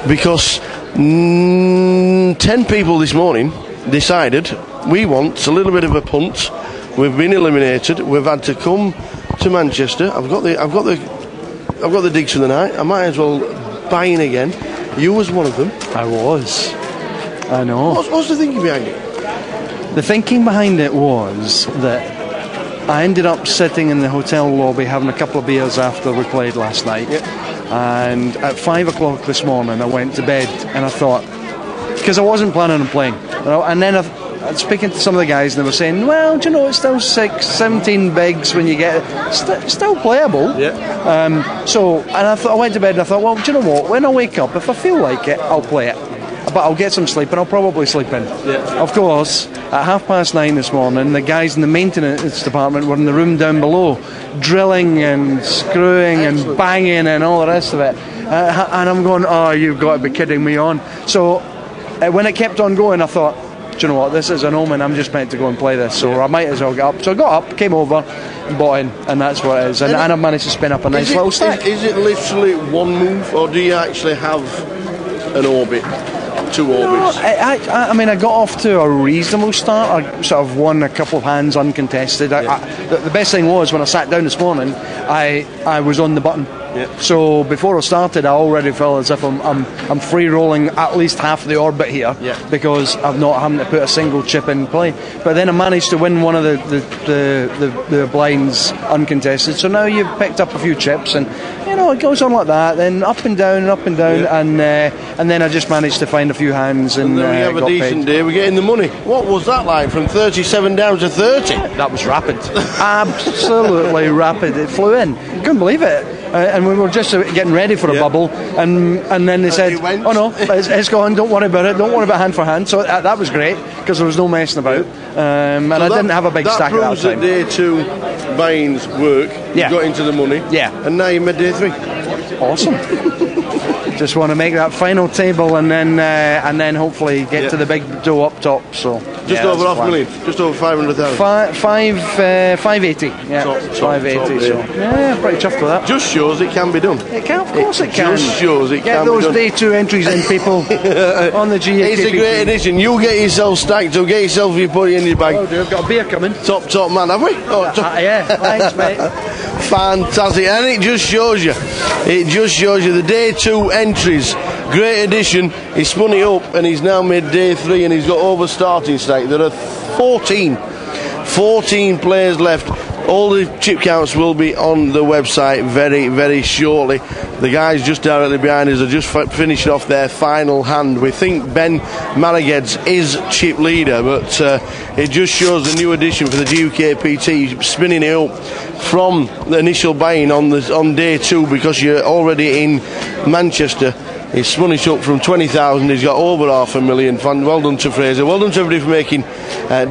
because 10 people this morning decided we want a little bit of a punt. We've been eliminated. We've had to come to Manchester. I've got the digs for the night. I might as well buy in again. You was one of them. I was. I know. What's the thinking behind it? The thinking behind it was that I ended up sitting in the hotel lobby having a couple of beers after we played last night. Yep. And at 5 o'clock this morning I went to bed and I thought, because I wasn't planning on playing, and then I was speaking to some of the guys and they were saying, well, do you know, it's still 17 bigs when you get it. Still playable. Yeah. And I went to bed and I thought, well, do you know what, when I wake up, if I feel like it, I'll play it. But I'll get some sleep and I'll probably sleep in. Yeah. Of course, at 9:30 this morning, the guys in the maintenance department were in the room down below, drilling and screwing and banging and all the rest of it. And I'm going, oh, you've got to be kidding me on. So when it kept on going, I thought, do you know what, this is an omen, I'm just meant to go and play this, so I might as well get up. So I got up, came over, and bought in, and that's what it is. And I've managed to spin up a nice little stack. Is it literally one move, or do you actually have an orbit? 2 orbits? No, I mean, I got off to a reasonable start. I sort of won a couple of hands uncontested. The best thing was, when I sat down this morning, I was on the button. Yeah. So before I started, I already felt as if I'm free rolling at least half the orbit here, because I'm not having to put a single chip in play. But then I managed to win one of the blinds uncontested. So now you've picked up a few chips, and you know it goes on like that. Then up and down, and then I just managed to find a few hands, and then we have a decent day. We're getting the money. What was that like, from 37 down to 30? That was rapid, absolutely rapid. It flew in. Couldn't believe it. and we were just getting ready for a bubble, and then they said, "Oh no, it's gone. Don't worry about it. Don't worry about hand for hand." So that was great because there was no messing about, and so I didn't have a big stack at that time. That proves that day 2 buying's work. Yeah. You got into the money. Yeah. And now you made day 3. Awesome. Just want to make that final table and then hopefully get to the big dough up top. So just over $500,000, just over 500,000. 580. Yeah, top, 580. So yeah, pretty chuffed with that. Just shows it can be done. It can, of course, it can. Just shows it get can those be done. day 2 entries in, people, on the GUKPT. It's a great edition. You get yourself stacked, or get yourself your put in your bag. Oh, dear, I've got a beer coming. Top man, have we? Oh, yeah, thanks, mate. Fantastic, and it just shows you the day 2 entries. Great addition. He spun it up and he's now made day 3 and he's got over starting stake. There are 14 players left. All the chip counts will be on the website very, very shortly. The guys just directly behind us are just finishing off their final hand. We think Ben Marageds is chip leader, but it just shows the new addition for the GUKPT, spinning it up from the initial buying on day 2 because you're already in Manchester. He's spun it up from 20,000. He's got over $500,000. Well done to Fraser. Well done to everybody for making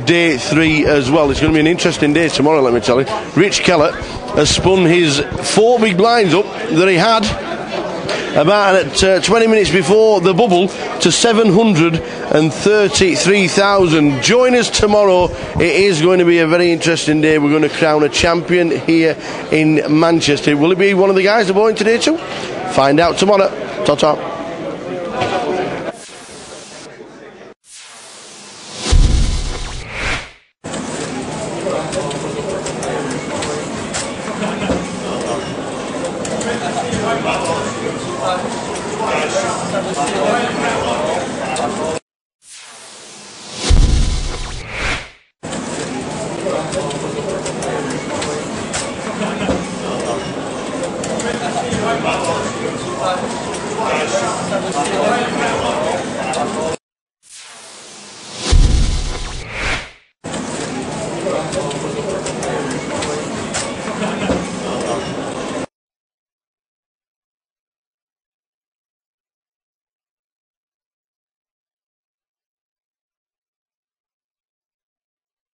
day 3 as well. It's going to be an interesting day tomorrow, let me tell you. Rich Kellett has spun his 4 big blinds up that he had about 20 minutes before the bubble to 733,000. Join us tomorrow. It is going to be a very interesting day. We're going to crown a champion here in Manchester. Will it be one of the guys that bought in today too? Find out tomorrow. Ta-ta.